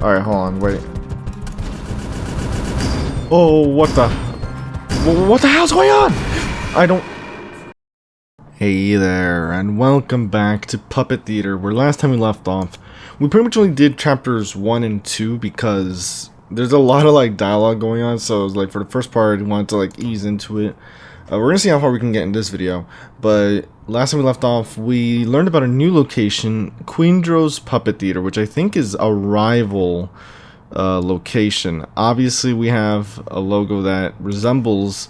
Alright, hold on, wait. Oh, what the? What the hell's going on? I don't... Hey there, and welcome back to Puppet Theater, where last time we left off, we pretty much only did chapters 1 and 2 because there's a lot of, like, dialogue going on, so it was like, for the first part, I wanted to, like, ease into it. We're gonna see how far we can get in this video, but last time we left off, we learned about a new location, Quindro's Puppet Theater, which I think is a rival location. Obviously, we have a logo that resembles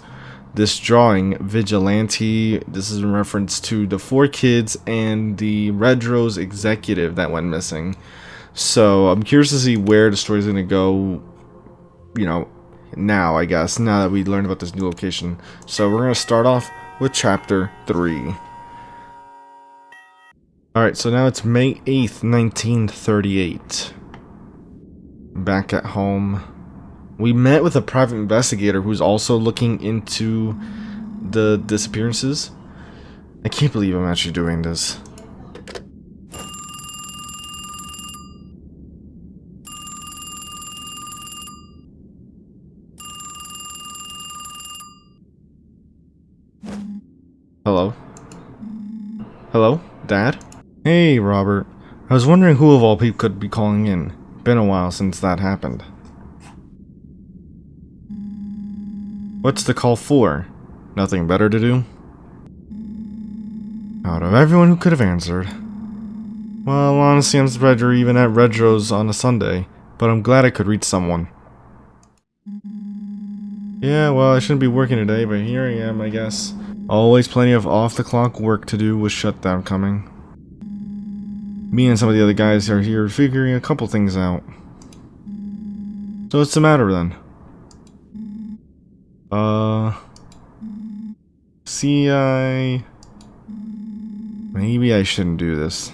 this drawing, Vigilante. This is in reference to the 4 kids and the Red Rose executive that went missing. So I'm curious to see where the story's gonna go, you know, now, I guess, now that we learned about this new location. So we're going to start off with Chapter 3. Alright, so now it's May 8th, 1938. Back at home. We met with a private investigator who's also looking into the disappearances. I can't believe I'm actually doing this. Hello? Hello? Dad? Hey, Robert. I was wondering who of all people could be calling in. Been a while since that happened. What's the call for? Nothing better to do? Out of everyone who could have answered. Well, honestly, I'm surprised you're even at Red Rose on a Sunday, but I'm glad I could reach someone. Yeah, well, I shouldn't be working today, but here I am, I guess. Always plenty of off-the-clock work to do with shutdown coming. Me and some of the other guys are here figuring a couple things out. So what's the matter then? Maybe I shouldn't do this.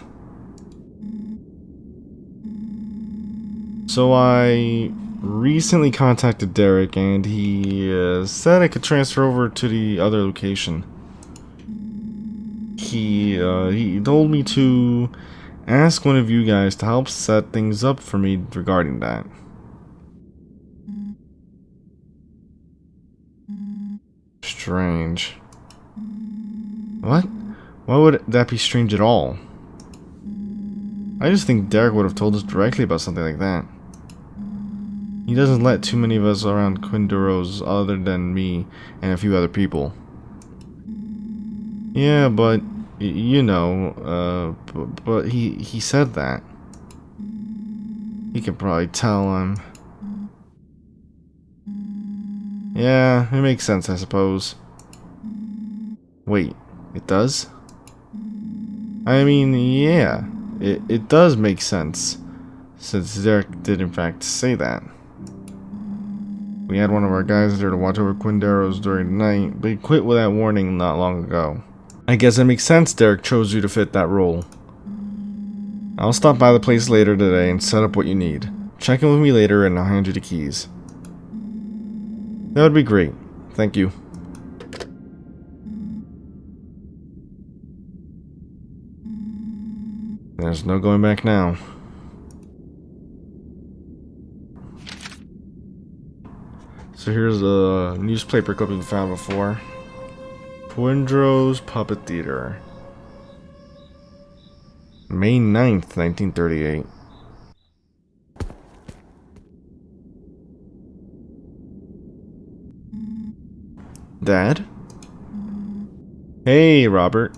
So I recently contacted Derek, and he said I could transfer over to the other location. He told me to ask one of you guys to help set things up for me regarding that. Strange. What? Why would that be strange at all? I just think Derek would have told us directly about something like that. He doesn't let too many of us around Quindro's other than me and a few other people. Yeah, but, you know, but he said that. He could probably tell him. Yeah, it makes sense, I suppose. Wait, it does? I mean, yeah, it does make sense, since Derek did in fact say that. We had one of our guys there to watch over Quindro's during the night, but he quit without warning not long ago. I guess it makes sense Derek chose you to fit that role. I'll stop by the place later today and set up what you need. Check in with me later and I'll hand you the keys. That would be great. Thank you. There's no going back now. So here's a newspaper clipping we found before. Quindro's Puppet Theater. May 9th, 1938. Dad? Hey, Robert.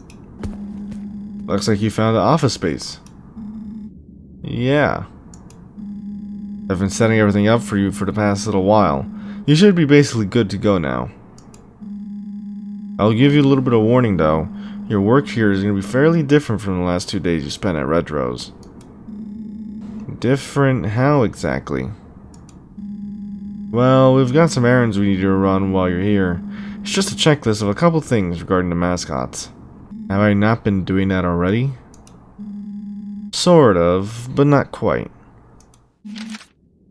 Looks like you found the office space. Yeah. I've been setting everything up for you for the past little while. You should be basically good to go now. I'll give you a little bit of warning though. Your work here is going to be fairly different from the last 2 days you spent at Red Rose. Different how exactly? Well, we've got some errands we need to run while you're here. It's just a checklist of a couple things regarding the mascots. Have I not been doing that already? Sort of, but not quite.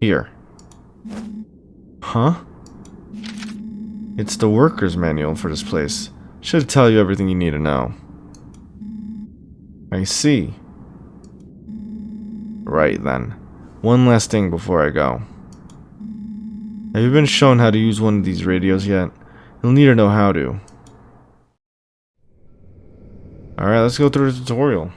Here. Huh? It's the worker's manual for this place. Should tell you everything you need to know. I see. Right then. One last thing before I go. Have you been shown how to use one of these radios yet? You'll need to know how to. Alright, let's go through the tutorial.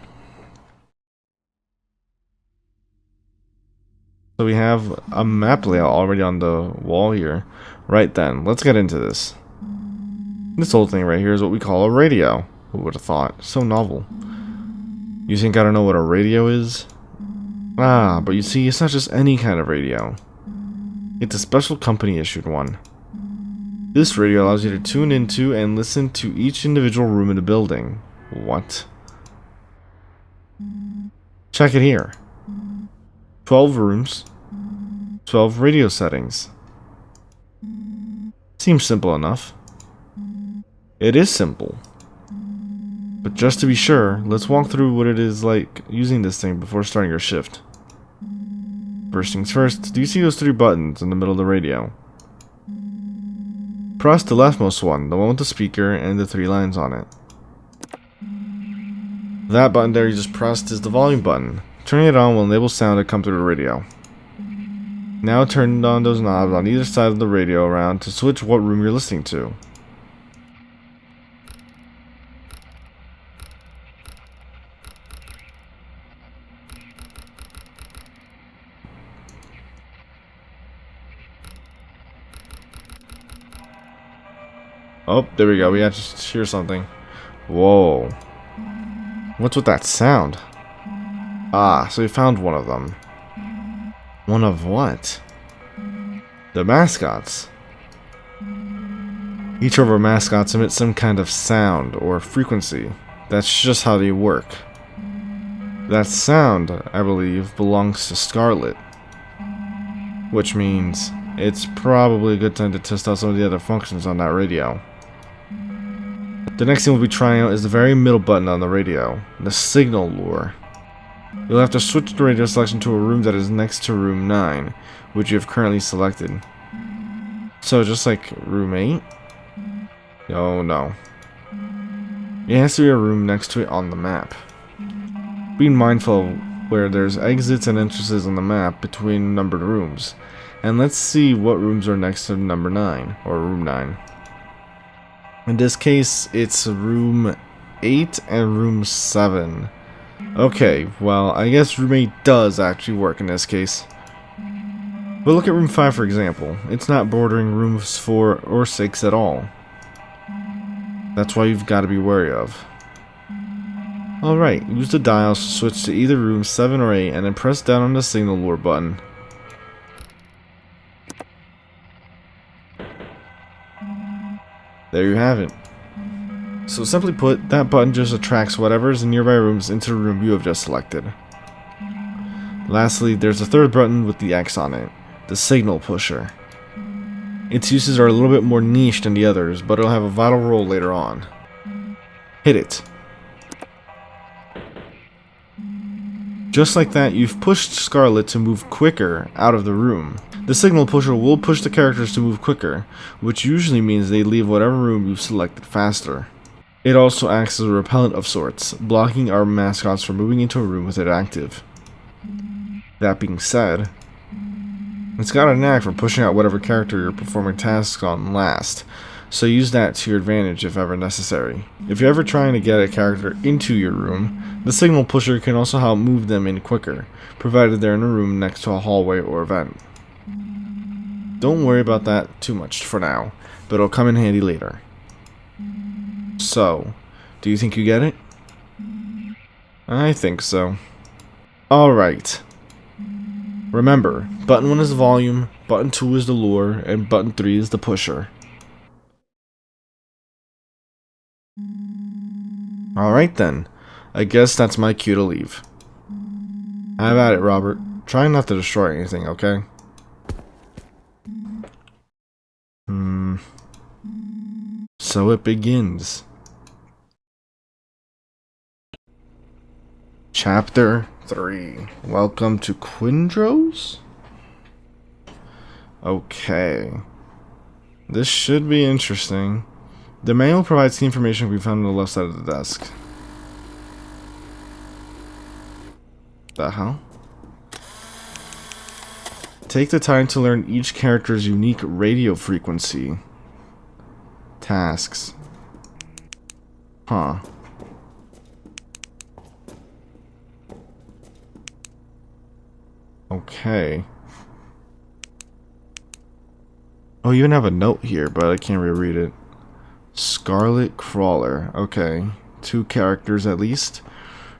So we have a map layout already on the wall here. Right then, let's get into this. This whole thing right here is what we call a radio. Who would have thought? So novel. You think I don't know what a radio is? Ah, but you see, it's not just any kind of radio. It's a special company issued one. This radio allows you to tune into and listen to each individual room in the building. What? Check it here. 12 rooms, 12 radio settings. Seems simple enough. It is simple. But just to be sure, let's walk through what it is like using this thing before starting your shift. First things first, do you see those 3 buttons in the middle of the radio? Press the leftmost one, the one with the speaker and the 3 lines on it. That button there you just pressed is the volume button. Turning it on will enable sound to come through the radio. Now turn on those knobs on either side of the radio around to switch what room you're listening to. Oh, there we go. We have to hear something. Whoa. What's with that sound? Ah, so we found one of them. One of what? The mascots. Each of our mascots emit some kind of sound or frequency. That's just how they work. That sound, I believe, belongs to Scarlet. Which means it's probably a good time to test out some of the other functions on that radio. The next thing we'll be trying out is the very middle button on the radio, the signal lure. You'll have to switch the radio selection to a room that is next to room 9, which you have currently selected. So just like room 8? Oh no. It has to be a room next to it on the map. Being mindful of where there's exits and entrances on the map between numbered rooms. And let's see what rooms are next to number 9, or room 9. In this case, it's room 8 and room 7. Okay, well, I guess room 8 does actually work in this case. But look at room 5 for example. It's not bordering rooms 4 or 6 at all. That's why you've got to be wary of. Alright, use the dials to switch to either room 7 or 8 and then press down on the signal lure button. There you have it. So simply put, that button just attracts whatever is in nearby rooms into the room you have just selected. Lastly, there's a third button with the X on it, the signal pusher. Its uses are a little bit more niche than the others, but it'll have a vital role later on. Hit it. Just like that, you've pushed Scarlet to move quicker out of the room. The signal pusher will push the characters to move quicker, which usually means they leave whatever room you've selected faster. It also acts as a repellent of sorts, blocking our mascots from moving into a room with it active. That being said, it's got a knack for pushing out whatever character you're performing tasks on last, so use that to your advantage if ever necessary. If you're ever trying to get a character into your room, the signal pusher can also help move them in quicker, provided they're in a room next to a hallway or vent. Don't worry about that too much for now, but it'll come in handy later. So, do you think you get it? I think so. Alright. Remember, button 1 is the volume, button 2 is the lure, and button 3 is the pusher. Alright then, I guess that's my cue to leave. Have at it, Robert. Try not to destroy anything, okay? So it begins. Chapter 3. Welcome to Quindros? Okay. This should be interesting. The manual provides the information we found on the left side of the desk. The hell? Take the time to learn each character's unique radio frequency. Tasks. Huh. Okay. Oh, you even have a note here, but I can't reread it. Scarlet Crawler. Okay. 2 characters at least.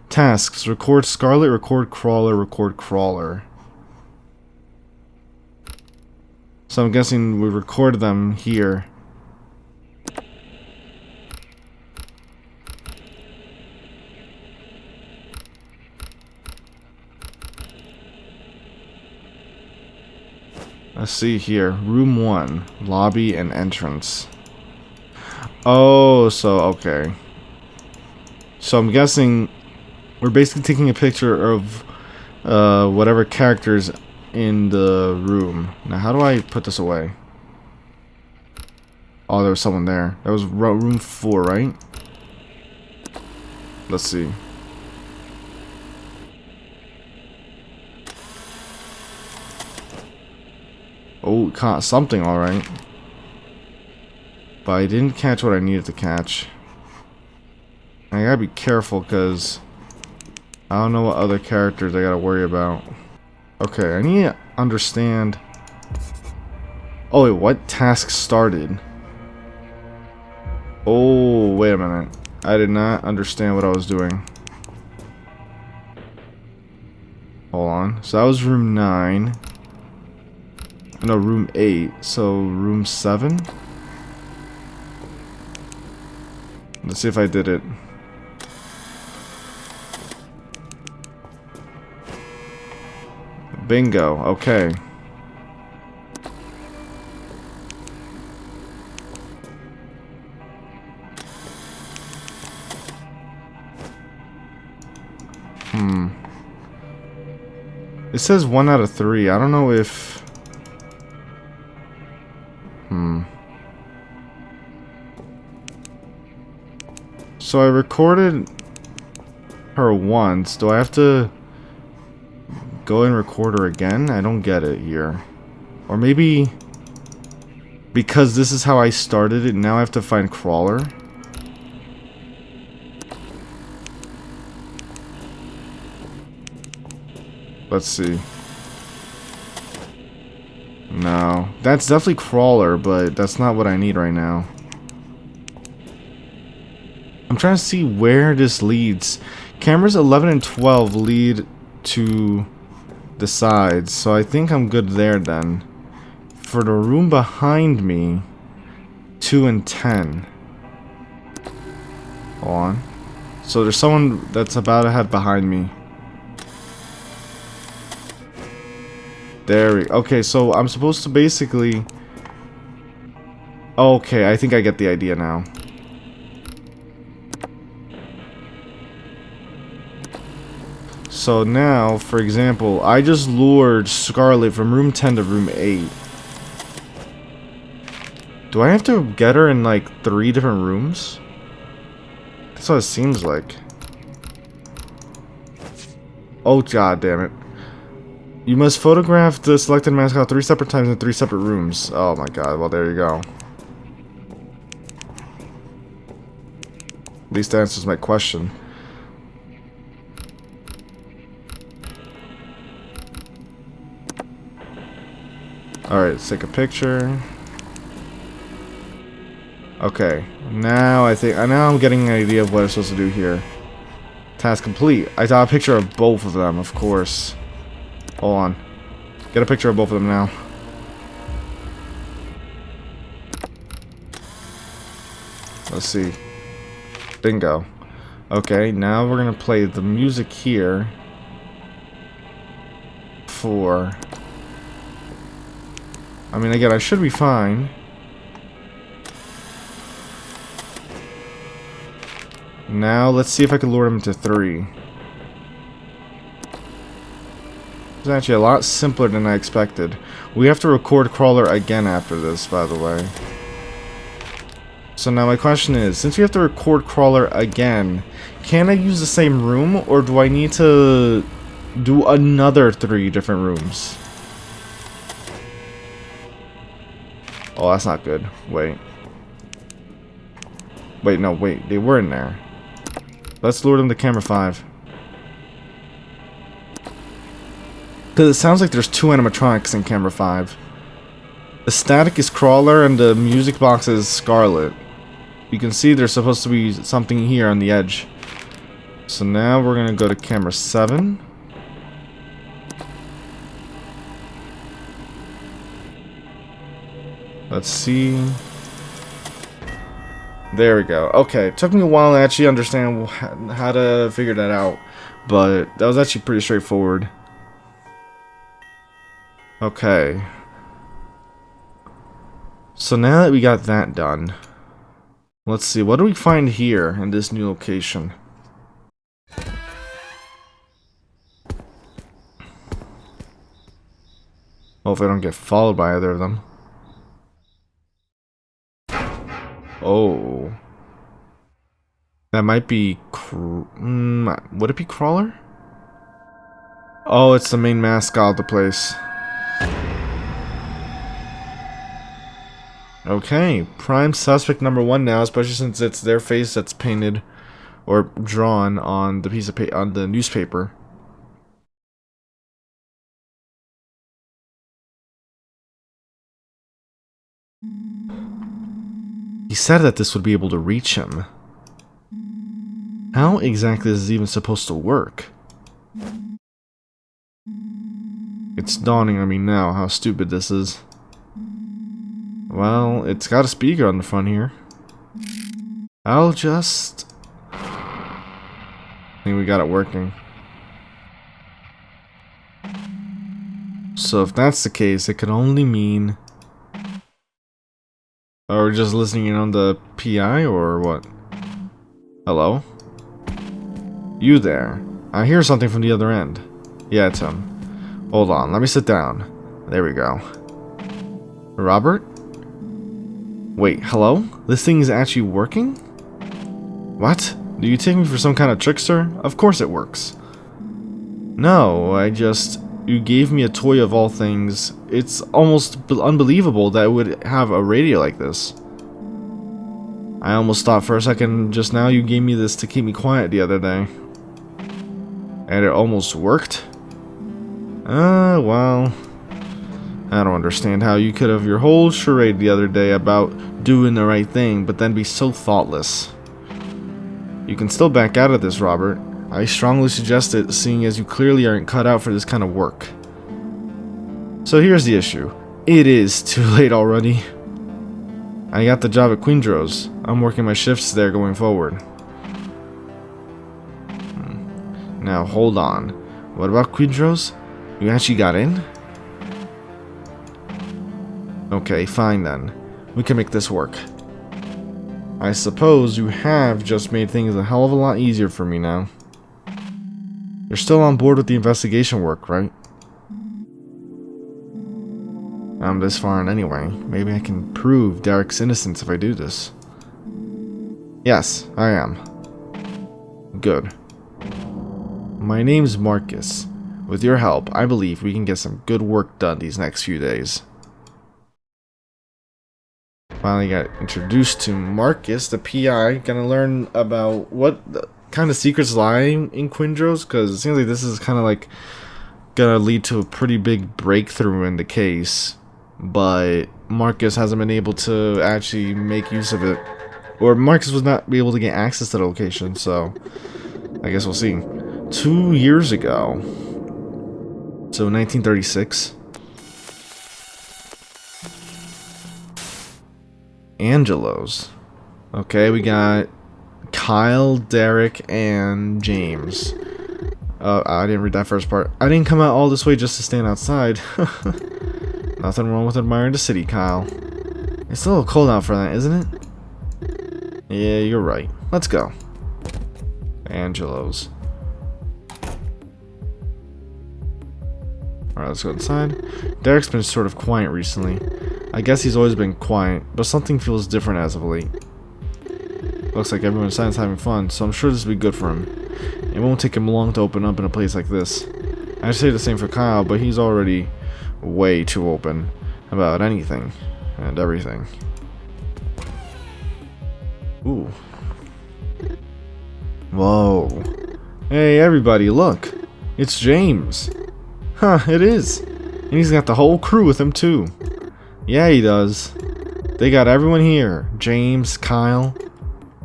Tasks. Record Scarlet, record Crawler, record Crawler. So I'm guessing we record them here. Let's see here. Room 1. Lobby and entrance. Oh, so, okay. So I'm guessing we're basically taking a picture of whatever characters in the room. Now, how do I put this away? Oh, there was someone there. That was room 4, right? Let's see. Oh, caught something, alright. But I didn't catch what I needed to catch. I gotta be careful, because I don't know what other characters I gotta worry about. Okay, I need to understand. Oh, wait, what task started? Oh, wait a minute. I did not understand what I was doing. Hold on. So that was room 9. No, room 8. So room 7? Let's see if I did it. Bingo. Okay. It says 1 out of 3. I don't know if... So I recorded her once. Do I have to go and record her again? I don't get it here. Or maybe because this is how I started it, now I have to find Crawler. Let's see. No. That's definitely Crawler, but that's not what I need right now. I'm trying to see where this leads. Cameras 11 and 12 lead to the sides, so I think I'm good there then. For the room behind me, 2 and 10. Hold on. So there's someone that's about to head behind me. There we go. Okay, so I'm supposed to basically... Okay, I think I get the idea now. So now, for example, I just lured Scarlet from room 10 to room 8. Do I have to get her in like 3 different rooms? That's what it seems like. Oh, god damn it. You must photograph the selected mascot 3 separate times in 3 separate rooms. Oh my god, well there you go. At least that answers my question. Alright, let's take a picture. Okay, now now I'm getting an idea of what I'm supposed to do here. Task complete. I got a picture of both of them, of course. Hold on. Get a picture of both of them now. Let's see. Bingo. Okay, now we're gonna play the music here for... I mean, again, I should be fine. Now, let's see if I can lure him to 3. It's actually a lot simpler than I expected. We have to record Crawler again after this, by the way. So now my question is, since we have to record Crawler again, can I use the same room, or do I need to do another 3 different rooms? Oh, that's not good. Wait. Wait, no, wait. They were in there. Let's lure them to camera 5. Because it sounds like there's 2 animatronics in camera 5. The static is Crawler and the music box is Scarlet. You can see there's supposed to be something here on the edge. So now we're going to go to camera 7. Let's see. There we go. Okay, it took me a while to actually understand how to figure that out. But that was actually pretty straightforward. Okay. So now that we got that done, let's see, what do we find here in this new location? Hopefully I don't get followed by either of them. Oh. That might be... would it be Crawler? Oh, it's the main mascot of the place. Okay, prime suspect number 1 now, especially since it's their face that's painted or drawn on the piece of on the newspaper. He said that this would be able to reach him. How exactly is this even supposed to work? It's dawning on me now how stupid this is. Well, it's got a speaker on the front here. I'll just... I think we got it working. So if that's the case, it could only mean... Are we just listening in on the PI or what? Hello? You there. I hear something from the other end. Yeah, it's him. Hold on, let me sit down. There we go. Robert? Wait, hello? This thing is actually working? What? Do you take me for some kind of trickster? Of course it works. No, you gave me a toy of all things. It's almost unbelievable that it would have a radio like this. I almost thought for a second just now you gave me this to keep me quiet the other day. And it almost worked? Well... I don't understand how you could have your whole charade the other day about doing the right thing, but then be so thoughtless. You can still back out of this, Robert. I strongly suggest it, seeing as you clearly aren't cut out for this kind of work. So here's the issue. It is too late already. I got the job at Quindro's. I'm working my shifts there going forward. Now hold on. What about Quindro's? You actually got in? Okay, fine then. We can make this work. I suppose you have just made things a hell of a lot easier for me now. You're still on board with the investigation work, right? I'm this far in anyway. Maybe I can prove Derek's innocence if I do this. Yes, I am. Good. My name's Marcus. With your help, I believe we can get some good work done these next few days. Finally got introduced to Marcus, the PI. Gonna learn about what kind of secrets lie in Quindro's, because it seems like this is kind of like gonna lead to a pretty big breakthrough in the case. But Marcus hasn't been able to actually make use of it. Or Marcus was not able to get access to the location, so I guess we'll see. 2 years ago. So 1936. Angelo's. Okay, we got Kyle, Derek, and James. I didn't read that first part. I didn't come out all this way just to stand outside. Nothing wrong with admiring the city, Kyle. It's a little cold out for that, isn't it? Yeah, you're right. Let's go. Angelo's. Alright, let's go inside. Derek's been sort of quiet recently. I guess he's always been quiet, but something feels different as of late. Looks like everyone inside is having fun, so I'm sure this will be good for him. It won't take him long to open up in a place like this. I'd say the same for Kyle, but he's already way too open about anything. and everything. Ooh. Whoa. Hey, everybody, look. It's James. Huh, it is. And he's got the whole crew with him, too. Yeah, he does. They got everyone here. James, Kyle,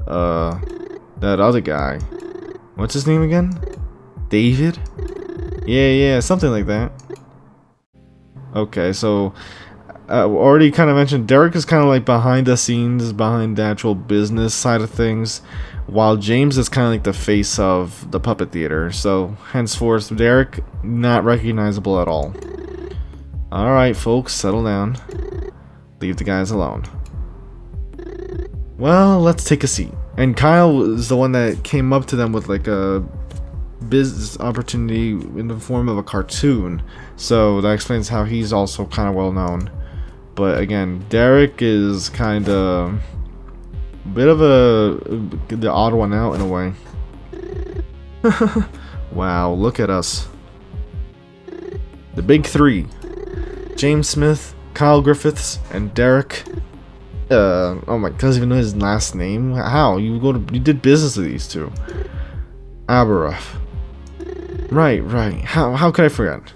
that other guy. What's his name again? David? Yeah, something like that. Okay, so already kind of mentioned Derek is kind of like behind the scenes, behind the actual business side of things, while James is kind of like the face of the puppet theater. So henceforth, Derek not recognizable at all. Alright folks, settle down. Leave the guys alone. Well, let's take a seat. And Kyle is the one that came up to them with like a business opportunity in the form of a cartoon. So that explains how he's also kind of well known. But again, Derek is kind of a bit of the odd one out in a way. Wow, look at us. The big three. James Smith, Kyle Griffiths, and Derek. Oh my, doesn't even know his last name. How? You did business with these two. Aberoff. Right. How could I forget?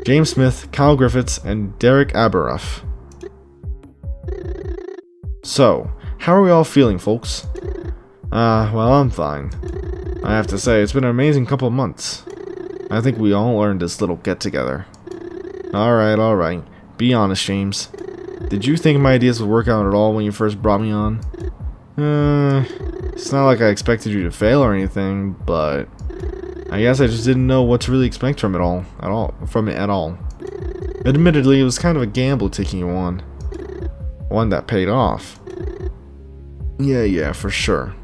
James Smith, Kyle Griffiths, and Derek Aberoff. So, how are we all feeling, folks? Well, I'm fine. I have to say, it's been an amazing couple of months. I think we all earned this little get-together. Alright. Be honest, James. Did you think my ideas would work out at all when you first brought me on? It's not like I expected you to fail or anything, but I guess I just didn't know what to really expect from it at all. Admittedly, it was kind of a gamble taking you on. One that paid off. Yeah, for sure.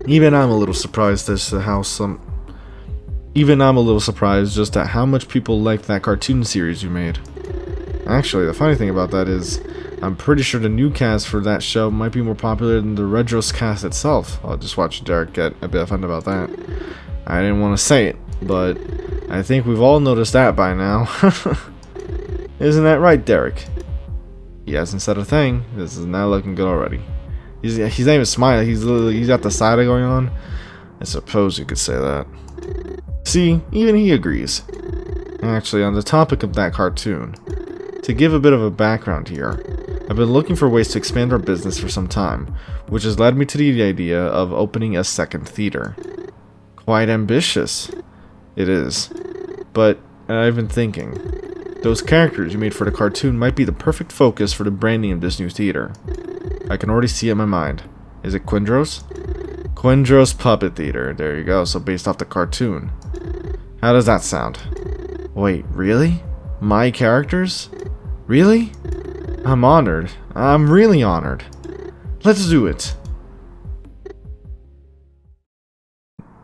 Even I'm a little surprised just at how much people liked that cartoon series you made. Actually, the funny thing about that is, I'm pretty sure the new cast for that show might be more popular than the Redros cast itself. I'll just watch Derek get a bit offended about that. I didn't want to say it, but I think we've all noticed that by now. Isn't that right, Derek? He hasn't said a thing. This is not looking good already. He's not even smiling. He's got the side eye going on. I suppose you could say that. See, even he agrees. Actually, on the topic of that cartoon, to give a bit of a background here, I've been looking for ways to expand our business for some time, which has led me to the idea of opening a second theater. Quite ambitious. It is. But I've been thinking, those characters you made for the cartoon might be the perfect focus for the branding of this new theater. I can already see it in my mind. Is it Quindros? Quindros Puppet Theater. There you go. So based off the cartoon. How does that sound? Wait, really? My characters? Really? I'm honored. I'm really honored. Let's do it.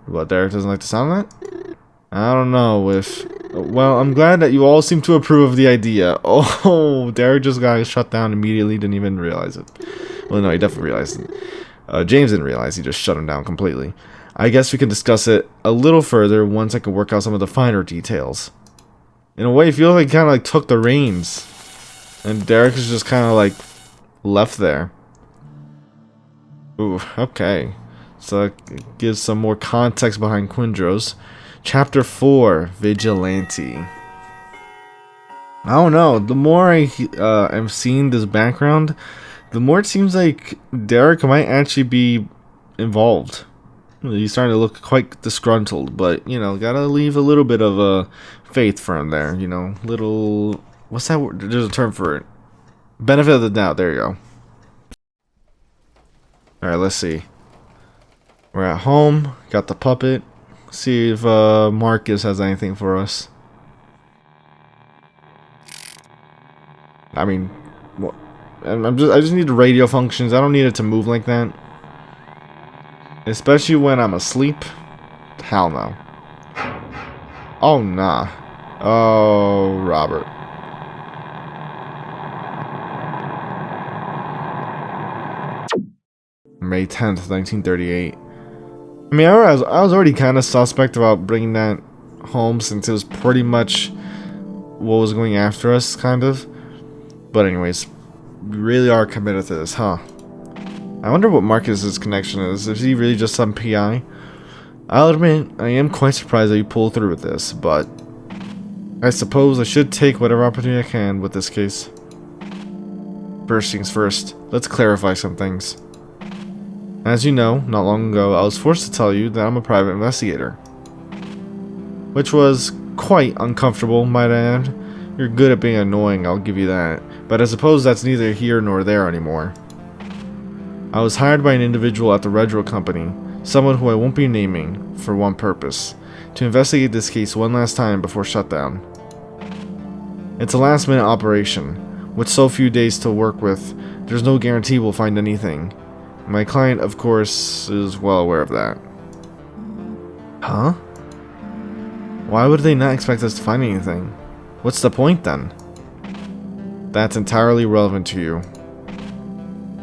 What, Derek doesn't like the sound of that? I don't know if... Well, I'm glad that you all seem to approve of the idea. Oh, Derek just got shut down immediately, didn't even realize it. Well, no, he definitely realized it. James didn't realize, he just shut him down completely. I guess we can discuss it a little further once I can work out some of the finer details. In a way, I feel like he kind of like took the reins. And Derek is just kind of like left there. Ooh, okay. So that gives some more context behind Quindros. Chapter 4, Vigilante. I don't know, the more I am seeing this background, the more it seems like Derek might actually be involved. He's starting to look quite disgruntled, but, you know, gotta leave a little bit of faith for him there, you know, little... What's that word? There's a term for it. Benefit of the doubt, there you go. Alright, let's see. We're at home, got the puppet. See if Marcus has anything for us. I mean, what? I just need the radio functions. I don't need it to move like that. Especially when I'm asleep. Hell no. Oh nah. Oh, Robert. May 10th, 1938. I mean, I was already kind of suspect about bringing that home since it was pretty much what was going after us, kind of. But anyways, we really are committed to this, huh? I wonder what Marcus's connection is. Is he really just some PI? I'll admit, I am quite surprised that you pulled through with this, but I suppose I should take whatever opportunity I can with this case. First things first, let's clarify some things. As you know, not long ago, I was forced to tell you that I'm a private investigator. Which was quite uncomfortable, might I add. You're good at being annoying, I'll give you that. But I suppose that's neither here nor there anymore. I was hired by an individual at the Redro Company, someone who I won't be naming, for one purpose. To investigate this case one last time before shutdown. It's a last-minute operation. With so few days to work with, there's no guarantee we'll find anything. My client, of course, is well aware of that. Huh? Why would they not expect us to find anything? What's the point then? That's entirely relevant to you.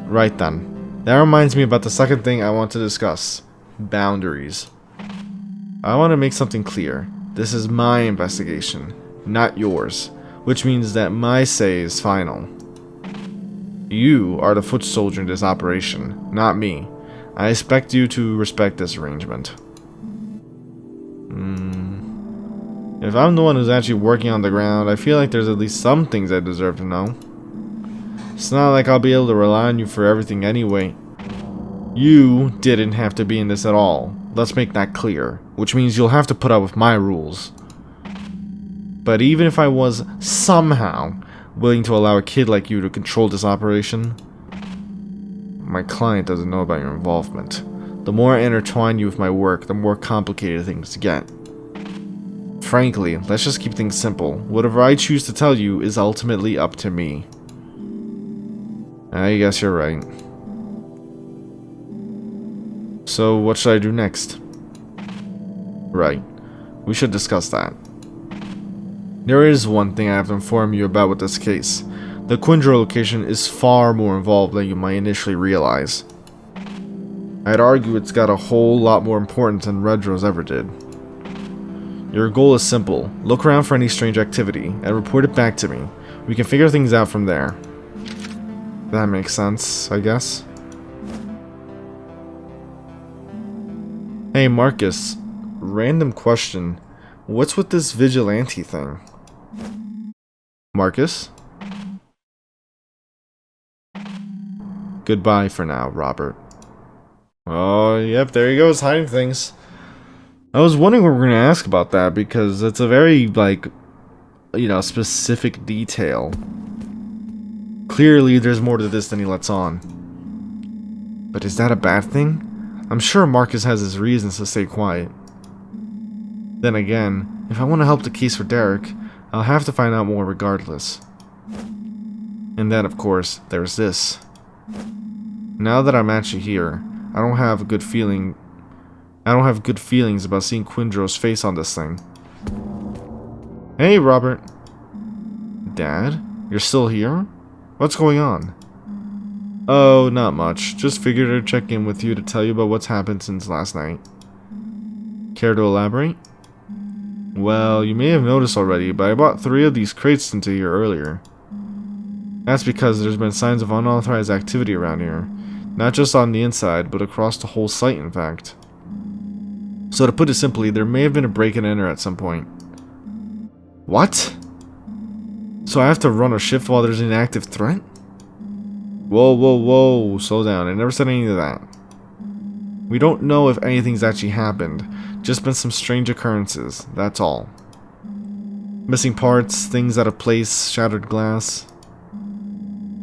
Right then. That reminds me about the second thing I want to discuss. Boundaries. I want to make something clear. This is my investigation, not yours. Which means that my say is final. You are the foot soldier in this operation, not me. I expect you to respect this arrangement. If I'm the one who's actually working on the ground, I feel like there's at least some things I deserve to know. It's not like I'll be able to rely on you for everything anyway. You didn't have to be in this at all. Let's make that clear. Which means you'll have to put up with my rules. But even if I was somehow willing to allow a kid like you to control this operation, my client doesn't know about your involvement. The more I intertwine you with my work, the more complicated things get. Frankly, let's just keep things simple. Whatever I choose to tell you is ultimately up to me. I guess you're right. So what should I do next? Right. We should discuss that. There is one thing I have to inform you about with this case. The Quindro location is far more involved than you might initially realize. I'd argue it's got a whole lot more importance than Redros ever did. Your goal is simple. Look around for any strange activity, and report it back to me. We can figure things out from there. That makes sense, I guess. Hey Marcus, random question. What's with this vigilante thing? Marcus? Goodbye for now, Robert. Oh, yep, there he goes, hiding things. I was wondering what we were going to ask about that, because it's a very, like, you know, specific detail. Clearly, there's more to this than he lets on. But is that a bad thing? I'm sure Marcus has his reasons to stay quiet. Then again, if I want to help the case for Derek, I'll have to find out more regardless. And then, of course, there's this. Now that I'm actually here, I don't have good feelings about seeing Quindro's face on this thing. Hey, Robert. Dad? You're still here? What's going on? Oh, not much. Just figured I'd check in with you to tell you about what's happened since last night. Care to elaborate? Well, you may have noticed already, but I bought 3 of these crates into here earlier. That's because there's been signs of unauthorized activity around here. Not just on the inside, but across the whole site, in fact. So to put it simply, there may have been a break and enter at some point. What? So I have to run a shift while there's an active threat? Whoa, whoa, whoa, slow down. I never said any of that. We don't know if anything's actually happened. Just been some strange occurrences, that's all. Missing parts, things out of place, shattered glass.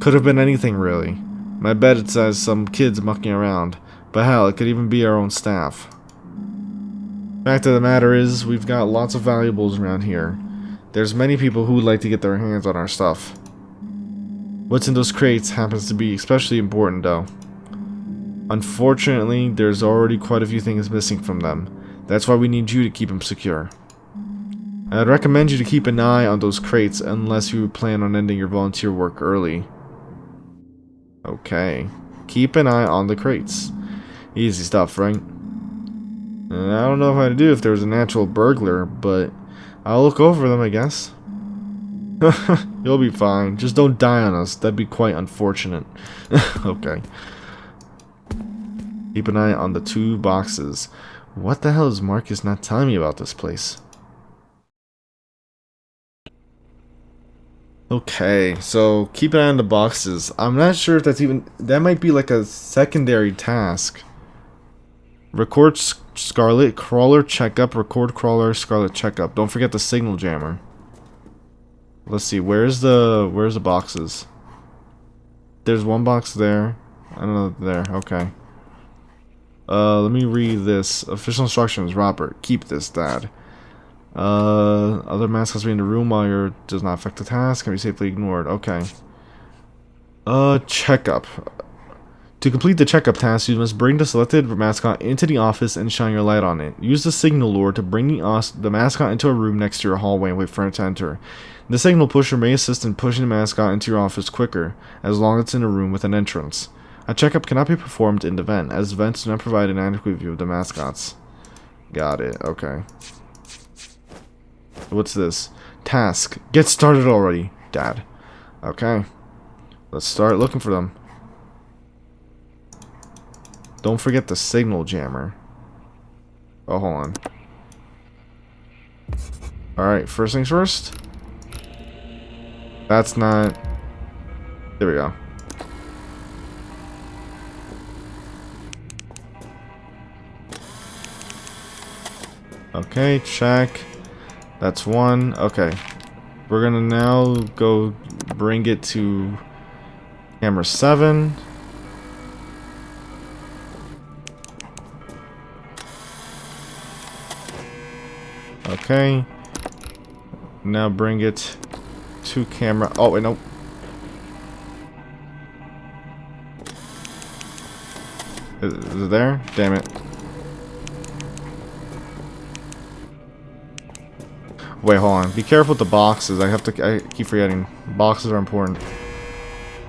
Could have been anything, really. My bet it says some kids mucking around, but hell, it could even be our own staff. Fact of the matter is, we've got lots of valuables around here. There's many people who would like to get their hands on our stuff. What's in those crates happens to be especially important, though. Unfortunately, there's already quite a few things missing from them. That's why we need you to keep them secure. I'd recommend you to keep an eye on those crates unless you plan on ending your volunteer work early. Okay. Keep an eye on the crates. Easy stuff, right? I don't know if I'd do if there was an actual burglar, but I'll look over them, I guess. You'll be fine. Just don't die on us. That'd be quite unfortunate. Okay. Keep an eye on the 2 boxes. What the hell is Marcus not telling me about this place? Okay, so keep an eye on the boxes. I'm not sure if that's even... That might be like a secondary task. Record Scarlet Crawler checkup. Record Crawler Scarlet checkup. Don't forget the signal jammer. Let's see. Where's the boxes? There's one box there. I don't know. There. Okay. Let me read this. Official instructions. Robert, keep this, Dad. Other mascots be in the room while you're does not affect the task. Can be safely ignored. Okay. Checkup. To complete the checkup task, you must bring the selected mascot into the office and shine your light on it. Use the signal lure to bring the mascot into a room next to your hallway and wait for it to enter. The signal pusher may assist in pushing the mascot into your office quicker, as long as it's in a room with an entrance. A checkup cannot be performed in the vent, as vents do not provide an adequate view of the mascots. Got it, okay. What's this? Task. Get started already, Dad. Okay. Let's start looking for them. Don't forget the signal jammer. Oh, hold on. Alright, first things first. That's not... There we go. Okay, check. That's one. Okay. We're gonna now go bring it to camera 7. Okay. Now bring it to camera. Oh, wait, no. Is it there? Damn it. Wait, hold on. Be careful with the boxes. I keep forgetting. Boxes are important.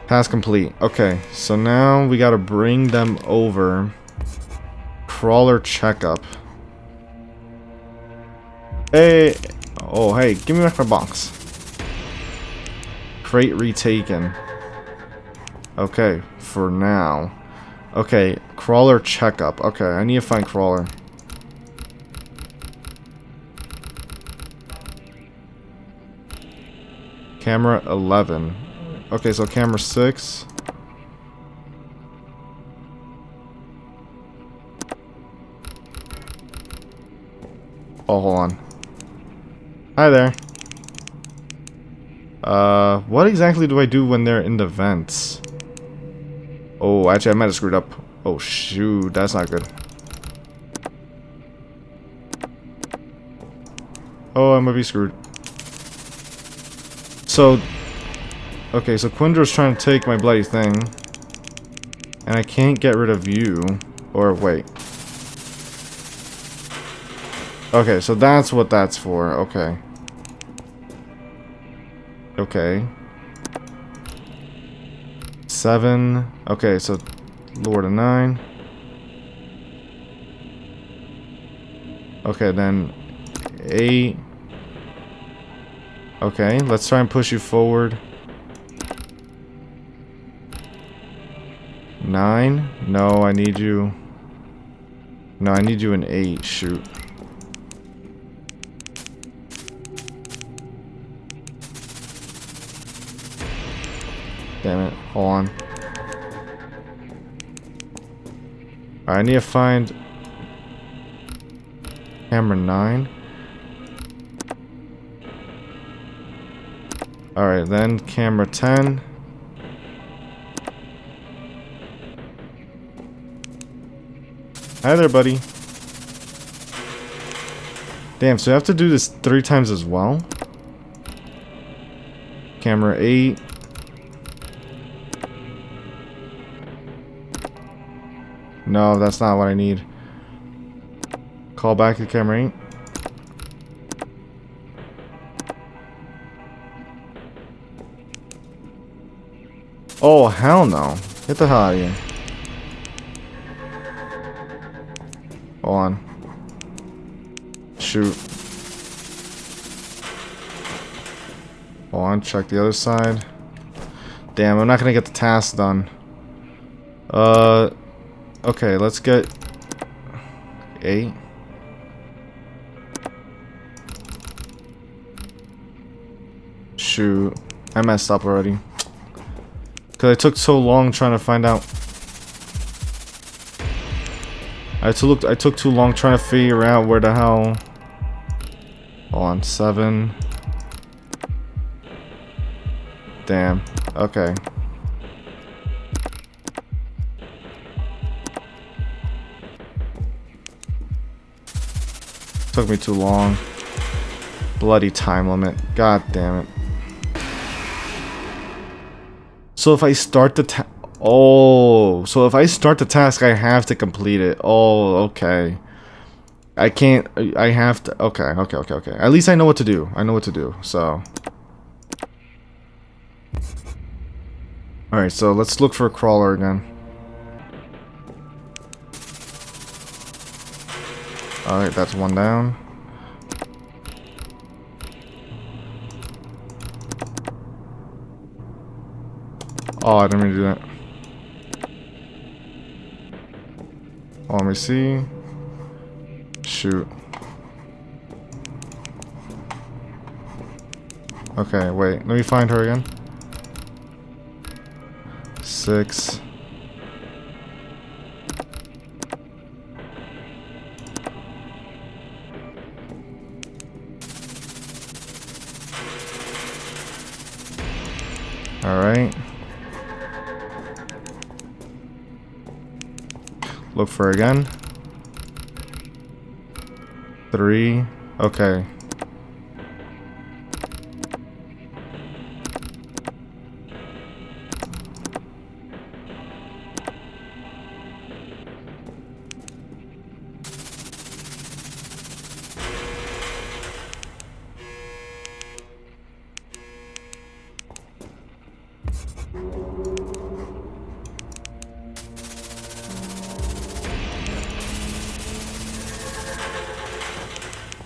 Task complete. Okay, so now we gotta bring them over. Crawler checkup. Hey! Oh, hey, give me back my box. Crate retaken. Okay, for now. Okay, Crawler checkup. Okay, I need to find Crawler. Camera 11. Okay, so camera 6. Oh, hold on. Hi there. What exactly do I do when they're in the vents? Oh, actually, I might have screwed up. Oh, shoot. That's not good. Oh, I might be screwed. So... Okay, so Quindra's trying to take my bloody thing. And I can't get rid of you. Or, wait. Okay, so that's what that's for. Okay. Okay. 7. Okay, so Lord of 9. Okay, then 8. Okay, let's try and push you forward. 9. No, I need you. No, I need you in 8. Shoot. Damn it. Hold on. Alright, I need to find camera 9. Alright, then camera 10. Hi there, buddy. Damn, so I have to do this 3 times as well? Camera 8. No, that's not what I need. Call back to camera 8. Oh, hell no. Get the hell out of here. Hold on. Shoot. Hold on, check the other side. Damn, I'm not gonna get the task done. Okay, let's get 8. Shoot, I messed up already. Cause I took so long trying to find out. I took too long trying to figure out where the hell. Hold on, 7. Damn. Okay. Took me too long. Bloody time limit. God damn it. So if I start the so if I start the task, I have to complete it. Oh, okay. I can't. I have to. Okay. At least I know what to do. So. Alright, so let's look for a crawler again. Alright, that's one down. Oh, I didn't mean to do that. Oh, let me see. Shoot. Okay, wait. Let me find her again. 6. Alright. Look for her again. 3. Okay.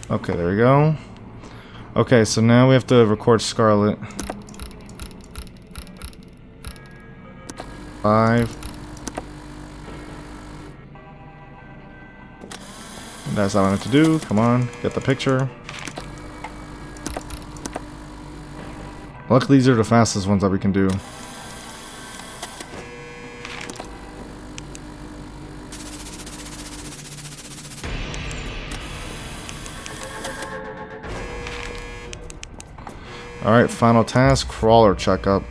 Okay, there we go. Okay, so now we have to record Scarlet. 5. That's all I have to do. Come on, get the picture. Luckily, these are the fastest ones that we can do. Alright, final task, crawler checkup.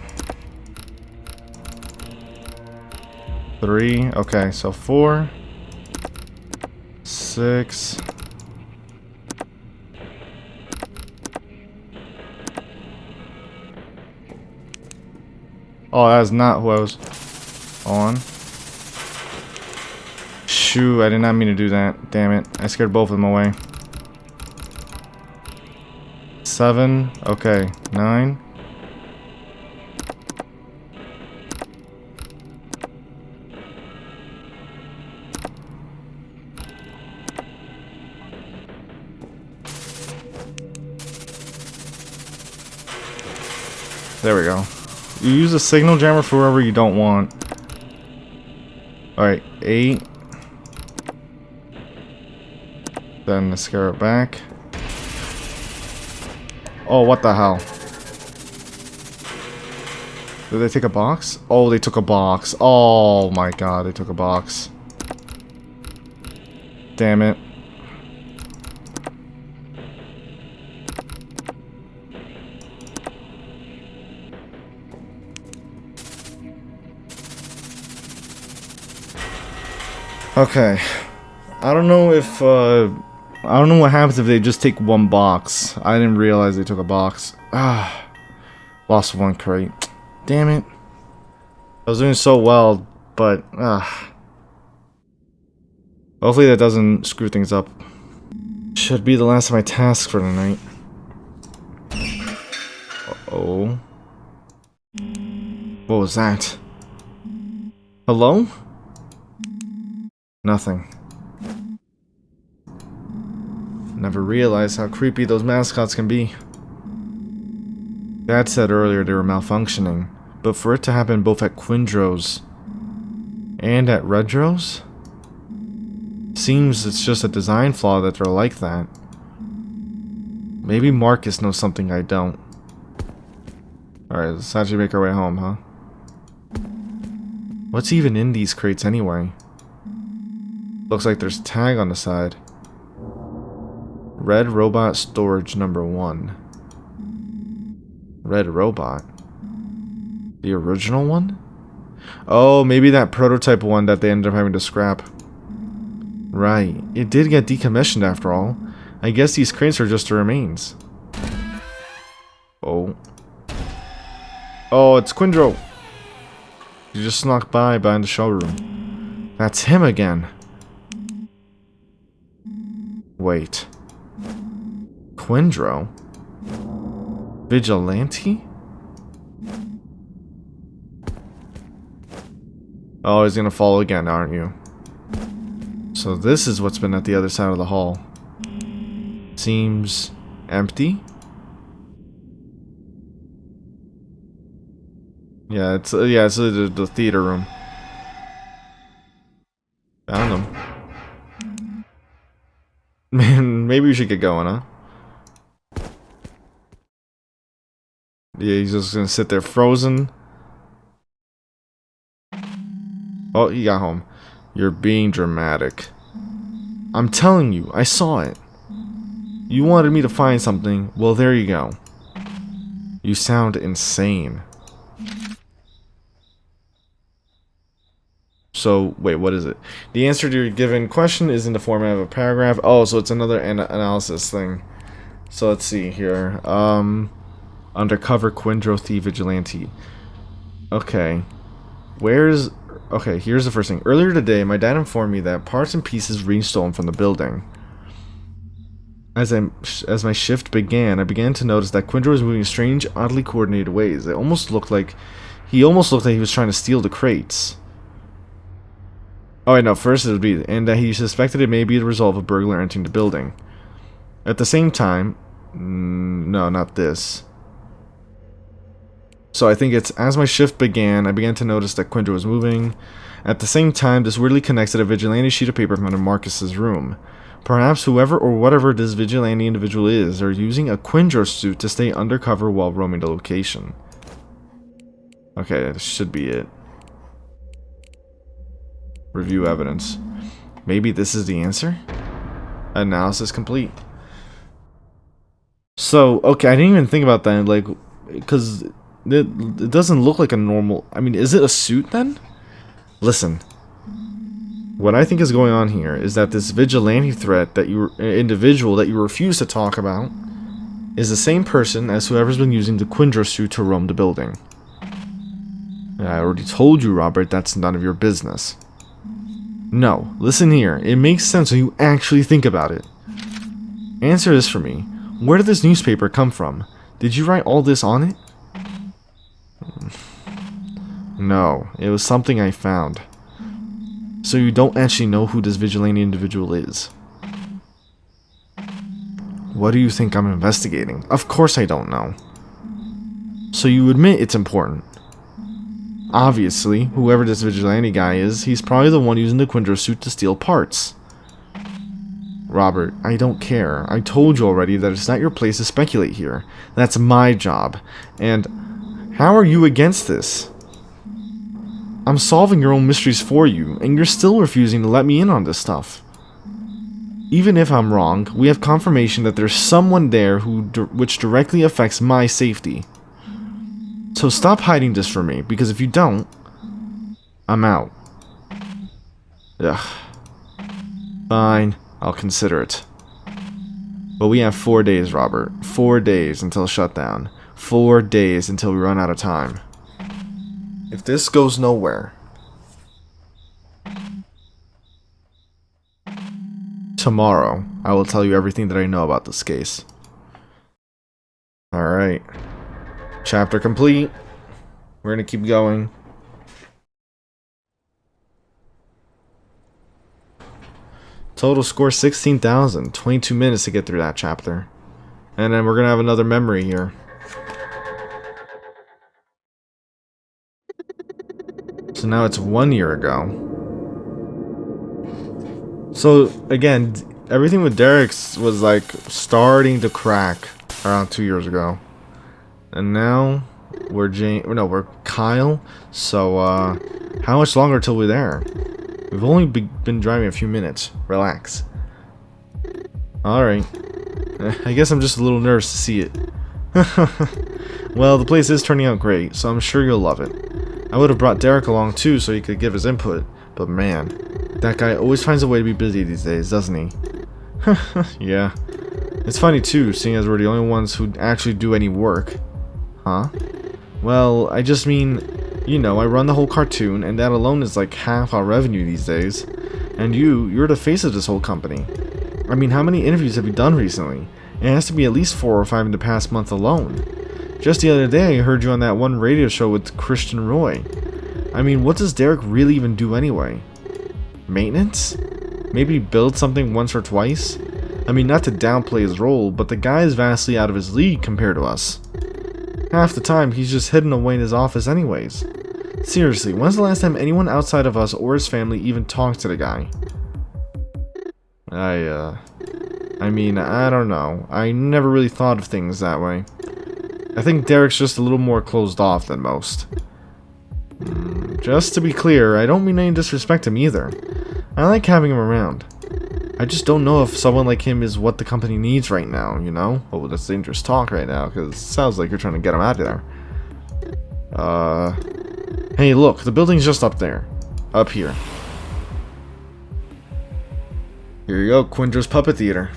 3, okay, so 4, 6. Oh, that is not who I was on. Shoot, I did not mean to do that. Damn it, I scared both of them away. 7, okay, 9. There we go. You use a signal jammer for whoever you don't want. Alright, 8. Then the scarab back. Oh, what the hell? Did they take a box? Oh, they took a box. Oh my god, they took a box. Damn it. Okay. I don't know if, I don't know what happens if they just take one box. I didn't realize they took a box. Ah. Lost 1 crate. Damn it. I was doing so well, but, hopefully that doesn't screw things up. Should be the last of my tasks for the night. Uh-oh. What was that? Hello? Nothing. Never realized how creepy those mascots can be. Dad said earlier they were malfunctioning, but for it to happen both at Quindro's and at Redro's? Seems it's just a design flaw that they're like that. Maybe Marcus knows something I don't. Alright, let's actually make our way home, huh? What's even in these crates anyway? Looks like there's a tag on the side. Red Robot Storage number 1. Red Robot? The original one? Oh, maybe that prototype one that they ended up having to scrap. Right. It did get decommissioned after all. I guess these crates are just the remains. Oh. Oh, it's Quindro. He just snuck by behind the showroom. That's him again. Wait. Quindro? Vigilante? Oh, he's gonna fall again, aren't you? So this is what's been at the other side of the hall. Seems empty? Yeah, it's the theater room. Found him. Man, maybe we should get going, huh? Yeah, he's just gonna sit there frozen. Oh, he got home. You're being dramatic. I'm telling you, I saw it. You wanted me to find something, well there you go. You sound insane. So, wait, what is it? The answer to your given question is in the format of a paragraph. Oh, so it's another analysis thing. So let's see here. Undercover Quindro Thief Vigilante. Okay. Okay, here's the first thing. Earlier today, my dad informed me that parts and pieces were stolen from the building. As my shift began, I began to notice that Quindro was moving in strange, oddly coordinated ways. He almost looked like he was trying to steal the crates. Oh wait, no, first it would be, and that he suspected it may be the result of a burglar entering the building. At the same time, no, not this. So I think it's, as my shift began, I began to notice that Quindro was moving. At the same time, this weirdly connects to a vigilante sheet of paper from under Marcus's room. Perhaps whoever or whatever this vigilante individual is are using a Quindro suit to stay undercover while roaming the location. Okay, that should be it. Review evidence. Maybe this is the answer? Analysis complete. So, okay, I didn't even think about that, like, because it doesn't look like a normal... I mean, is it a suit then? Listen. What I think is going on here is that this vigilante threat that individual that you refuse to talk about is the same person as whoever's been using the Quindro suit to roam the building. I already told you, Robert, that's none of your business. No, listen here. It makes sense when you actually think about it. Answer this for me. Where did this newspaper come from? Did you write all this on it? No, it was something I found. So you don't actually know who this vigilante individual is. What do you think I'm investigating? Of course I don't know. So you admit it's important. Obviously, whoever this vigilante guy is, he's probably the one using the Quindro suit to steal parts. Robert, I don't care. I told you already that it's not your place to speculate here. That's my job. And how are you against this? I'm solving your own mysteries for you, and you're still refusing to let me in on this stuff. Even if I'm wrong, we have confirmation that there's someone there which directly affects my safety. So stop hiding this from me, because if you don't, I'm out. Ugh. Fine, I'll consider it. But we have 4 days, Robert. 4 days until shutdown. 4 days until we run out of time. If this goes nowhere, tomorrow I will tell you everything that I know about this case. Alright. Chapter complete. We're gonna keep going. Total score 16,000. 22 minutes to get through that chapter. And then we're gonna have another memory here. So now it's 1 year ago. So again, everything with Derek's was like starting to crack around 2 years ago. And now we're we're Kyle. So how much longer till we're there? We've only been driving a few minutes. Relax. Alright. I guess I'm just a little nervous to see it. Well, the place is turning out great, so I'm sure you'll love it. I would have brought Derek along too so he could give his input, but man, that guy always finds a way to be busy these days, doesn't he? Yeah. It's funny too, seeing as we're the only ones who actually do any work. Huh? Well, I just mean, you know, I run the whole cartoon, and that alone is like half our revenue these days. And you're the face of this whole company. I mean, how many interviews have you done recently? It has to be at least 4 or 5 in the past month alone. Just the other day, I heard you on that one radio show with Christian Roy. I mean, what does Derek really even do anyway? Maintenance? Maybe build something once or twice? I mean, not to downplay his role, but the guy is vastly out of his league compared to us. Half the time, he's just hidden away in his office anyways. Seriously, when's the last time anyone outside of us or his family even talked to the guy? I mean, I don't know. I never really thought of things that way. I think Derek's just a little more closed off than most. Just to be clear, I don't mean any disrespect to him either. I like having him around. I just don't know if someone like him is what the company needs right now, you know? Oh, that's dangerous talk right now, because it sounds like you're trying to get him out of there. Hey, look, the building's just up there. Up here. Here you go, Quindra's Puppet Theater.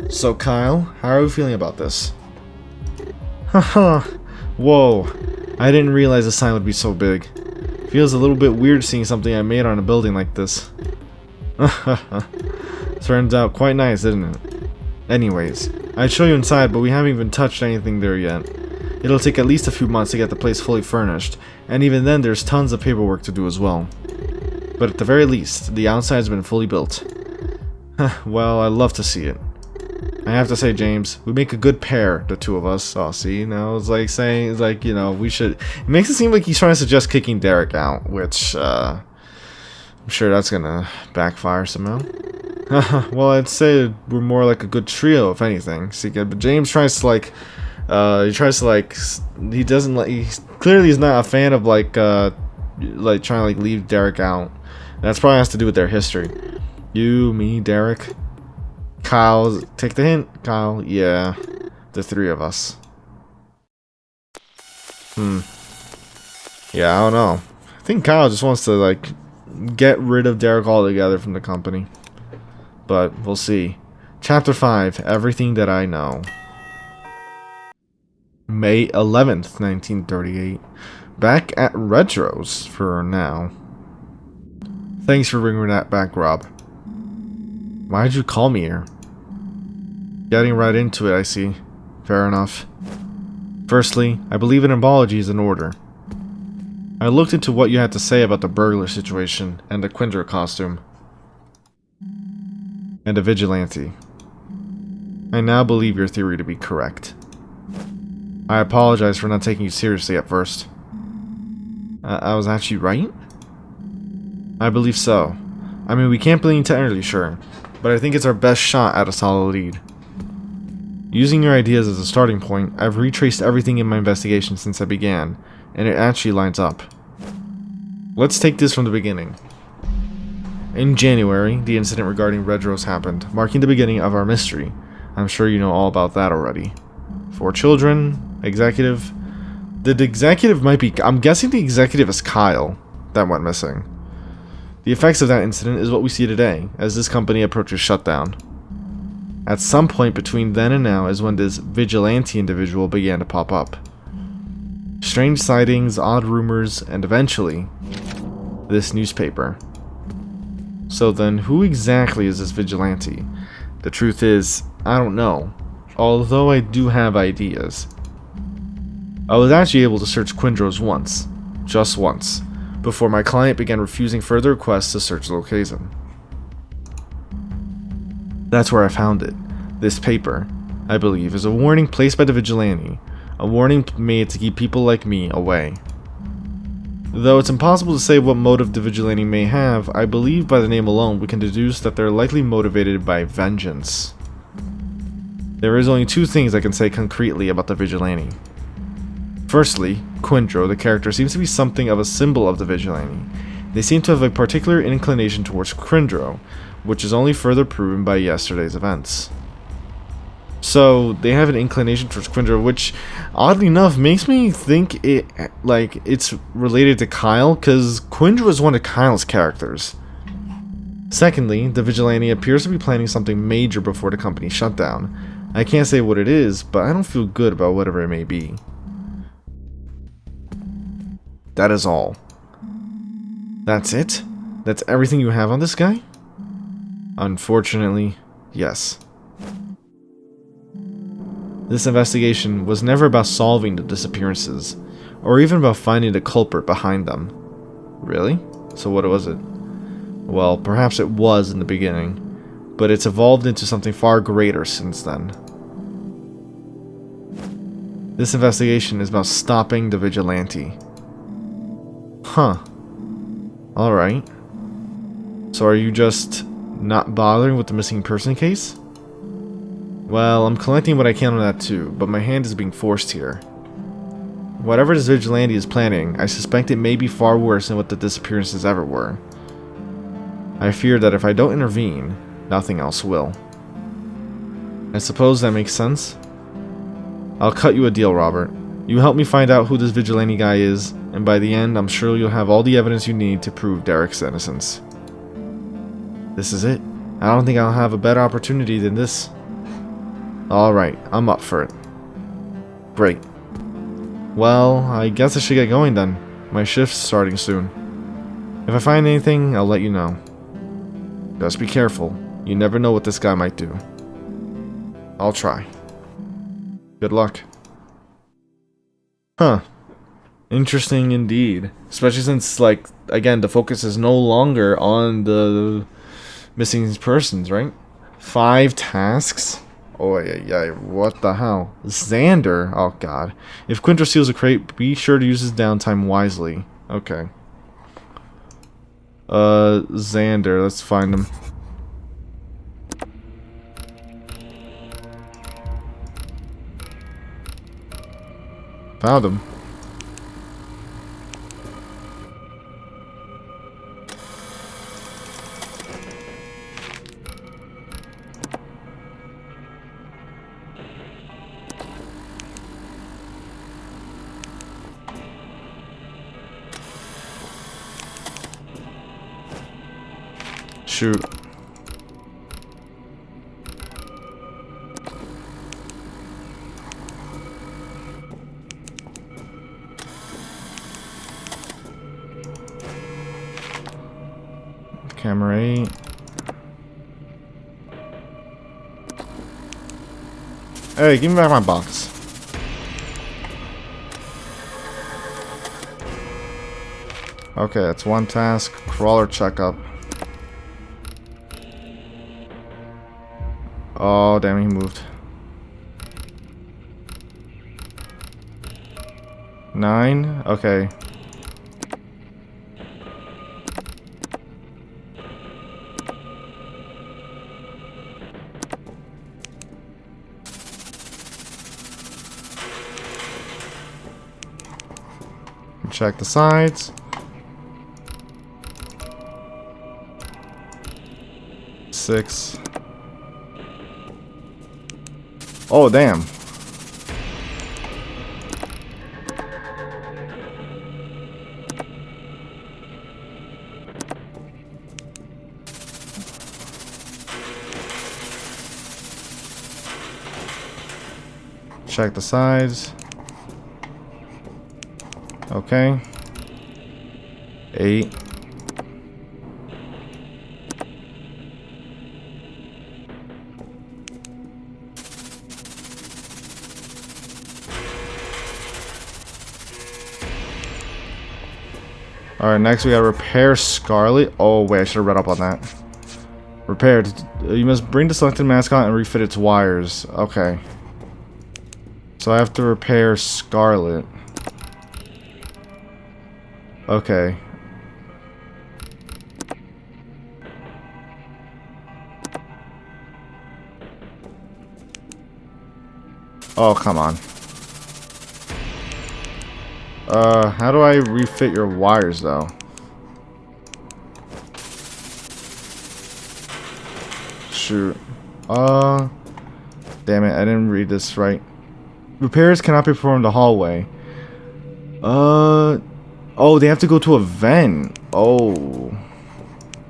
So, Kyle, how are you feeling about this? Haha, whoa. I didn't realize the sign would be so big. Feels a little bit weird seeing something I made on a building like this. Turns out quite nice, didn't it? Anyways, I'd show you inside, but we haven't even touched anything there yet. It'll take at least a few months to get the place fully furnished, and even then there's tons of paperwork to do as well. But at the very least, the outside's been fully built. Well, I love to see it. I have to say, James, we make a good pair, the two of us. Oh, see, now it's like saying, it's like, you know, we should... It makes it seem like he's trying to suggest kicking Derek out, which, I'm sure that's gonna backfire somehow. Well, I'd say we're more like a good trio, if anything. See, but James tries to, like, he doesn't, like, he clearly is not a fan of, like trying to, like, leave Derek out. That's probably has to do with their history. You, me, Derek... Kyle, take the hint, Kyle. Yeah, the 3 of us. Yeah, I don't know. I think Kyle just wants to, like, get rid of Derek altogether from the company. But we'll see. Chapter 5, Everything That I Know. May 11th, 1938. Back at Retro's for now. Thanks for bringing that back, Rob. Why'd you call me here? Getting right into it, I see. Fair enough. Firstly, I believe an apology is in order. I looked into what you had to say about the burglar situation and the Quindra costume. And a vigilante. I now believe your theory to be correct. I apologize for not taking you seriously at first. I was actually right? I believe so. I mean, we can't be entirely sure, but I think it's our best shot at a solid lead. Using your ideas as a starting point, I've retraced everything in my investigation since I began, and it actually lines up. Let's take this from the beginning. In January, the incident regarding Red Rose happened, marking the beginning of our mystery. I'm sure you know all about that already. 4 children, executive... The executive might be... I'm guessing the executive is Kyle. That went missing. The effects of that incident is what we see today, as this company approaches shutdown. At some point between then and now is when this vigilante individual began to pop up. Strange sightings, odd rumors, and eventually, this newspaper. So then, who exactly is this vigilante? The truth is, I don't know, although I do have ideas. I was actually able to search Quindro's once, just once, before my client began refusing further requests to search the location. That's where I found it. This paper, I believe, is a warning placed by the vigilante. A warning made to keep people like me away. Though it's impossible to say what motive the Vigilante may have, I believe by the name alone we can deduce that they're likely motivated by vengeance. There is only two things I can say concretely about the Vigilante. Firstly, Quindro, the character, seems to be something of a symbol of the Vigilante. They seem to have a particular inclination towards Quindro, which is only further proven by yesterday's events. So, they have an inclination towards Quindro, which, oddly enough, makes me think it's related to Kyle, because Quindro is one of Kyle's characters. Secondly, the Vigilante appears to be planning something major before the company shutdown. I can't say what it is, but I don't feel good about whatever it may be. That is all. That's it? That's everything you have on this guy? Unfortunately, yes. This investigation was never about solving the disappearances, or even about finding the culprit behind them. Really? So what was it? Well, perhaps it was in the beginning, but it's evolved into something far greater since then. This investigation is about stopping the Vigilante. Huh. Alright. So are you just not bothering with the missing person case? Well, I'm collecting what I can on that too, but my hand is being forced here. Whatever this Vigilante is planning, I suspect it may be far worse than what the disappearances ever were. I fear that if I don't intervene, nothing else will. I suppose that makes sense? I'll cut you a deal, Robert. You help me find out who this Vigilante guy is, and by the end, I'm sure you'll have all the evidence you need to prove Derek's innocence. This is it. I don't think I'll have a better opportunity than this. Alright, I'm up for it. Great. Well, I guess I should get going then. My shift's starting soon. If I find anything, I'll let you know. Just be careful. You never know what this guy might do. I'll try. Good luck. Huh. Interesting indeed. Especially since, like, again, the focus is no longer on the missing persons, right? 5 tasks? Oh, yeah, what the hell? Xander? Oh, God. If Quindro steals a crate, be sure to use his downtime wisely. Okay. Xander, let's find him. Found him. Shoot. Camera 8. Hey, give me back my box. Okay, that's one task. Crawler checkup. Oh, damn, he moved. 9? Okay. Check the sides. 6. Oh, damn. Check the sides. Okay. 8. Alright, next we gotta repair Scarlet. Oh, wait, I should have read up on that. Repaired. You must bring the selected mascot and refit its wires. Okay. So I have to repair Scarlet. Okay. Oh, come on. How do I refit your wires, though? Shoot. Damn it, I didn't read this right. Repairs cannot be performed in the hallway. Oh, they have to go to a vent. Oh.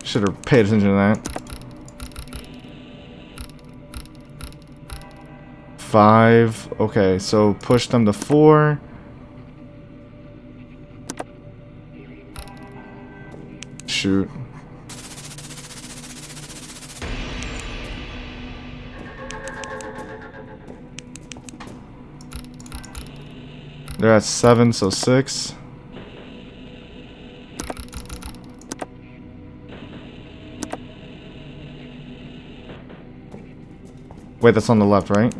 Should have paid attention to that. 5. Okay, so push them to 4. Shoot. They're at 7, so 6. Wait, that's on the left, right?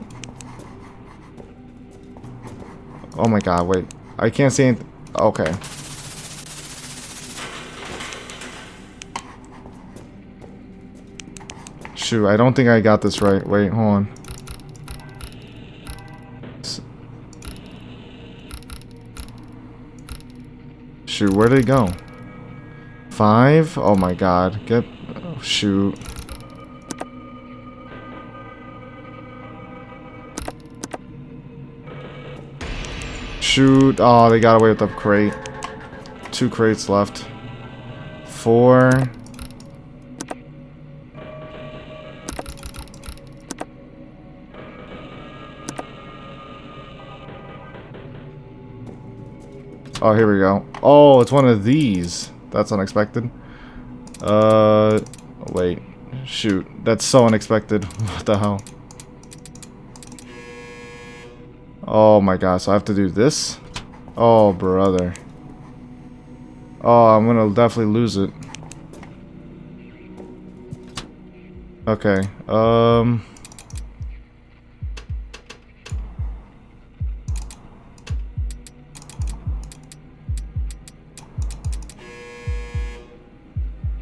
Oh my god, wait. I can't see anything. Okay. Shoot, I don't think I got this right. Wait, hold on. Shoot, where did it go? 5? Oh my god. Get... Oh, shoot. Shoot. Oh, they got away with the crate. 2 crates left. 4. Oh, here we go. Oh, it's one of these. That's unexpected. Wait. Shoot. That's so unexpected. What the hell? Oh my god, so I have to do this? Oh, brother. Oh, I'm gonna definitely lose it. Okay,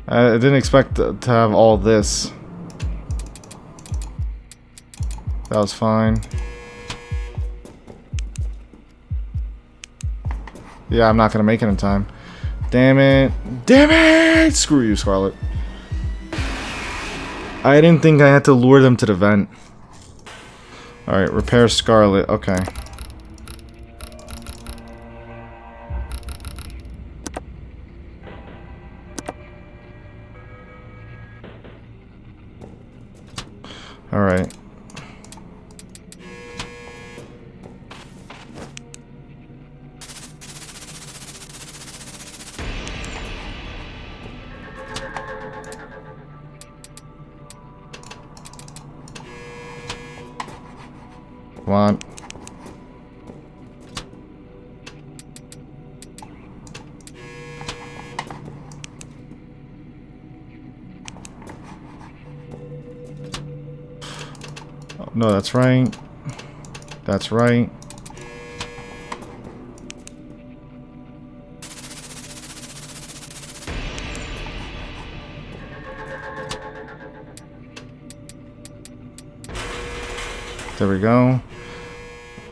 I didn't expect to have all this. That was fine. Yeah, I'm not gonna make it in time. Damn it. Damn it! Screw you, Scarlet. I didn't think I had to lure them to the vent. Alright, repair Scarlet. Okay. Alright. Come on. Oh, no, that's right. That's right. There we go.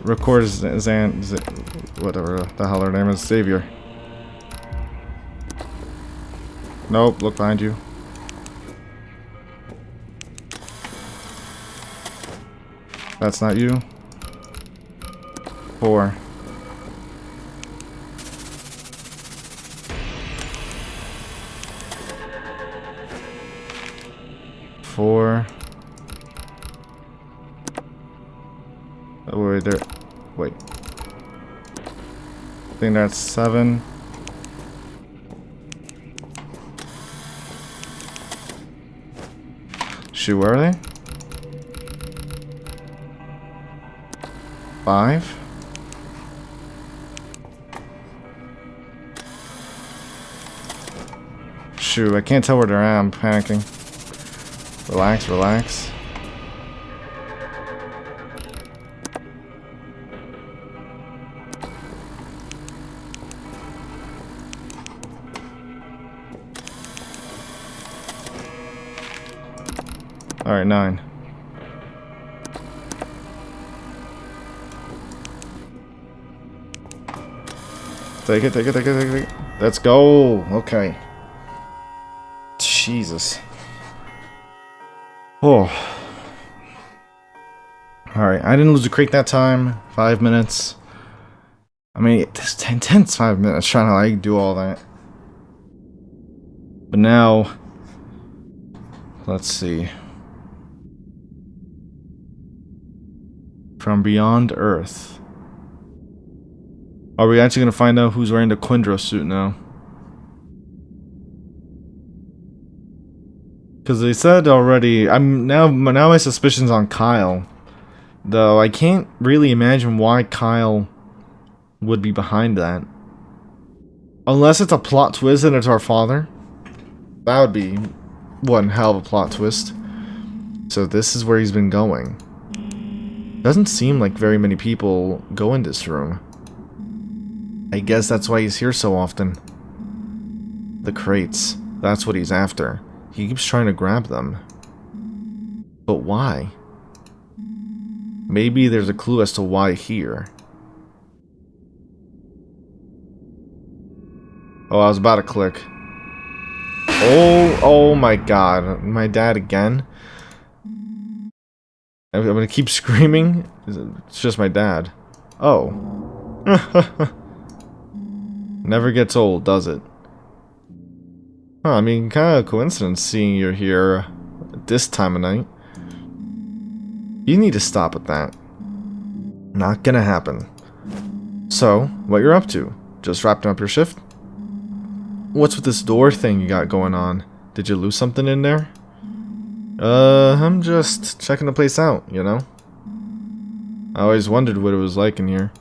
Record whatever the hell her name is, Xavier. Nope, look behind you. That's not you. 4. Oh, wait, there. Wait. I think that's 7. Shoot, where are they? 5. Shoot, I can't tell where they're at. I'm panicking. Relax, relax. Alright, 9. Take it, take it, take it, take it. Let's go. Okay. Jesus. Oh. Alright, I didn't lose a crate that time. 5 minutes. I mean, it's intense 5 minutes trying to, like, do all that. But now... Let's see. From Beyond Earth. Are we actually going to find out who's wearing the Quindros suit now? Because they said already... Now my suspicion's on Kyle. Though I can't really imagine why Kyle would be behind that. Unless it's a plot twist and it's our father. That would be one hell of a plot twist. So this is where he's been going. Doesn't seem like very many people go in this room. I guess that's why he's here so often. The crates. That's what he's after. He keeps trying to grab them. But why? Maybe there's a clue as to why here. Oh, I was about to click. Oh my god. My dad again? I'm gonna keep screaming? It's just my dad. Oh. Never gets old, does it? Huh, I mean, kind of coincidence seeing you're here at this time of night. You need to stop with that. Not gonna happen. So, what you're up to? Just wrapping up your shift? What's with this door thing you got going on? Did you lose something in there? I'm just checking the place out, you know? I always wondered what it was like in here.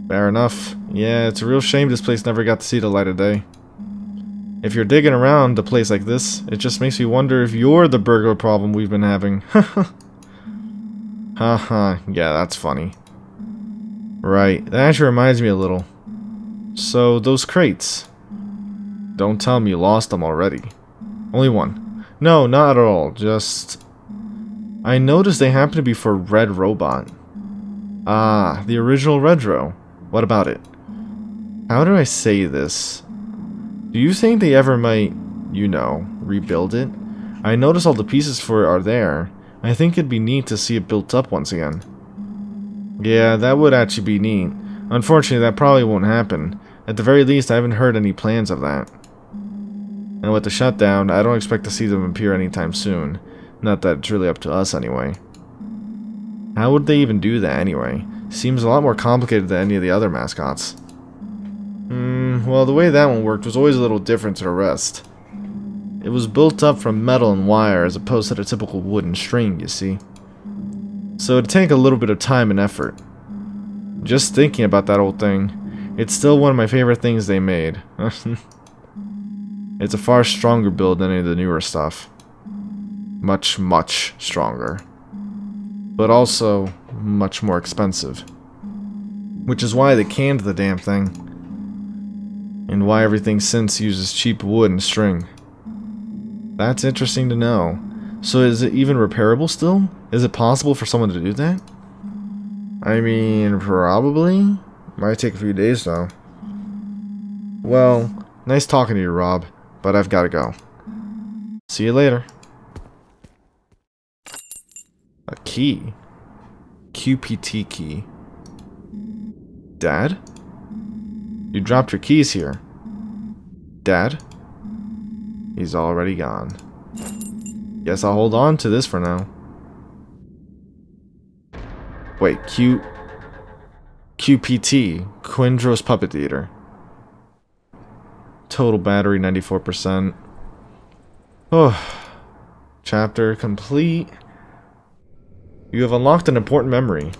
Fair enough. Yeah, it's a real shame this place never got to see the light of day. If you're digging around a place like this, it just makes me wonder if you're the burglar problem we've been having. Haha, yeah, that's funny. Right, that actually reminds me a little. So, those crates. Don't tell me you lost them already. Only one. No, not at all, just... I noticed they happen to be for Red Robot. Ah, the original Redro. What about it? How do I say this? Do you think they ever might, you know, rebuild it? I noticed all the pieces for it are there. I think it'd be neat to see it built up once again. Yeah, that would actually be neat. Unfortunately, that probably won't happen. At the very least, I haven't heard any plans of that. And with the shutdown, I don't expect to see them appear anytime soon. Not that it's really up to us anyway. How would they even do that anyway? Seems a lot more complicated than any of the other mascots. Well, the way that one worked was always a little different to the rest. It was built up from metal and wire as opposed to the typical wood and string, you see. So it'd take a little bit of time and effort. Just thinking about that old thing, it's still one of my favorite things they made. It's a far stronger build than any of the newer stuff. Much, much stronger. But also, much more expensive. Which is why they canned the damn thing. And why everything since uses cheap wood and string. That's interesting to know. So is it even repairable still? Is it possible for someone to do that? I mean, probably. Might take a few days though. Well, nice talking to you, Rob, but I've gotta go. See you later. A key. QPT key. Dad? You dropped your keys here. Dad? He's already gone. Guess I'll hold on to this for now. Wait, QPT, Quindros Puppet Theater. Total battery 94%. Oh, chapter complete. You have unlocked an important memory.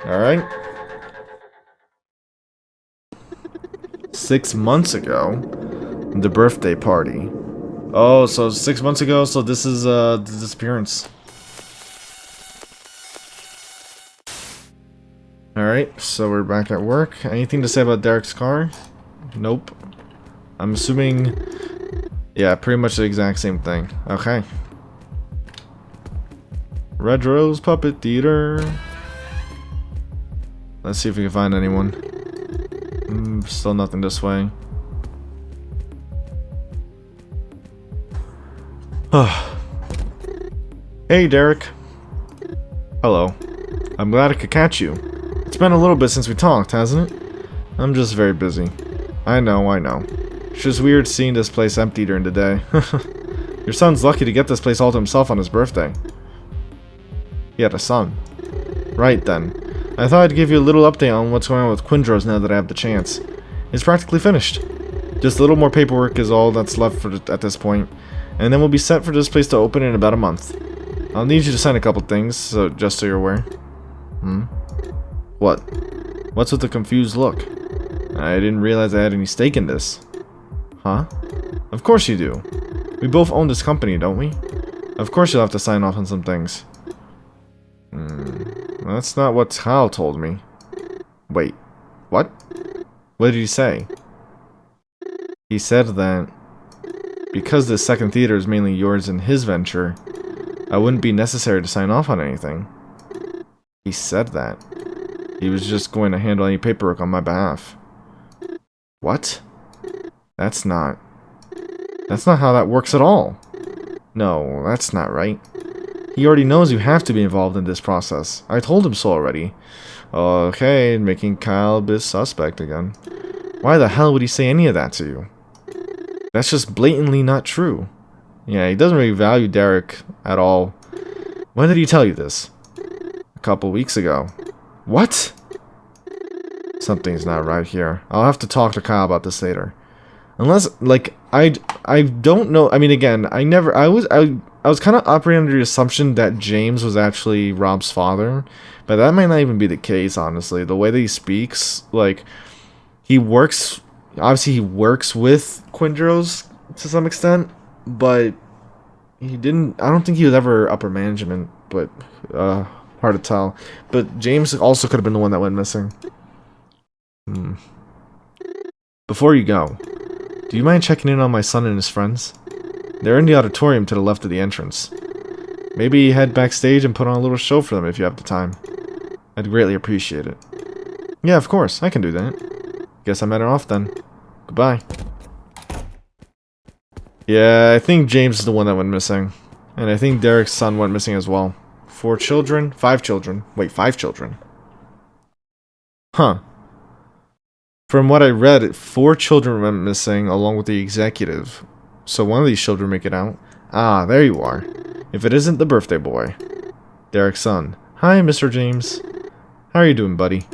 Alright. 6 months ago, the birthday party. Oh, so 6 months ago, so this is the disappearance. Alright, so we're back at work. Anything to say about Derek's car? Nope. I'm assuming... Yeah, pretty much the exact same thing. Okay. Red Rose Puppet Theater. Let's see if we can find anyone. Still nothing this way. Hey, Derek. Hello. I'm glad I could catch you. It's been a little bit since we talked, hasn't it? I'm just very busy. I know. It's just weird seeing this place empty during the day. Your son's lucky to get this place all to himself on his birthday. He had a son. Right then. I thought I'd give you a little update on what's going on with Quindros now that I have the chance. It's practically finished. Just a little more paperwork is all that's left at this point, and then we'll be set for this place to open in about a month. I'll need you to sign a couple things, just so you're aware. What? What's with the confused look? I didn't realize I had any stake in this. Huh? Of course you do. We both own this company, don't we? Of course you'll have to sign off on some things. That's not what Hal told me. Wait, what? What did he say? He said that because this second theater is mainly yours and his venture, I wouldn't be necessary to sign off on anything. He said that. He was just going to handle any paperwork on my behalf. What? That's not how that works at all. No, that's not right. He already knows you have to be involved in this process. I told him so already. Okay, making Kyle a bit suspect again. Why the hell would he say any of that to you? That's just blatantly not true. Yeah, he doesn't really value Derek at all. When did he tell you this? A couple weeks ago. What? Something's not right here. I'll have to talk to Kyle about this later. Unless, like, I don't know. I mean, again, I was kind of operating under the assumption that James was actually Rob's father, but that might not even be the case, honestly. The way that he speaks, like, obviously he works with Quindros to some extent, but I don't think he was ever upper management, but, hard to tell. But James also could have been the one that went missing. Before you go, do you mind checking in on my son and his friends? They're in the auditorium to the left of the entrance. Maybe head backstage and put on a little show for them if you have the time. I'd greatly appreciate it. Yeah, of course, I can do that. Guess I'm better off then. Goodbye. Yeah, I think James is the one that went missing. And I think Derek's son went missing as well. 4 children? 5 children. Wait, 5 children. Huh. From what I read, 4 children went missing along with the executive. So one of these children make it out. Ah, there you are. If it isn't the birthday boy. Derek's son. Hi, Mr. James. How are you doing, buddy?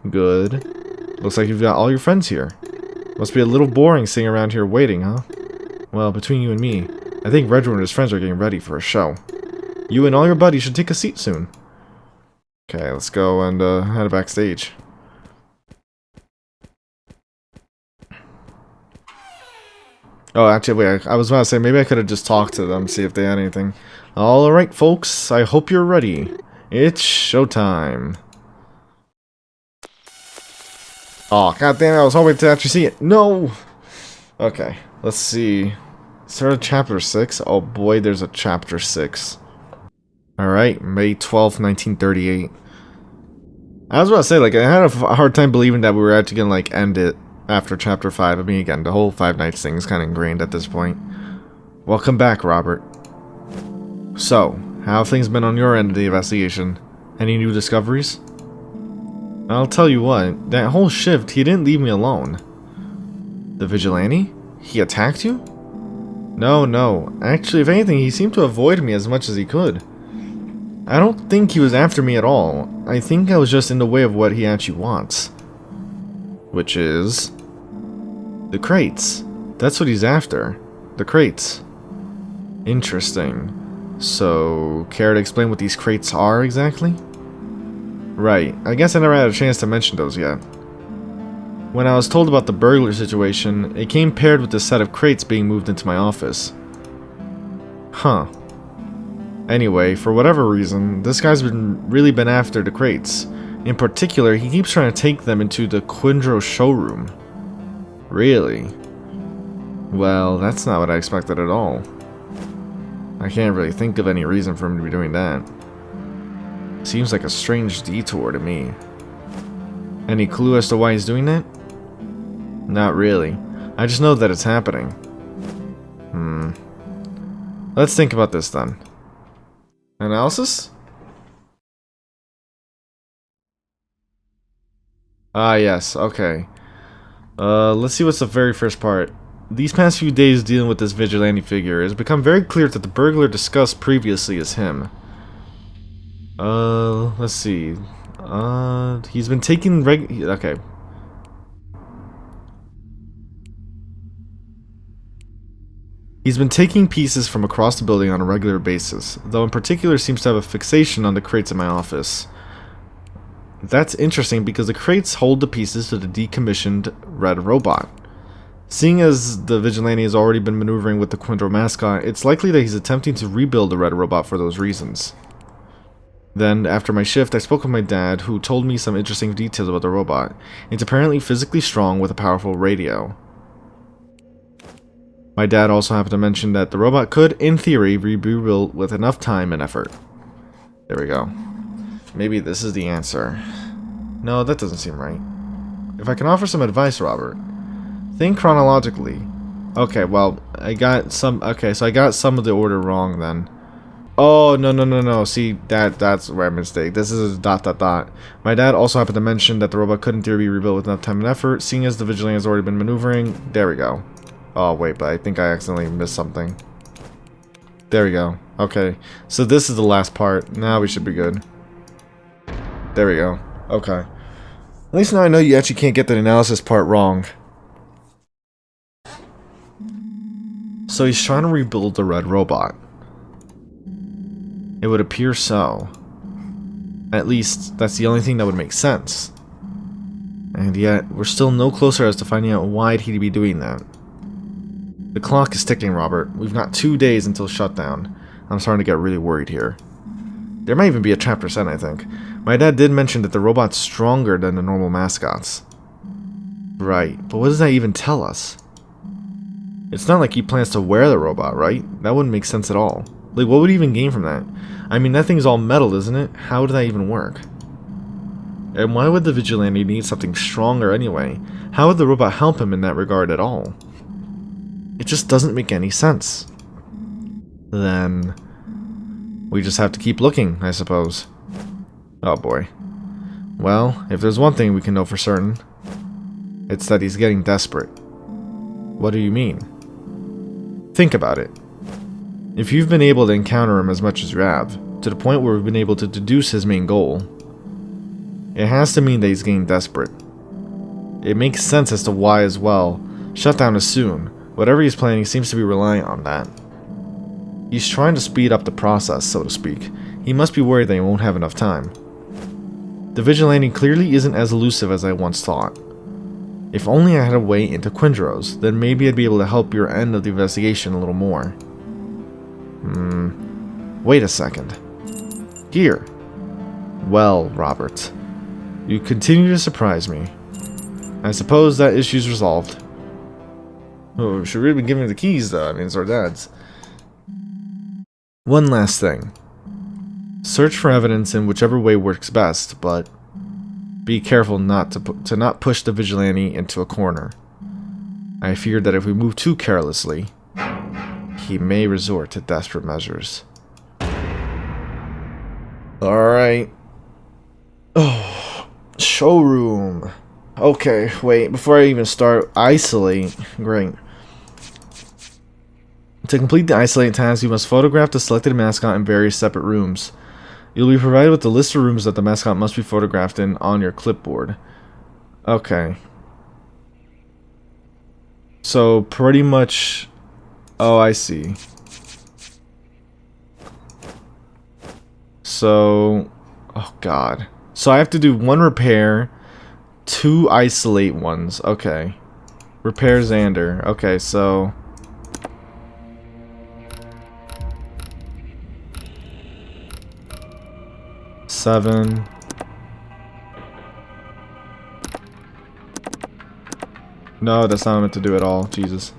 Good. Looks like you've got all your friends here. Must be a little boring sitting around here waiting, huh? Well, between you and me, I think Redwood and his friends are getting ready for a show. You and all your buddies should take a seat soon. Okay, let's go and head backstage. Oh, actually, wait, I was about to say, maybe I could have just talked to them, see if they had anything. Alright, folks, I hope you're ready. It's showtime. Oh, goddamn, I was hoping to actually see it. No! Okay, let's see. Is there a chapter 6? Oh boy, there's a chapter 6. Alright, May 12th, 1938. I was about to say, like, I had a hard time believing that we were actually gonna, like, end it after chapter 5. I mean, again, the whole Five Nights thing is kind of ingrained at this point. Welcome back, Robert. So, how have things been on your end of the investigation? Any new discoveries? I'll tell you what, that whole shift, he didn't leave me alone. The vigilante? He attacked you? No. Actually, if anything, he seemed to avoid me as much as he could. I don't think he was after me at all. I think I was just in the way of what he actually wants. Which is the crates. That's what he's after. The crates. Interesting. So, care to explain what these crates are exactly? Right. I guess I never had a chance to mention those yet. When I was told about the burglar situation, it came paired with a set of crates being moved into my office. Huh. Anyway, for whatever reason, this guy's really been after the crates. In particular, he keeps trying to take them into the Quindro showroom. Really? Well, that's not what I expected at all. I can't really think of any reason for him to be doing that. Seems like a strange detour to me. Any clue as to why he's doing that? Not really. I just know that it's happening. Let's think about this then. Analysis? Ah, yes, okay. Let's see what's the very first part. These past few days dealing with this vigilante figure, it has become very clear that the burglar discussed previously is him. Let's see. He's been taking okay. He's been taking pieces from across the building on a regular basis, though in particular seems to have a fixation on the crates in my office. That's interesting because the crates hold the pieces to the decommissioned red robot. Seeing as the vigilante has already been maneuvering with the Quindro mascot, it's likely that he's attempting to rebuild the red robot for those reasons. Then, after my shift, I spoke with my dad, who told me some interesting details about the robot. It's apparently physically strong with a powerful radio. My dad also happened to mention that the robot could, in theory, be rebuilt with enough time and effort. There we go. Maybe this is the answer. No, that doesn't seem right. If I can offer some advice, Robert. Think chronologically. Okay, well, I got some of the order wrong then. Oh, no. See, that's where my mistake. This is a ... My dad also happened to mention that the robot could in theory be rebuilt with enough time and effort, seeing as the vigilante has already been maneuvering. There we go. Oh, wait, but I think I accidentally missed something. There we go. Okay, so this is the last part. Now we should be good. There we go. Okay. At least now I know you actually can't get the analysis part wrong. So he's trying to rebuild the red robot. It would appear so. At least, that's the only thing that would make sense. And yet, we're still no closer as to finding out why he'd be doing that. The clock is ticking, Robert. We've got 2 days until shutdown. I'm starting to get really worried here. There might even be a chapter set, I think. My dad did mention that the robot's stronger than the normal mascots. Right, but what does that even tell us? It's not like he plans to wear the robot, right? That wouldn't make sense at all. Like, what would he even gain from that? I mean, that thing's all metal, isn't it? How would that even work? And why would the vigilante need something stronger anyway? How would the robot help him in that regard at all? It just doesn't make any sense. Then we just have to keep looking, I suppose. Oh boy. Well, if there's one thing we can know for certain, it's that he's getting desperate. What do you mean? Think about it. If you've been able to encounter him as much as you have, to the point where we've been able to deduce his main goal, it has to mean that he's getting desperate. It makes sense as to why as well. Shutdown is soon. Whatever he's planning seems to be relying on that. He's trying to speed up the process, so to speak. He must be worried that he won't have enough time. The vigilante clearly isn't as elusive as I once thought. If only I had a way into Quindro's, then maybe I'd be able to help your end of the investigation a little more. Wait a second. Here. Well, Robert, you continue to surprise me. I suppose that issue's resolved. Oh, we should really be giving the keys, though. I mean, it's our dad's. One last thing. Search for evidence in whichever way works best, but be careful not to not push the vigilante into a corner. I fear that if we move too carelessly, he may resort to desperate measures. Alright. Oh, showroom. Okay, wait, before I even start, isolate. Great. To complete the isolate task, you must photograph the selected mascot in various separate rooms. You'll be provided with the list of rooms that the mascot must be photographed in on your clipboard. Okay. So, pretty much... Oh, I see. So... Oh, God. So I have to do 1 repair, 2 isolate ones. Okay. Repair Xander. Okay, so... Seven. No, that's not what I meant to do at all. Jesus.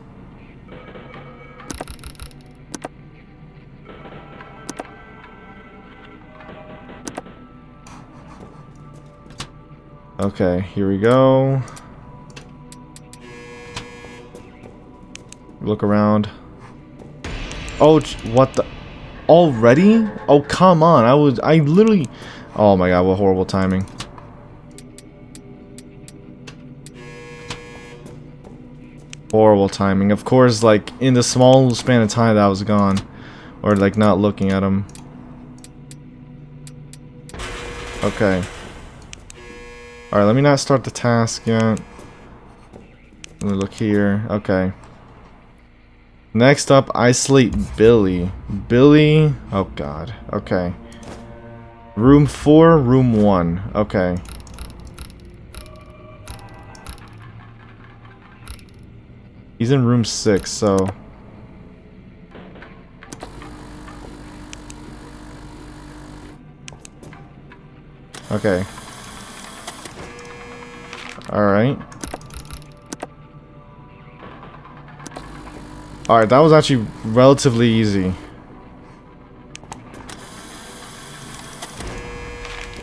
Okay, here we go. Look around. Oh, what the? Already? Oh, come on. I literally... Oh my god, what horrible timing. Horrible timing. Of course, like, in the small span of time that I was gone. Or, like, not looking at him. Okay. Alright, let me not start the task yet. Let me look here. Okay. Next up, isolate Billy. Billy... Oh, God. Okay. Room 4, room 1. Okay. He's in room 6, so... Okay. Alright. Alright, that was actually relatively easy.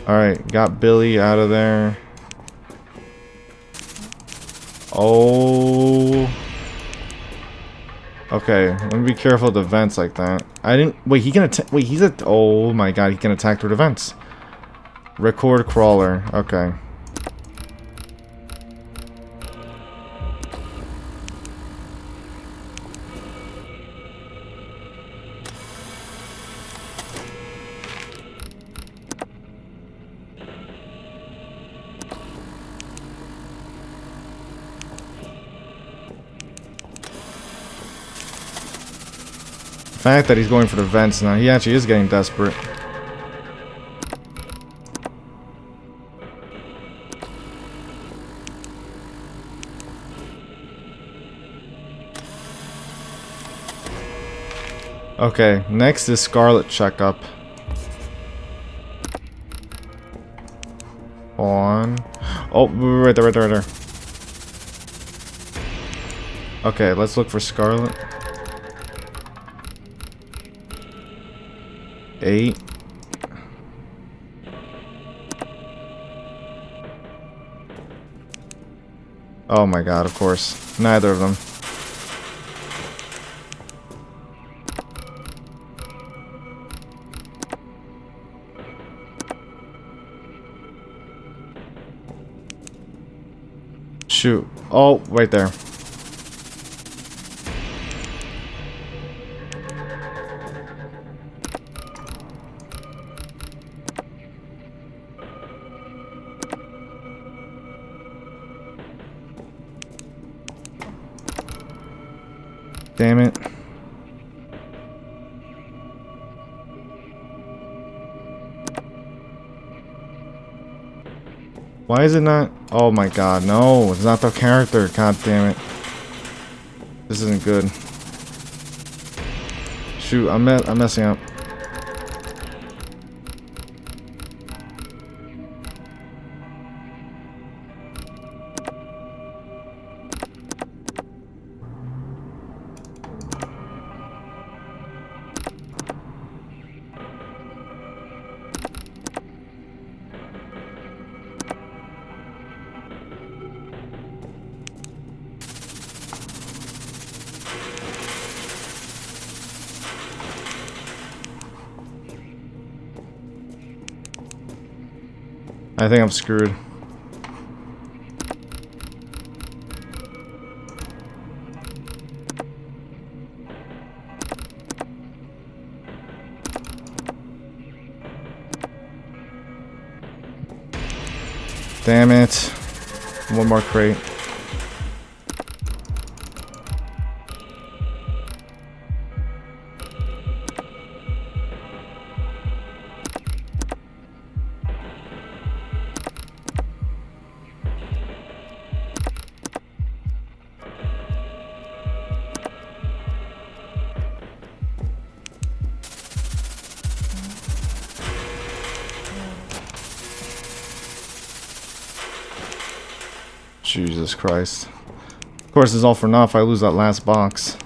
Alright, got Billy out of there. Oh. Okay, let me be careful of the vents like that. I didn't... Wait, he can attack... Wait, he's a... Oh my god, he can attack through the vents. Record crawler. Okay. The fact that he's going for the vents now, he actually is getting desperate. Okay, next is Scarlet checkup. On. Oh, right there, right there, right there. Okay, let's look for Scarlet. 8. Oh my god, of course. Neither of them. Shoot. Oh, right there. Damn it. Why is it not? Oh my god, no. It's not the character. God damn it. This isn't good. Shoot, I'm messing up. I think I'm screwed. Damn it. One more crate. Jesus Christ. Of course, it's all for naught if I lose that last box.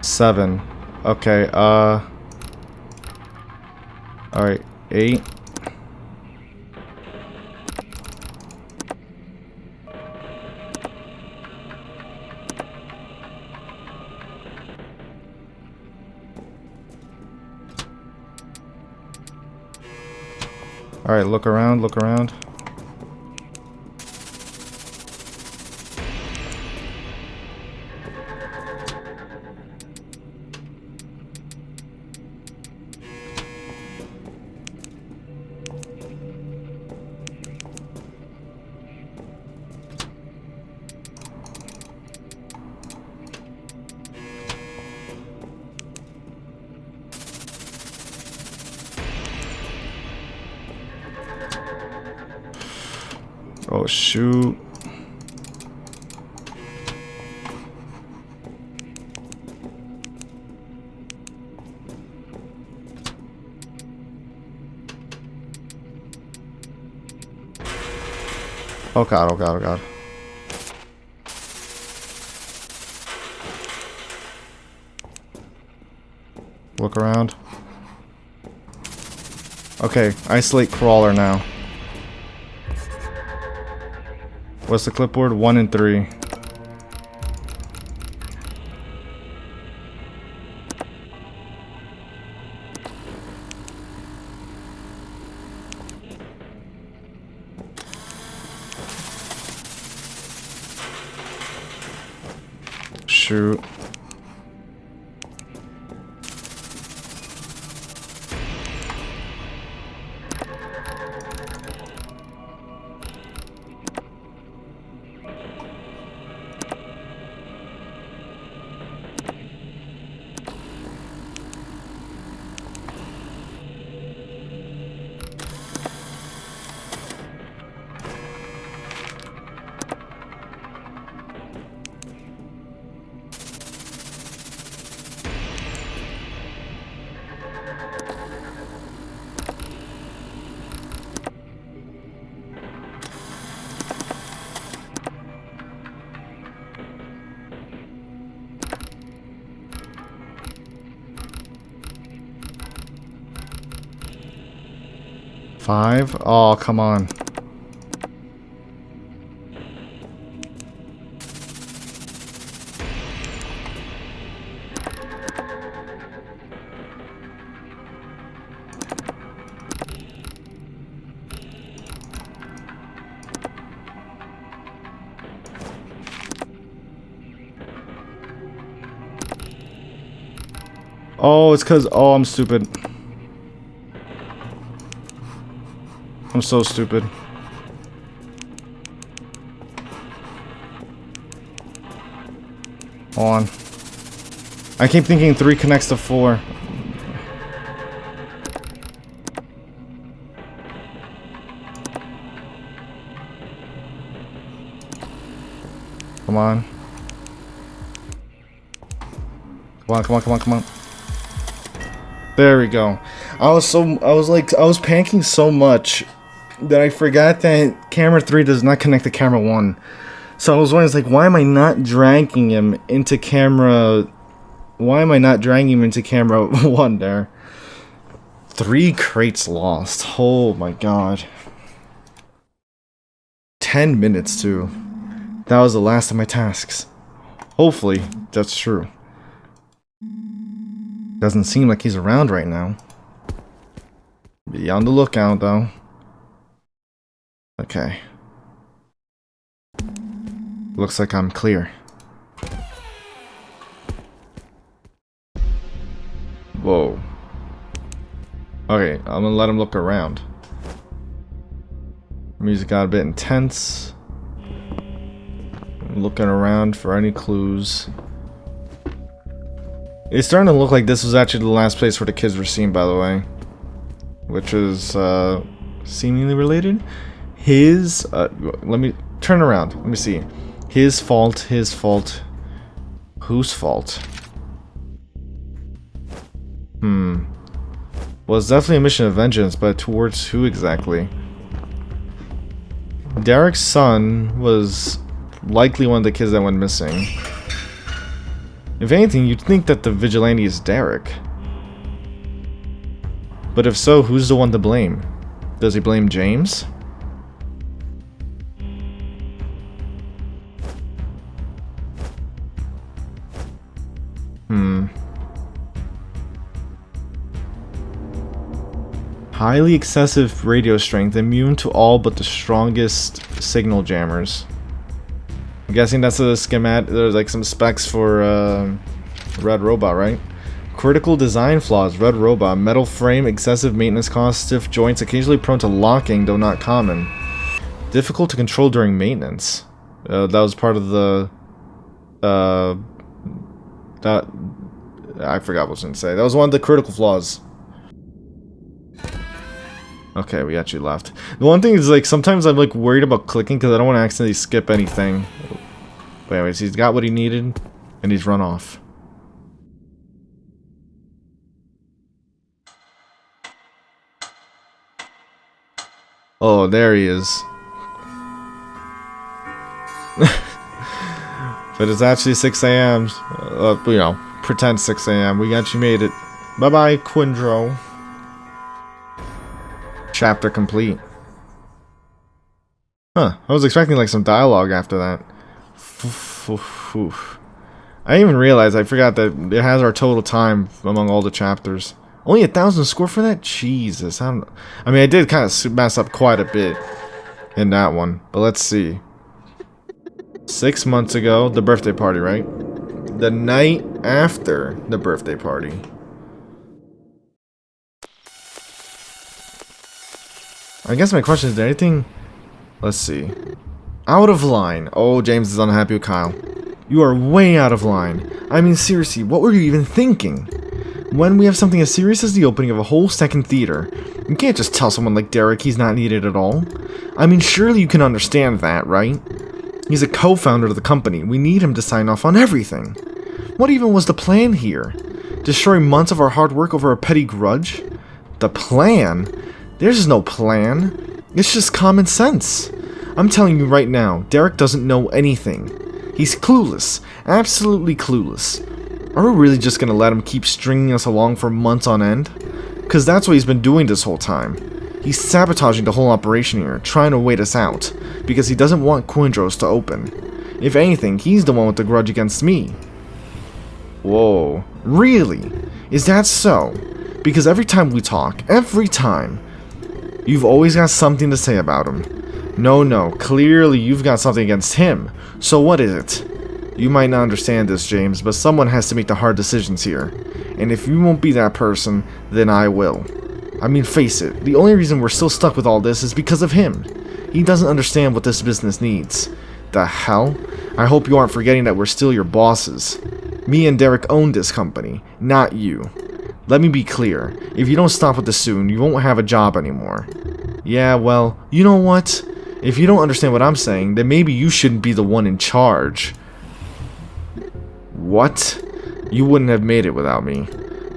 7. Okay, alright, 8. Alright, look around, look around. Oh, shoot. Oh god, oh god, oh god. Look around. Okay, isolate crawler now. What's the clipboard? 1 and 3. Shoot. Five? Oh, come on. Oh, it's because... Oh, I'm stupid. I'm so stupid. Hold on. I keep thinking 3 connects to 4. Come on. Come on, come on, come on, come on. There we go. I was panicking so much that I forgot that camera 3 does not connect to camera 1. So I was wondering, like, why am I not dragging him into camera... Why am I not dragging him into camera 1 there? 3 crates lost. Oh my god. 10 minutes too. That was the last of my tasks. Hopefully, that's true. Doesn't seem like he's around right now. Be on the lookout though. Okay. Looks like I'm clear. Whoa. Okay, I'm gonna let him look around. Music got a bit intense. Looking around for any clues. It's starting to look like this was actually the last place where the kids were seen, by the way. Which is, seemingly related. His, let me turn around. Let me see. His fault, his fault. Whose fault? Well, it's definitely a mission of vengeance, but towards who exactly? Derek's son was likely one of the kids that went missing. If anything, you'd think that the vigilante is Derek. But if so, who's the one to blame? Does he blame James? Highly excessive radio strength, immune to all but the strongest signal jammers. I'm guessing that's a schematic. There's like some specs for Red Robot, right? Critical design flaws, Red Robot. Metal frame, excessive maintenance costs, stiff joints, occasionally prone to locking, though not common. Difficult to control during maintenance. That was part of the... that... I forgot what I was going to say. That was one of the critical flaws. Okay, we actually left. The one thing is, like, sometimes I'm, like, worried about clicking because I don't want to accidentally skip anything. But anyways, he's got what he needed, and he's run off. Oh, there he is. But it's actually 6 a.m. You know, pretend 6 a.m. We actually made it. Bye-bye, Quindro. Chapter complete. Huh, I was expecting like some dialogue after that. I didn't even realize, I forgot that it has our total time among all the chapters. Only 1,000 score for that? Jesus. I mean, I did kind of mess up quite a bit in that one. But let's see. 6 months ago, the birthday party, right? The night after the birthday party. I guess my question is, there anything... Let's see. Out of line. Oh, James is unhappy with Kyle. You are way out of line. I mean, seriously, what were you even thinking? When we have something as serious as the opening of a whole second theater, you can't just tell someone like Derek he's not needed at all. I mean, surely you can understand that, right? He's a co-founder of the company. We need him to sign off on everything. What even was the plan here? Destroy months of our hard work over a petty grudge? The plan? There's no plan. It's just common sense. I'm telling you right now, Derek doesn't know anything. He's clueless. Absolutely clueless. Are we really just gonna let him keep stringing us along for months on end? Cause that's what he's been doing this whole time. He's sabotaging the whole operation here, trying to wait us out, because he doesn't want Quindros to open. If anything, he's the one with the grudge against me. Whoa. Really? Is that so? Because every time we talk, every time, you've always got something to say about him. No, clearly you've got something against him. So what is it? You might not understand this, James, but someone has to make the hard decisions here. And if you won't be that person, then I will. I mean, face it, the only reason we're still stuck with all this is because of him. He doesn't understand what this business needs. The hell? I hope you aren't forgetting that we're still your bosses. Me and Derek own this company, not you. Let me be clear, if you don't stop with this soon, you won't have a job anymore. Yeah, well, you know what? If you don't understand what I'm saying, then maybe you shouldn't be the one in charge. What? You wouldn't have made it without me.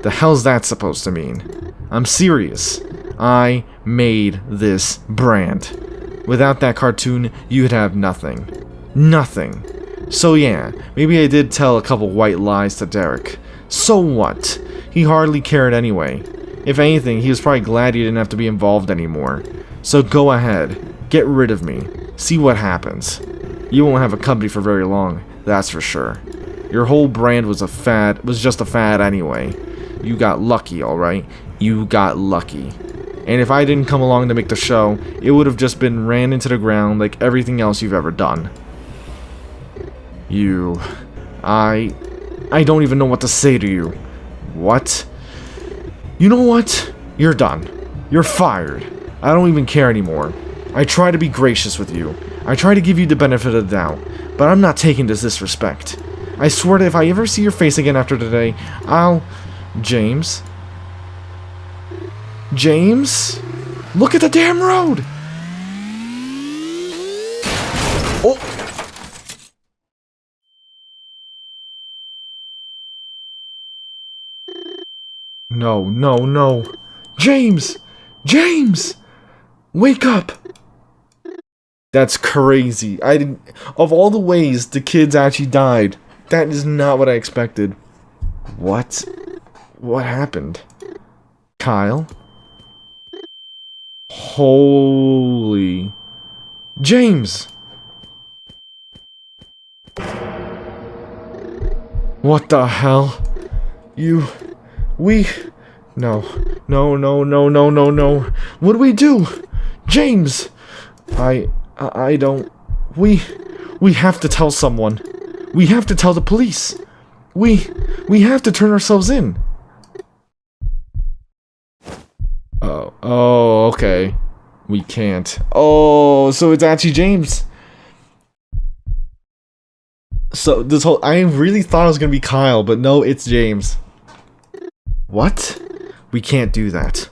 The hell's that supposed to mean? I'm serious. I made this brand. Without that cartoon, you'd have nothing. Nothing. So yeah, maybe I did tell a couple white lies to Derek. So what? He hardly cared anyway. If anything, he was probably glad he didn't have to be involved anymore. So go ahead. Get rid of me. See what happens. You won't have a company for very long, that's for sure. Your whole brand was just a fad anyway. You got lucky, alright? You got lucky. And if I didn't come along to make the show, it would have just been ran into the ground like everything else you've ever done. I don't even know what to say to you. What? You know what? You're done. You're fired. I don't even care anymore. I try to be gracious with you. I try to give you the benefit of the doubt, but I'm not taking this disrespect. I swear that if I ever see your face again after today, I'll... James? James? Look at the damn road! Oh! No. James! James! Wake up! That's crazy. Of all the ways the kids actually died, that is not what I expected. What? What happened? Kyle? Holy... James! What the hell? No. No, no, no, no, no, no. What do we do? James! I don't... We have to tell someone. We have to tell the police. We have to turn ourselves in. Oh, okay. We can't. Oh, so it's actually James. So this whole... I really thought it was gonna be Kyle, but no, it's James. What? We can't do that.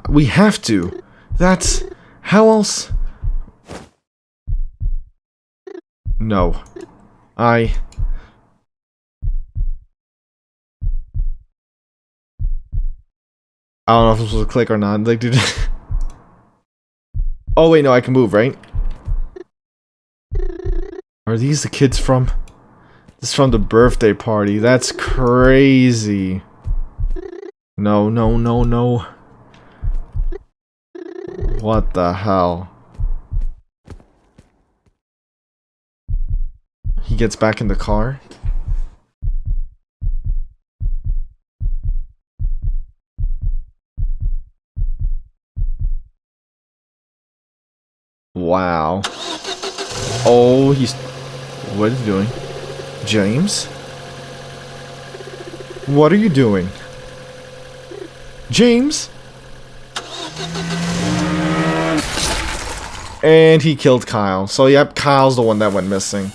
We have to. That's... How else? No. I don't know if I'm supposed to click or not. Like, dude. Oh wait, no, I can move, right? Are these the kids from? This is from the birthday party. That's crazy. No, no, no, no. What the hell? He gets back in the car. Wow. Oh, he's... What is he doing? James? What are you doing? James? And he killed Kyle. So, yep, Kyle's the one that went missing.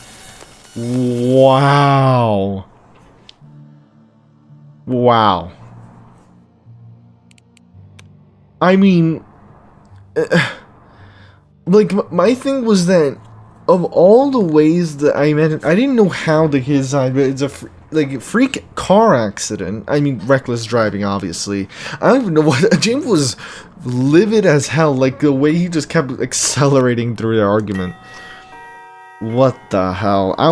Wow. Wow. I mean... like, my thing was that of all the ways that I imagined, I didn't know how the kids died, but it's a freak car accident. I mean, reckless driving, obviously. I don't even know what... James was livid as hell, like, the way he just kept accelerating through the argument. What the hell? I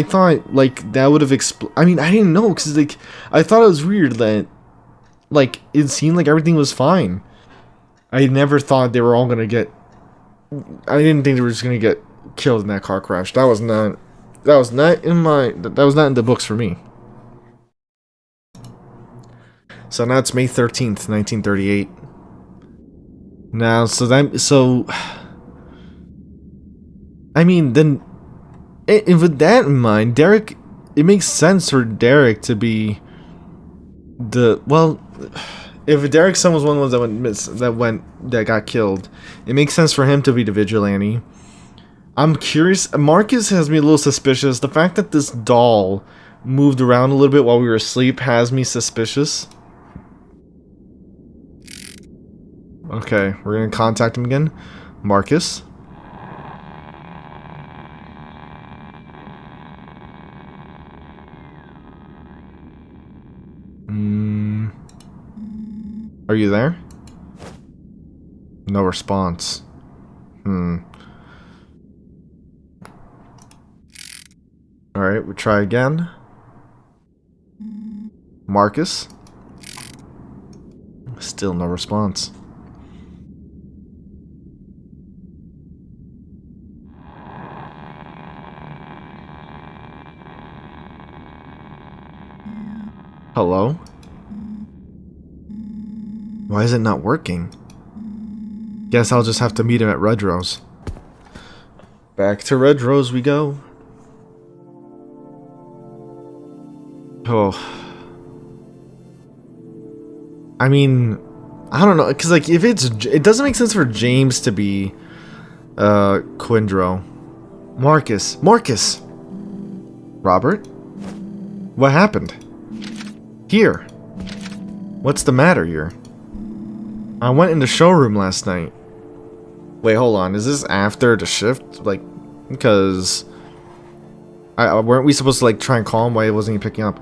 thought, like, that would have I mean, I didn't know, because, like, I thought it was weird that, like, it seemed like everything was fine. I never thought they were all gonna get... I didn't think they were just gonna get killed in that car crash. That was not in the books for me. So now it's May 13th, 1938. Now, I mean, then, with that in mind, Derek, it makes sense for Derek to be if Derek's son was one of the ones that got killed, it makes sense for him to be the vigilante. I'm curious. Marcus has me a little suspicious. The fact that this doll moved around a little bit while we were asleep has me suspicious. Okay, we're gonna contact him again. Marcus. Are you there? No response. Alright, we try again. Marcus? Still no response. Hello? Why is it not working? Guess I'll just have to meet him at Red Rose. Back to Red Rose we go. Oh. I mean, I don't know, because, like, if it doesn't make sense for James to be, Quindro. Marcus. Robert? What happened? Here. What's the matter here? I went in the showroom last night. Wait, hold on. Is this after the shift? Like, because... weren't we supposed to, like, try and call him? Why wasn't he picking up?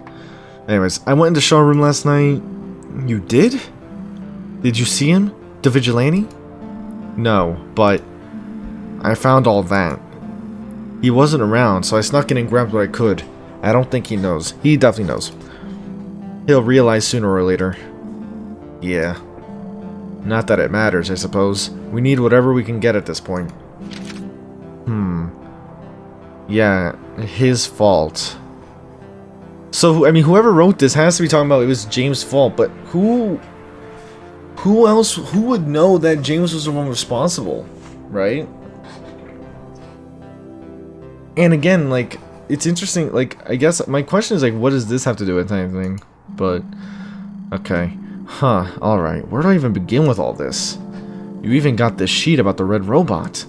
Anyways, I went in the showroom last night. You did? Did you see him? The vigilante? No, but... I found all that. He wasn't around, so I snuck in and grabbed what I could. I don't think he knows. He definitely knows. He'll realize sooner or later. Yeah. Not that it matters, I suppose. We need whatever we can get at this point. Yeah, his fault. So, I mean, whoever wrote this has to be talking about it was James' fault, but who else, who would know that James was the one responsible, right? And again, like, it's interesting, like, I guess my question is, like, what does this have to do with anything? But, okay. Huh, alright, where do I even begin with all this? You even got this sheet about the red robot.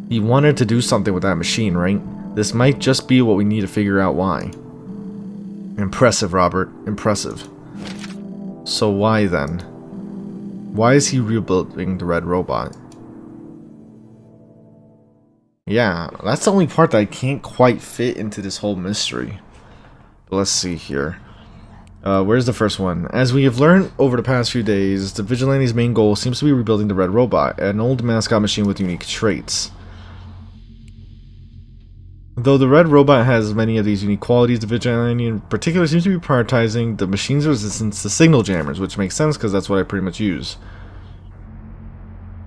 He wanted to do something with that machine, right? This might just be what we need to figure out why. Impressive, Robert. Impressive. So why then? Why is he rebuilding the red robot? Yeah, that's the only part that I can't quite fit into this whole mystery. But let's see here. Where's the first one? As we have learned over the past few days, the Vigilante's main goal seems to be rebuilding the red robot, an old mascot machine with unique traits. Though the red robot has many of these unique qualities, the Vigilante in particular seems to be prioritizing the machine's resistance to signal jammers, which makes sense because that's what I pretty much use.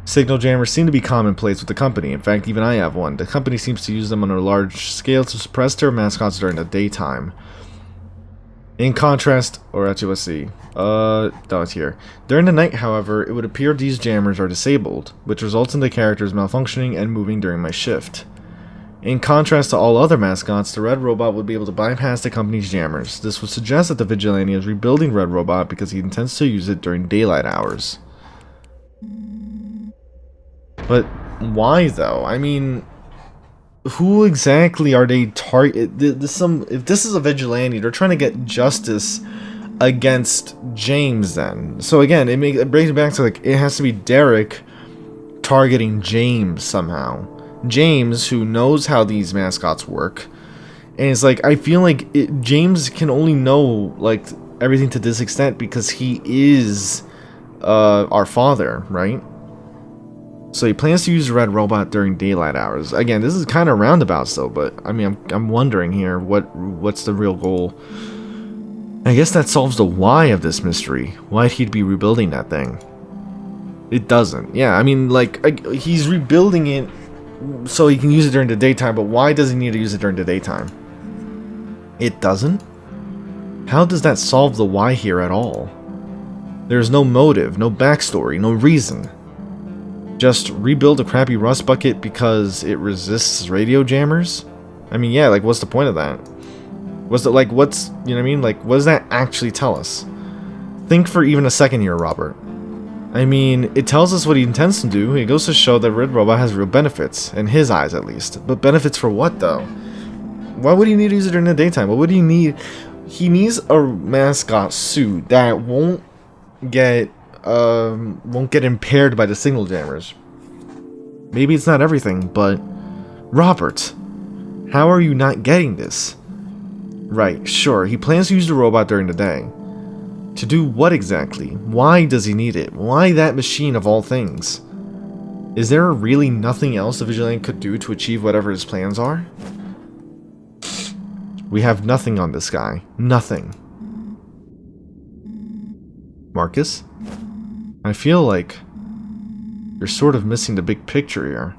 Signal jammers seem to be commonplace with the company. In fact, even I have one. The company seems to use them on a large scale to suppress their mascots during the daytime. In contrast, or actually, let's see. No, it's here. During the night, however, it would appear these jammers are disabled, which results in the characters malfunctioning and moving during my shift. In contrast to all other mascots, the Red Robot would be able to bypass the company's jammers. This would suggest that the Vigilante is rebuilding Red Robot because he intends to use it during daylight hours. But why, though? I mean, who exactly are they target? If this is a Vigilante, they're trying to get justice against James. Then, so again, it brings me back to, like, it has to be Derek targeting James somehow. James, who knows how these mascots work, and it's like, I feel like James can only know, like, everything to this extent because he is our father, right? So he plans to use the Red Robot during daylight hours. Again, this is kind of roundabout still, but I mean, I'm wondering here, what's the real goal? I guess that solves the why of this mystery. Why'd he be rebuilding that thing? It doesn't. Yeah, I mean, like, he's rebuilding it so he can use it during the daytime, but why does he need to use it during the daytime? It doesn't? How does that solve the why here at all? There's no motive, no backstory, no reason. Just rebuild a crappy rust bucket because it resists radio jammers? I mean, yeah, like, what's the point of that? What's it like, what's, you know what I mean? Like, what does that actually tell us? Think for even a second here, Robert. I mean, it tells us what he intends to do. It goes to show that Red Robot has real benefits, in his eyes at least. But benefits for what, though? Why would he need to use it during the daytime? What would he need? He needs a mascot suit that won't get impaired by the signal jammers. Maybe it's not everything, but Robert, how are you not getting this? Right, sure, he plans to use the robot during the day. To do what exactly? Why does he need it? Why that machine of all things? Is there really nothing else the Vigilante could do to achieve whatever his plans are? We have nothing on this guy. Nothing. Marcus? I feel like you're sort of missing the big picture here.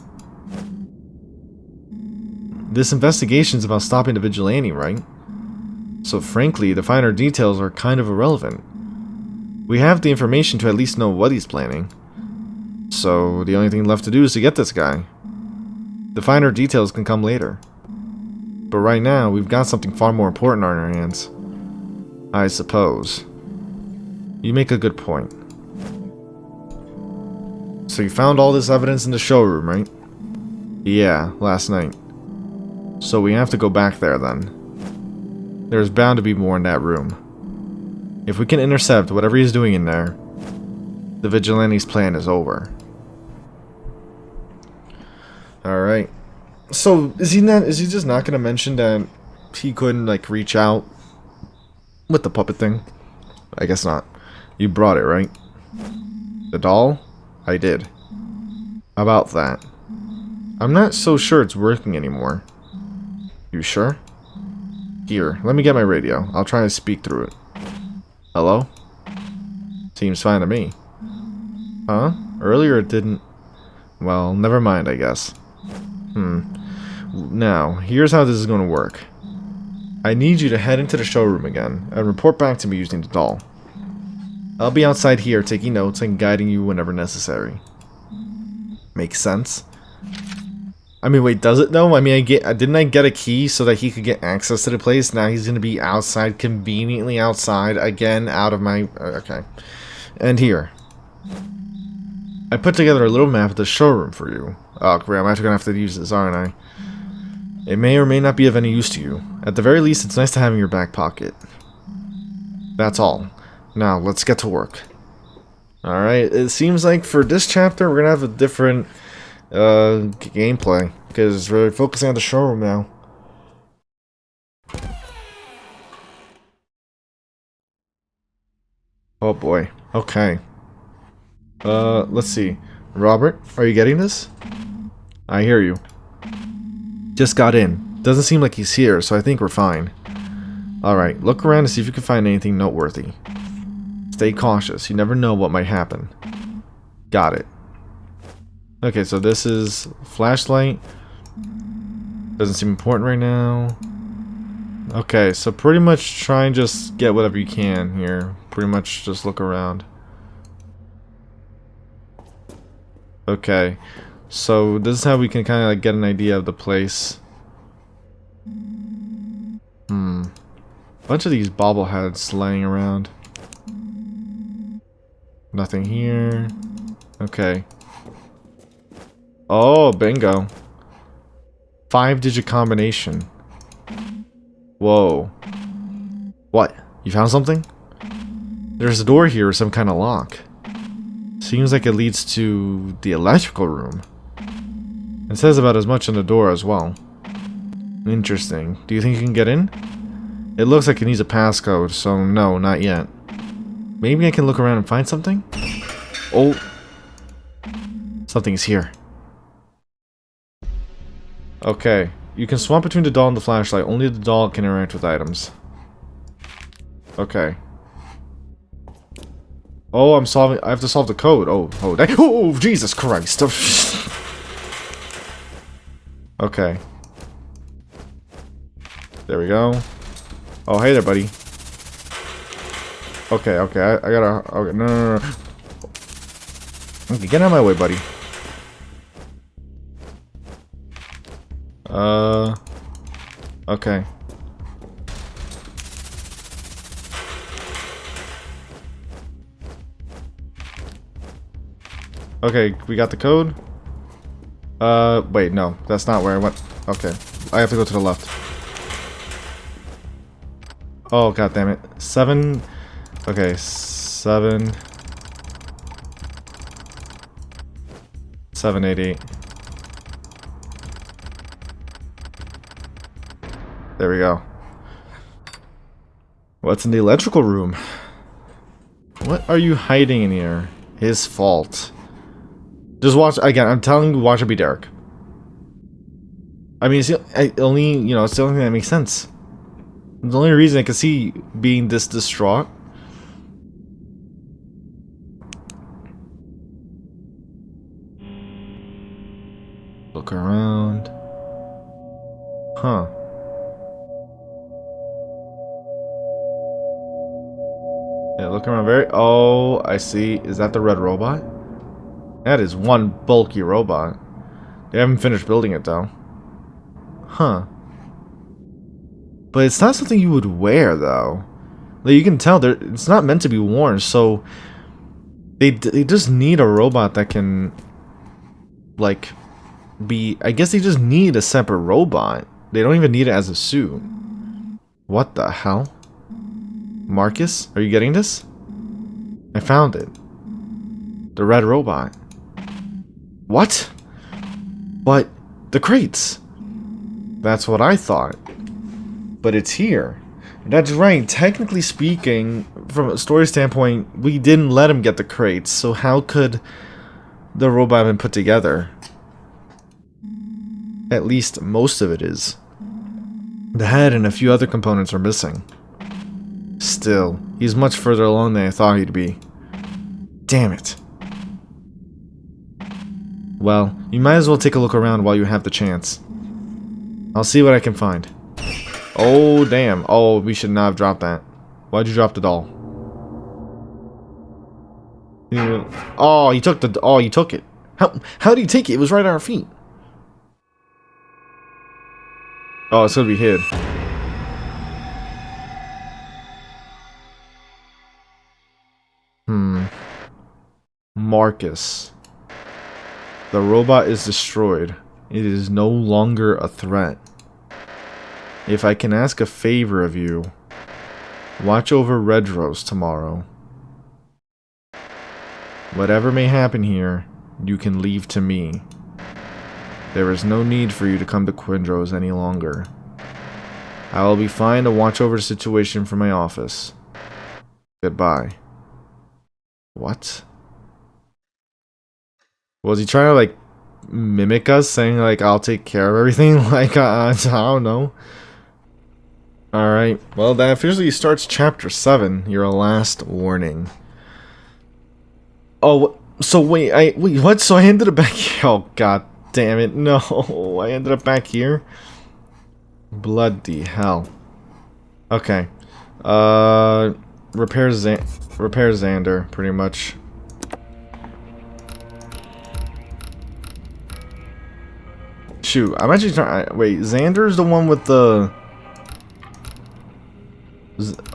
This investigation's about stopping the Vigilante, right? So frankly, the finer details are kind of irrelevant. We have the information to at least know what he's planning. So the only thing left to do is to get this guy. The finer details can come later. But right now, we've got something far more important on our hands. I suppose. You make a good point. So you found all this evidence in the showroom, right? Yeah, last night. So we have to go back there then. There's bound to be more in that room. If we can intercept whatever he's doing in there, the Vigilante's plan is over. Alright. So, is he just not gonna mention that he couldn't, like, reach out with the puppet thing? I guess not. You brought it, right? The doll? I did. How about that? I'm not so sure it's working anymore. You sure? Here, let me get my radio. I'll try to speak through it. Hello? Seems fine to me. Huh? Earlier it didn't... Well, never mind, I guess. Now, here's how this is going to work. I need you to head into the showroom again and report back to me using the doll. I'll be outside here taking notes and guiding you whenever necessary. Makes sense? I mean, wait, does it though? I mean, didn't I get a key so that he could get access to the place? Now he's gonna be outside, conveniently outside, again, out of my... okay. And here. I put together a little map of the showroom for you. Oh, great, I'm actually gonna have to use this, aren't I? It may or may not be of any use to you. At the very least, it's nice to have in your back pocket. That's all. Now, let's get to work. Alright, it seems like for this chapter, we're gonna have a different gameplay. Because we're focusing on the showroom now. Oh boy. Okay. Let's see. Robert, are you getting this? I hear you. Just got in. Doesn't seem like he's here, so I think we're fine. Alright, look around to see if you can find anything noteworthy. Stay cautious, you never know what might happen. Got it. Okay, so this is flashlight. Doesn't seem important right now. Okay, so pretty much try and just get whatever you can here. Pretty much just look around. Okay. So this is how we can kind of like get an idea of the place. Bunch of these bobbleheads laying around. Nothing here. Okay. Oh, bingo. 5-digit combination. Whoa. What? You found something? There's a door here with some kind of lock. Seems like it leads to the electrical room. It says about as much on the door as well. Interesting. Do you think you can get in? It looks like it needs a passcode, so no, not yet. Maybe I can look around and find something? Oh. Something's here. Okay. You can swap between the doll and the flashlight. Only the doll can interact with items. Okay. Oh, I have to solve the code. Oh, Jesus Christ. Okay. There we go. Oh, hey there, buddy. Okay, I gotta... Okay, no. Okay, get out of my way, buddy. Okay. Okay, we got the code. Wait, no, that's not where I went. Okay, I have to go to the left. Oh, god damn it. 7. Okay, 7. 788. There we go. What's in the electrical room? What are you hiding in here? His fault. Just watch again. I'm telling you, watch it be Derek. I mean, it's the only, it's the only thing that makes sense. The only reason I can see being this distraught. Look around. Huh. Yeah, look around very... Oh, I see. Is that the red robot? That is one bulky robot. They haven't finished building it, though. Huh. But it's not something you would wear, though. Like, you can tell it's not meant to be worn, so... They just need a robot that can... Like... be... I guess they just need a separate robot. They don't even need it as a suit. What the hell? Marcus, are you getting this? I found it. The red robot. What? But the crates. That's what I thought. But it's here. That's right. Technically speaking, from a story standpoint, we didn't let him get the crates. So how could the robot have been put together? At least most of it is. The head and a few other components are missing. Still, he's much further along than I thought he'd be. Damn it. Well, you might as well take a look around while you have the chance. I'll see what I can find. Oh, damn. Oh, we should not have dropped that. Why'd you drop the doll? Oh, he took the... Oh, you took it. How do you take it? It was right at our feet. Oh, it's gonna be hid. Marcus. The robot is destroyed. It is no longer a threat. If I can ask a favor of you, watch over Redrose tomorrow. Whatever may happen here, you can leave to me. There is no need for you to come to Quindrose any longer. I will be fine to watch over the situation from my office. Goodbye. What? Was he trying to, like, mimic us, saying, like, I'll take care of everything? Like, I don't know. Alright, well, that officially starts Chapter 7, your last warning. Oh, so wait, what? So I ended up back here? Oh, god damn it, no. I ended up back here? Bloody hell. Okay. Repair Xander, pretty much. Shoot, I'm actually trying. Wait, Xander's the one with the.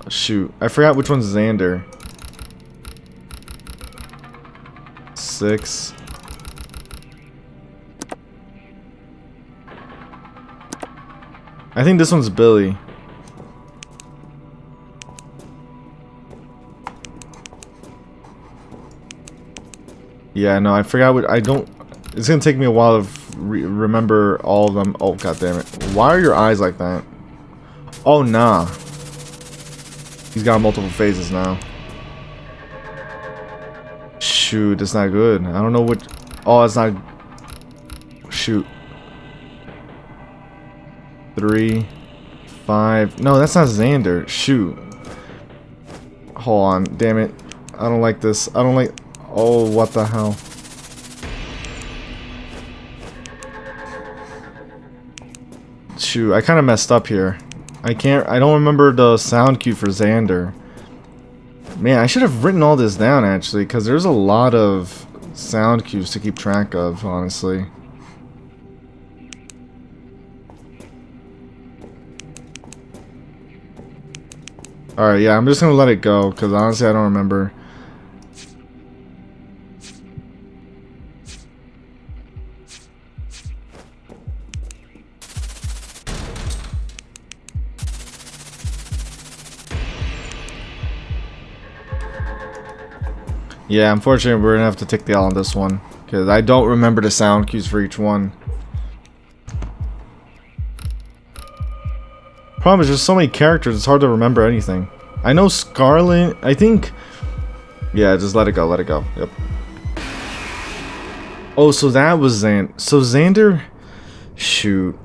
Shoot, I forgot which one's Xander. 6. I think this one's Billy. Yeah, no, I forgot what. I don't. It's gonna take me a while to remember all of them. Oh, god damn it! Why are your eyes like that? Oh nah. He's got multiple phases now. Shoot, that's not good. I don't know what. Oh, it's not. Shoot. 3, 5. No, that's not Xander. Shoot. Hold on. Damn it. I don't like this. I don't like. Oh, what the hell? Shoot, I kind of messed up here. I don't remember the sound cue for Xander. Man, I should have written all this down, actually, because there's a lot of sound cues to keep track of, honestly. Alright, yeah, I'm just gonna let it go, because honestly, I don't remember. Yeah, unfortunately, we're gonna have to take the L on this one, because I don't remember the sound cues for each one. Problem is, there's so many characters, it's hard to remember anything. I know Scarlet, I think... Yeah, just let it go, let it go. Yep. Oh, so that was Xander. So Xander... Shoot.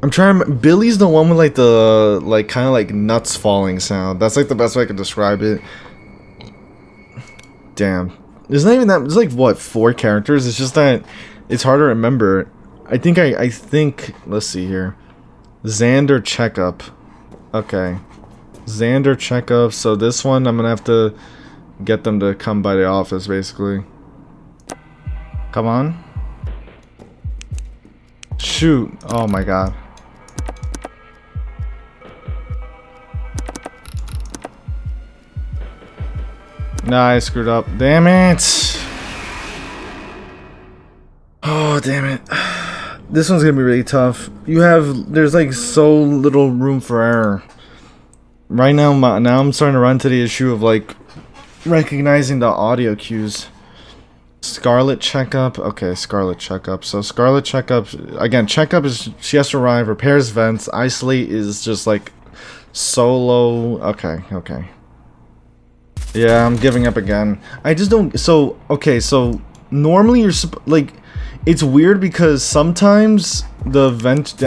I'm trying to... Billy's the one with, like, the... Like, kind of like nuts falling sound. That's, like, the best way I can describe it. Damn. There's not even that... There's, like, what, 4 characters? It's just that... It's hard to remember. I think... Let's see here. Xander Checkup. Okay. Xander Checkup. So this one, I'm gonna have to... Get them to come by the office, basically. Come on. Shoot. Oh, my God. Nah, I screwed up. Damn it! Oh, damn it. This one's gonna be really tough. There's like so little room for error. Right now, now I'm starting to run to the issue of like recognizing the audio cues. Scarlet Checkup. Okay, Scarlet Checkup. So Scarlet Checkup, again, Checkup is, she has to arrive, repairs vents. Isolate is just like solo. Okay, okay. Yeah, I'm giving up again. I just don't... So, okay, so normally you're... Like, it's weird because sometimes the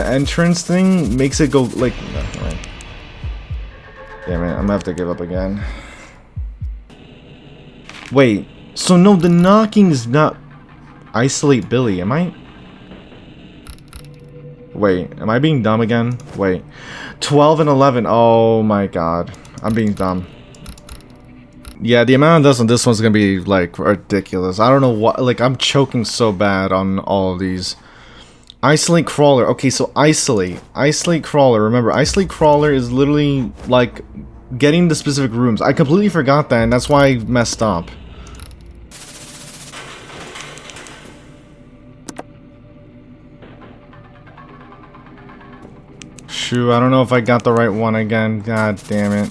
entrance thing makes it go, like... No, right. Damn it, I'm gonna have to give up again. Wait, so no, the knocking is not... Isolate Billy, am I... Wait, am I being dumb again? Wait. 12 and 11. Oh my god. I'm being dumb. Yeah, the amount of dust on this one's gonna be, like, ridiculous. I don't know what... Like, I'm choking so bad on all of these. Isolate Crawler. Okay, so Isolate. Isolate Crawler. Remember, Isolate Crawler is literally, like, getting the specific rooms. I completely forgot that, and that's why I messed up. Shoot, I don't know if I got the right one again. God damn it.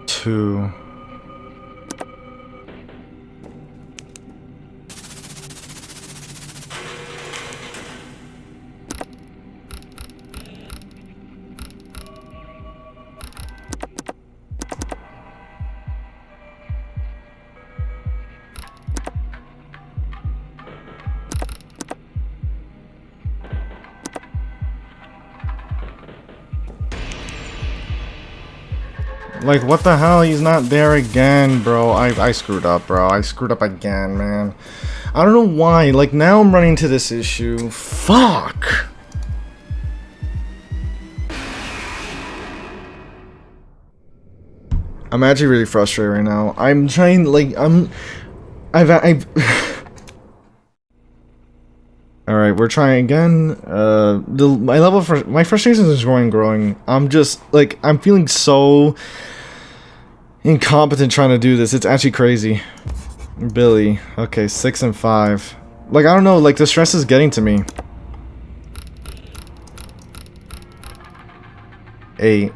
Two. Like, what the hell? He's not there again, bro. I screwed up, bro. I screwed up again, man. I don't know why. Like, now I'm running into this issue. Fuck! I'm actually really frustrated right now. I'm trying, like, I've Alright, we're trying again. My frustration is growing. I'm just, like, I'm feeling so incompetent trying to do this. It's actually crazy. Billy. Okay, 6 and 5. Like, I don't know, like, the stress is getting to me. 8.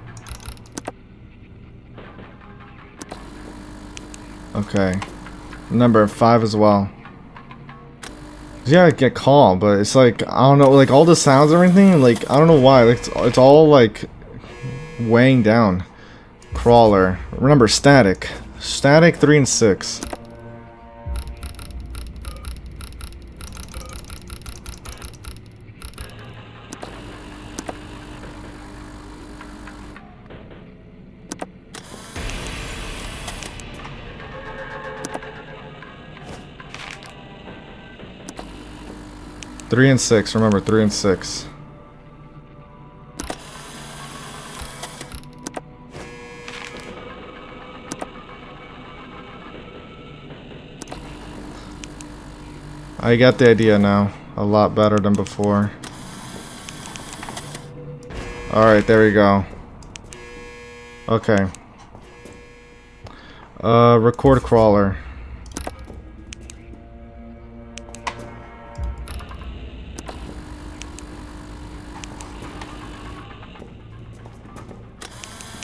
Okay. Number 5 as well. Yeah, get calm, but it's like, I don't know, like, all the sounds and everything, like, I don't know why, like, it's all, like, weighing down. Crawler. Remember, static. Static, 3 and 6. Three and 6, remember, 3 and 6. I got the idea now. A lot better than before. Alright, there we go. Okay. Record crawler.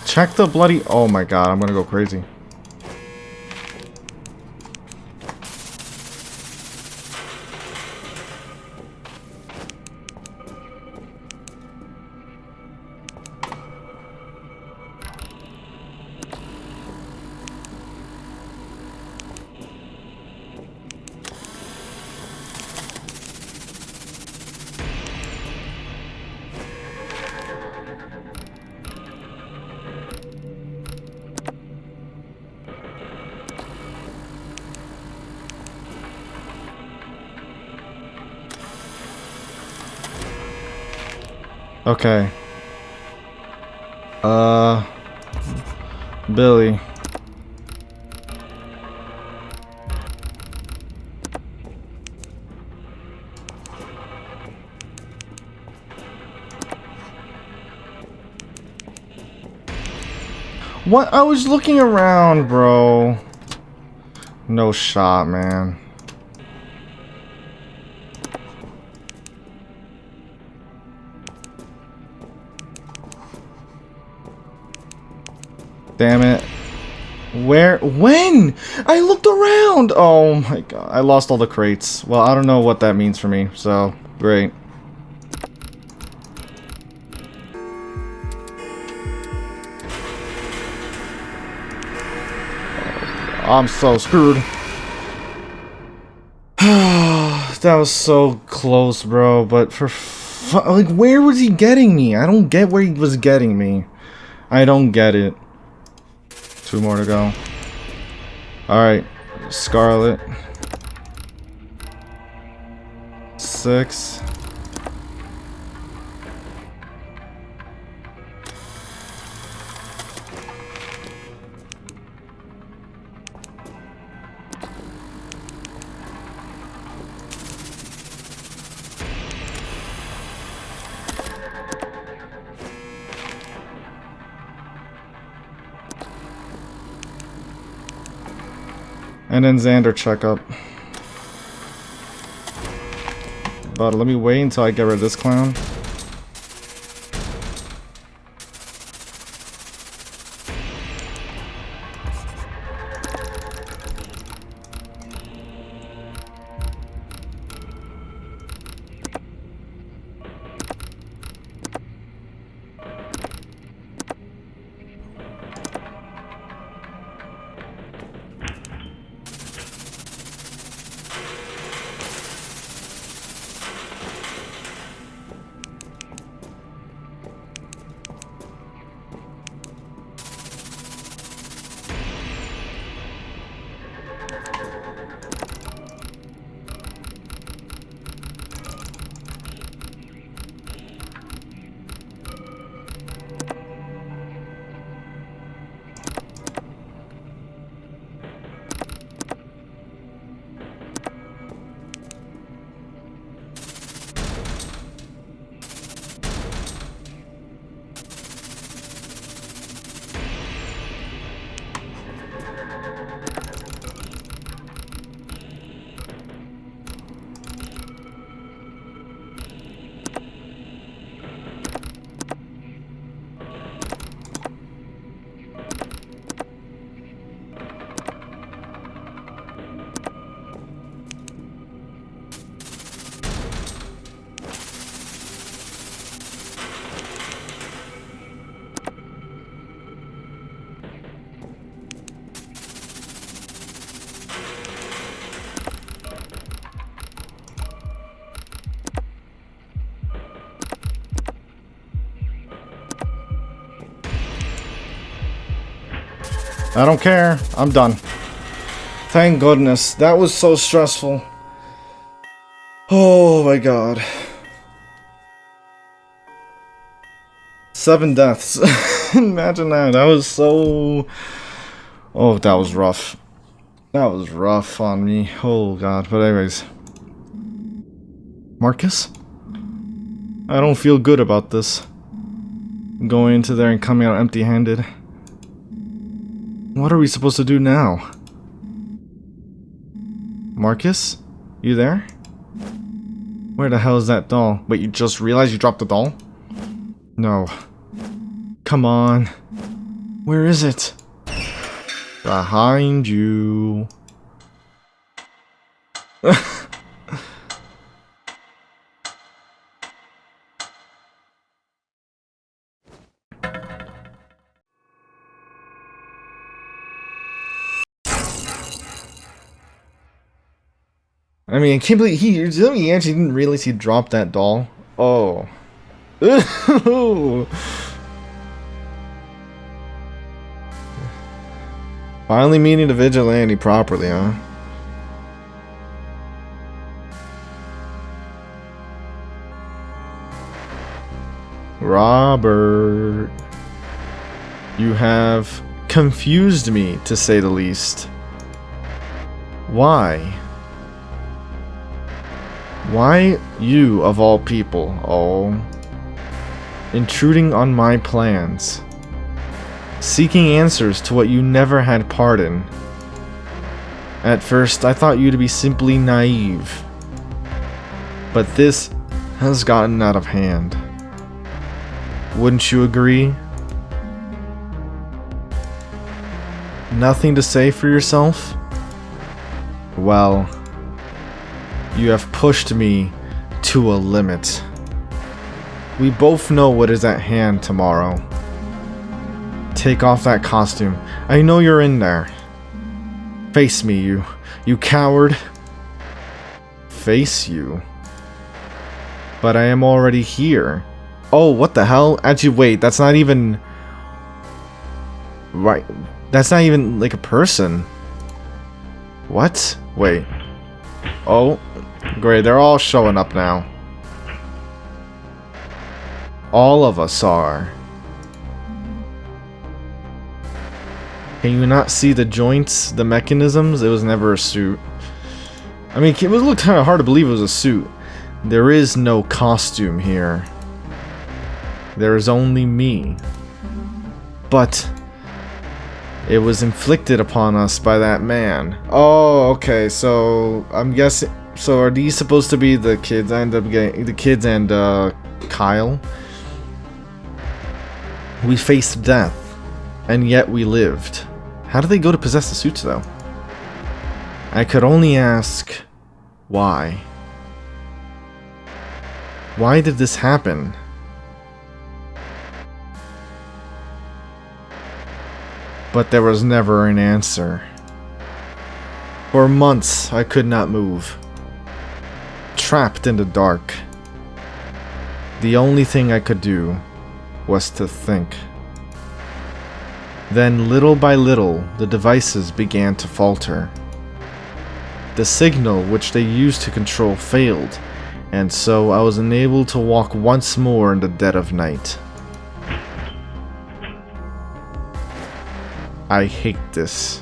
Check the bloody... Oh my god, I'm gonna go crazy. Okay. Billy. What? I was looking around, bro. No shot, man. Damn it. Where? When? I looked around! Oh my god. I lost all the crates. Well, I don't know what that means for me, so great. I'm so screwed. That was so close, bro. But like, where was he getting me? I don't get where he was getting me. I don't get it. 2 more to go. Alright. Scarlet. 6. And then Xander checkup. But let me wait until I get rid of this clown. I don't care. I'm done. Thank goodness. That was so stressful. Oh my god. 7 deaths. Imagine that. That was so... Oh, that was rough. That was rough on me. Oh god. But anyways. Marcus? I don't feel good about this. Going into there and coming out empty-handed. What are we supposed to do now? Marcus? You there? Where the hell is that doll? Wait, you just realized you dropped the doll? No. Come on. Where is it? Behind you. I mean, I can't believe he actually didn't realize he dropped that doll. Oh. Finally meeting the vigilante properly, huh? Robert. You have confused me, to say the least. Why? Why you, of all people? Oh. Intruding on my plans. Seeking answers to what you never had part in. At first, I thought you to be simply naive. But this has gotten out of hand. Wouldn't you agree? Nothing to say for yourself? Well, you have pushed me to a limit. We both know what is at hand tomorrow. Take off that costume. I know you're in there. Face me, you coward. face you. But I am already here. Oh, what the hell? Actually, wait, that's not even... Right. That's not even, like, a person. What? Wait. Oh. Great, they're all showing up now. All of us are. Can you not see the joints, the mechanisms? It was never a suit. I mean, it looked kind of hard to believe it was a suit. There is no costume here. There is only me. But it was inflicted upon us by that man. Oh, okay. So I'm guessing. So are these supposed to be the kids? I end up getting the kids and Kyle. We faced death, and yet we lived. How did they go to possess the suits, though? I could only ask, why? Why did this happen? But there was never an answer. For months, I could not move. Trapped in the dark. The only thing I could do was to think. Then, little by little, the devices began to falter. The signal which they used to control failed, and so I was unable to walk once more in the dead of night. I hate this.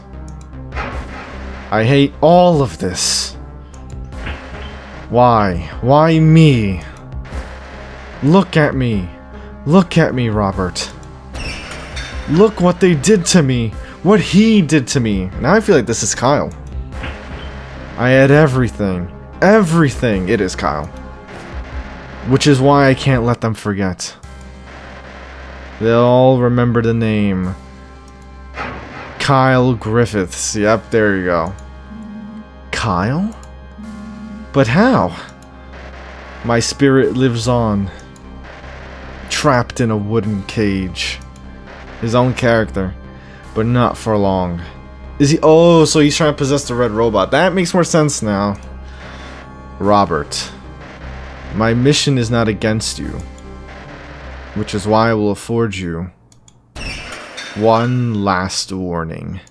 I hate all of this. Why? Why me? Look at me. Look at me, Robert. Look what they did to me. What he did to me. Now I feel like this is Kyle. I had everything. Everything. It is Kyle. Which is why I can't let them forget. They'll all remember the name. Kyle Griffiths. Yep, there you go. Kyle? But how? My spirit lives on. Trapped in a wooden cage. His own character. But not for long. Is he? Oh, so he's trying to possess the red robot. That makes more sense now. Robert. My mission is not against you. Which is why I will afford you one last warning.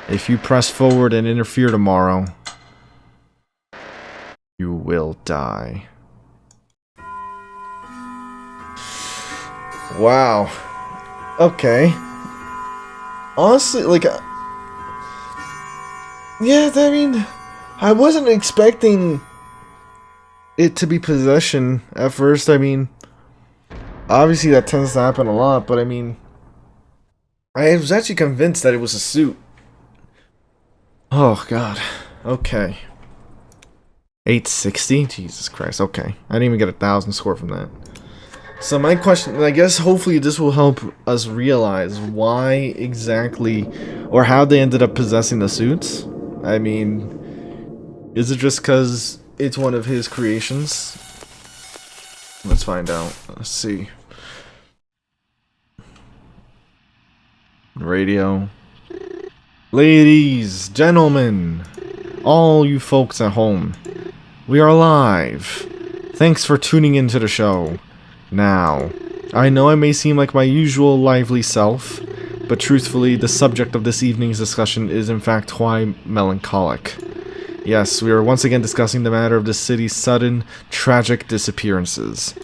If you press forward and interfere tomorrow, you will die. Wow. Okay. Honestly, like... yeah, I mean... I wasn't expecting it to be possession at first. I mean... obviously that tends to happen a lot, but I mean... I was actually convinced that it was a suit. Oh, God. Okay. 860? Jesus Christ, okay. I didn't even get 1,000 score from that. So my question, I guess hopefully this will help us realize why exactly, or how they ended up possessing the suits. I mean, is it just because it's one of his creations? Let's find out. Let's see. Radio. Ladies, gentlemen, all you folks at home, we are live. Thanks for tuning into the show. Now, I know I may seem like my usual lively self, but truthfully, the subject of this evening's discussion is in fact quite melancholic. Yes, we are once again discussing the matter of the city's sudden, tragic disappearances.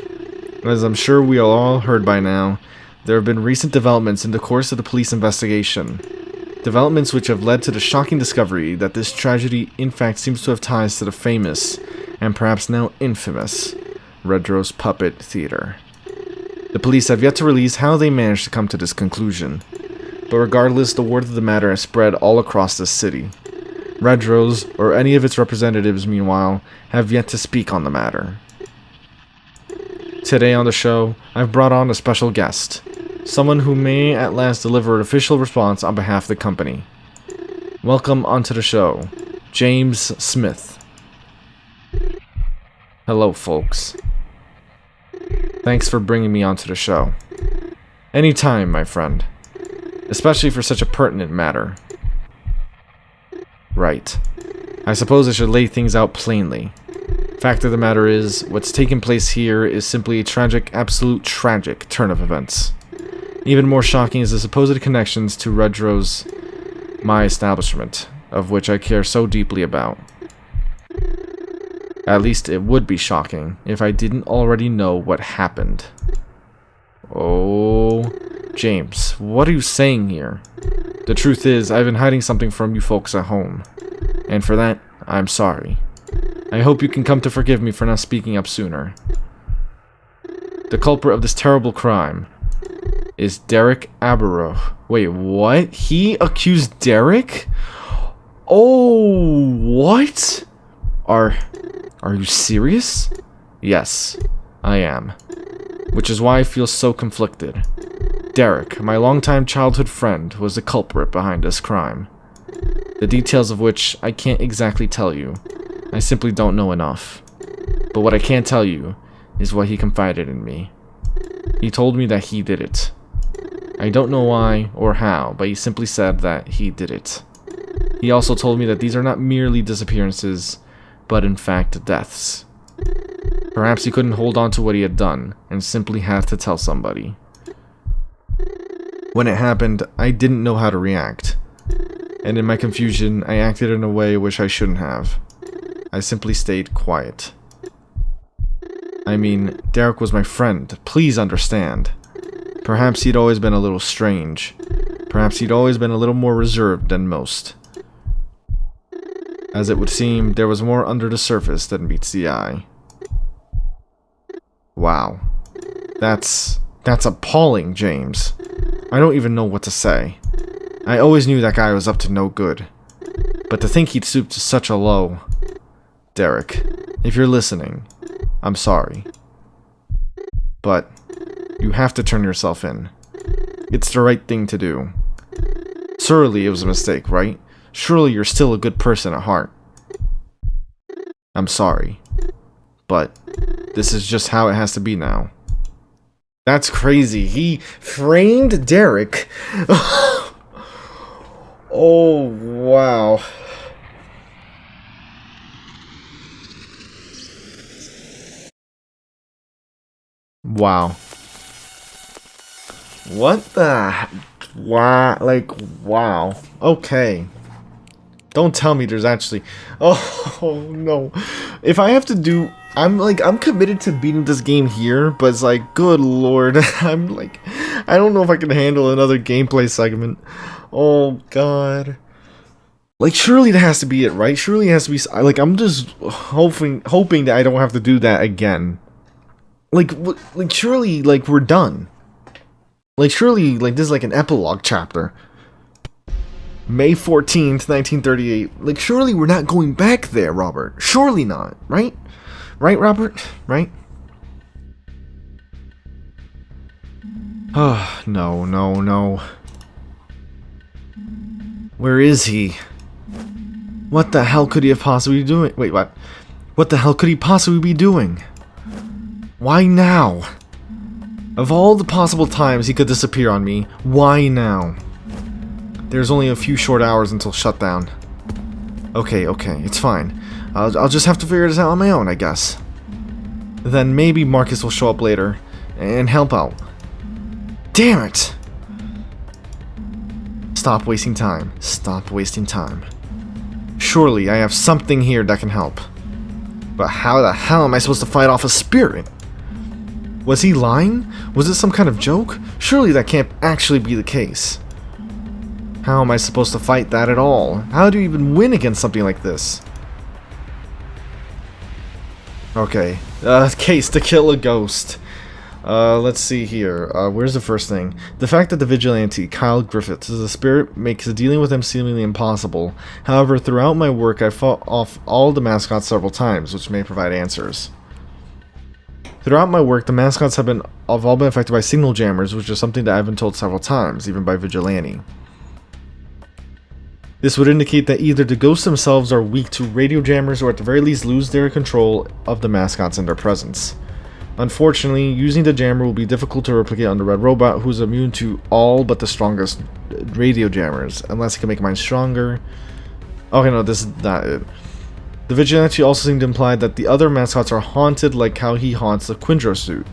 As I'm sure we all heard by now, there have been recent developments in the course of the police investigation. Developments which have led to the shocking discovery that this tragedy in fact seems to have ties to the famous, and perhaps now infamous, Red Rose Puppet Theater. The police have yet to release how they managed to come to this conclusion, but regardless, the word of the matter has spread all across the city. Red Rose, or any of its representatives meanwhile, have yet to speak on the matter. Today on the show, I've brought on a special guest, someone who may at last deliver an official response on behalf of the company. Welcome onto the show, James Smith. Hello, folks. Thanks for bringing me onto the show. Anytime, my friend. Especially for such a pertinent matter. Right. I suppose I should lay things out plainly. Fact of the matter is, what's taken place here is simply a tragic, absolute tragic turn of events. Even more shocking is the supposed connections to Redrose, my establishment, of which I care so deeply about. At least it would be shocking if I didn't already know what happened. Oh, James, what are you saying here? The truth is, I've been hiding something from you folks at home. And for that, I'm sorry. I hope you can come to forgive me for not speaking up sooner. The culprit of this terrible crime is Derek Aberroth. Wait, what? He accused Derek? Oh, what? Are you serious? Yes, I am. Which is why I feel so conflicted. Derek, my longtime childhood friend, was the culprit behind this crime. The details of which I can't exactly tell you. I simply don't know enough. But what I can tell you is what he confided in me. He told me that he did it. I don't know why or how, but he simply said that he did it. He also told me that these are not merely disappearances, but in fact deaths. Perhaps he couldn't hold on to what he had done, and simply had to tell somebody. When it happened, I didn't know how to react. And in my confusion, I acted in a way which I shouldn't have. I simply stayed quiet. I mean, Derek was my friend, please understand. Perhaps he'd always been a little strange. Perhaps he'd always been a little more reserved than most. As it would seem, there was more under the surface than meets the eye. Wow. That's appalling, James. I don't even know what to say. I always knew that guy was up to no good. But to think he'd stoop to such a low... Derek, if you're listening, I'm sorry. But you have to turn yourself in. It's the right thing to do. Surely it was a mistake, right? Surely you're still a good person at heart. I'm sorry. But this is just how it has to be now. That's crazy. He framed Derek. Oh, wow. Wow. What the... Wow. Like, wow. Okay. Don't tell me there's actually... Oh, no. If I have to do... I'm committed to beating this game here, but it's like, good lord. I'm like... I don't know if I can handle another gameplay segment. Oh, God. Like, surely that has to be it, right? Surely it has to be... Like, I'm just hoping that I don't have to do that again. Like, surely, like, we're done. Like, surely, like, this is like an epilogue chapter. May 14th, 1938. Like, surely we're not going back there, Robert. Surely not, right? Right, Robert? Right? Oh, no. Where is he? What the hell could he have possibly be doing? Wait, what? What the hell could he possibly be doing? Why now? Of all the possible times he could disappear on me, why now? There's only a few short hours until shutdown. Okay, it's fine. I'll just have to figure this out on my own, I guess. Then maybe Marcus will show up later and help out. Damn it! Stop wasting time. Stop wasting time. Surely I have something here that can help. But how the hell am I supposed to fight off a spirit? Was he lying? Was it some kind of joke? Surely that can't actually be the case. How am I supposed to fight that at all? How do you even win against something like this? Okay. Case to kill a ghost. Let's see here. Where's the first thing? The fact that the vigilante, Kyle Griffiths, is a spirit makes dealing with him seemingly impossible. However, throughout my work, I fought off all the mascots several times, which may provide answers. Throughout my work, the mascots have all been affected by signal jammers, which is something that I've been told several times, even by Vigilante. This would indicate that either the ghosts themselves are weak to radio jammers or at the very least lose their control of the mascots in their presence. Unfortunately, using the jammer will be difficult to replicate on the Red Robot, who is immune to all but the strongest radio jammers, unless he can make mine stronger. Okay, no, this is not it. The vigilante also seemed to imply that the other mascots are haunted like how he haunts the Quindro suit.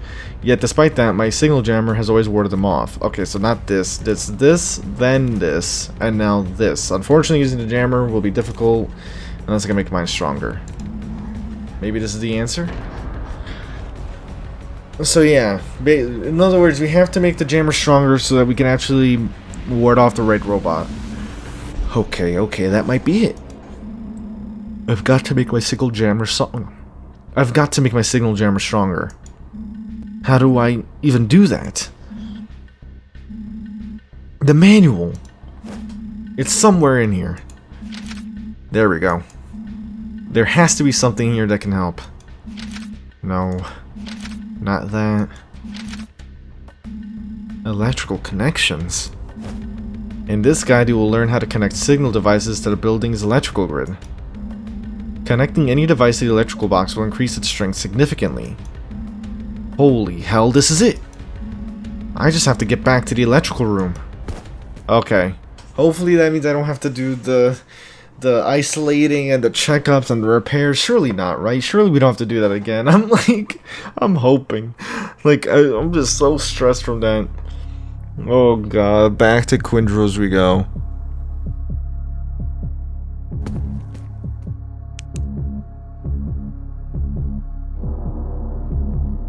Yet despite that, my signal jammer has always warded them off. Okay, so not this, then this, and now this. Unfortunately, using the jammer will be difficult unless I can make mine stronger. Maybe this is the answer? So yeah, in other words, we have to make the jammer stronger so that we can actually ward off the red robot. Okay, that might be it. I've got to make my signal jammer stronger. How do I even do that? The manual. It's somewhere in here. There we go. There has to be something here that can help. No. Not that. Electrical connections. In this guide, you will learn how to connect signal devices to the building's electrical grid. Connecting any device to the electrical box will increase its strength significantly. Holy hell, this is it! I just have to get back to the electrical room. Okay. Hopefully that means I don't have to do the isolating and the checkups and the repairs. Surely not, right? Surely we don't have to do that again. I'm hoping. I'm just so stressed from that. Oh god, back to Quindro's we go.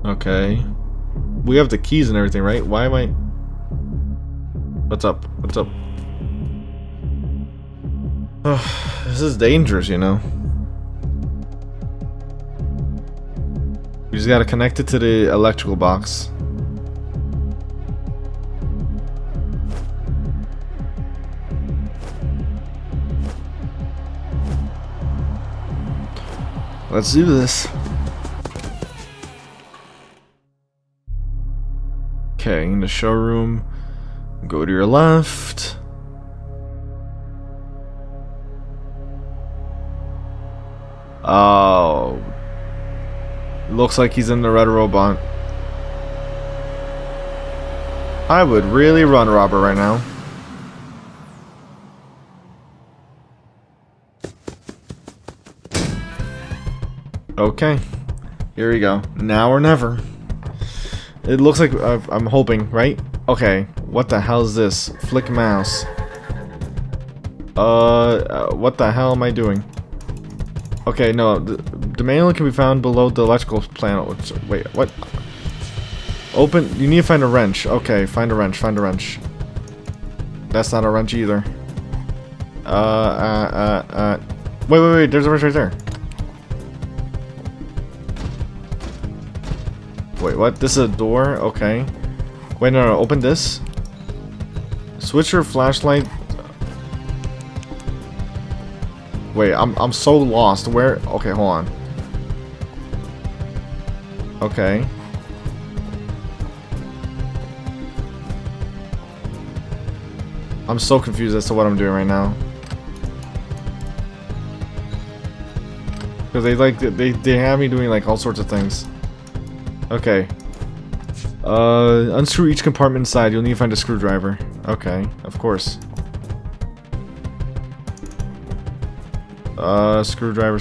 Okay. We have the keys and everything, right? Why am I... What's up? What's up? Oh, this is dangerous, you know. We just gotta connect it to the electrical box. Let's do this. Okay, in the showroom, go to your left. Oh. Looks like he's in the red robot. I would really run, Robert, right now. Okay. Here we go. Now or never. It looks like I'm hoping, right? Okay. What the hell is this? Flick mouse. What the hell am I doing? Okay, no. The manual can be found below the electrical panel. Wait, what? Open. You need to find a wrench. Okay, find a wrench. Find a wrench. That's not a wrench either. Wait. There's a wrench right there. Wait, what? This is a door? Okay. Wait, no. Open this. Switch your flashlight. Wait, I'm so lost. Where? Okay, hold on. Okay. I'm so confused as to what I'm doing right now. Because they have me doing like all sorts of things. Okay. Unscrew each compartment inside. You'll need to find a screwdriver. Okay, of course. Screwdriver.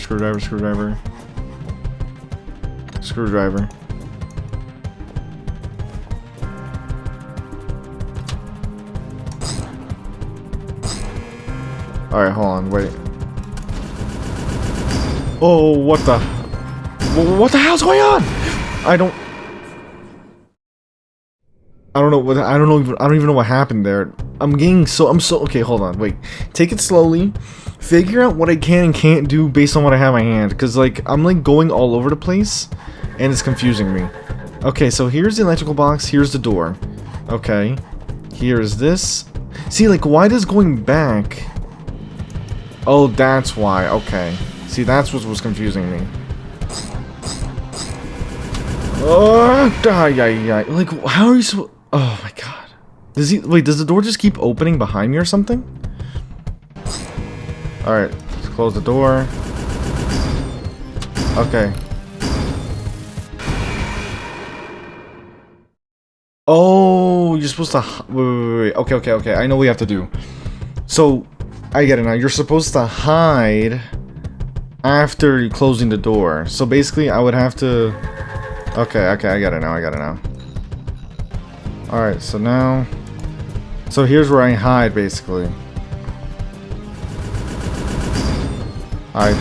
Alright, hold on, wait. Oh, what the hell's going on? I don't even know what happened there. I'm so okay, hold on, wait. Take it slowly. Figure out what I can and can't do based on what I have in my hand. Cause I'm going all over the place and it's confusing me. Okay, so here's the electrical box, here's the door. Okay. Here's this. See, why does going back? Oh, that's why. Okay. See, that's what was confusing me. Oh, how are you so... Oh my god. Does the door just keep opening behind me or something? Alright, let's close the door. Okay. Oh, you're supposed to... Wait. Okay. I know what we have to do. So, I get it now. You're supposed to hide after closing the door. So basically, I would have to... Okay, I got it now, Alright, so now... So here's where I hide, basically. Hide.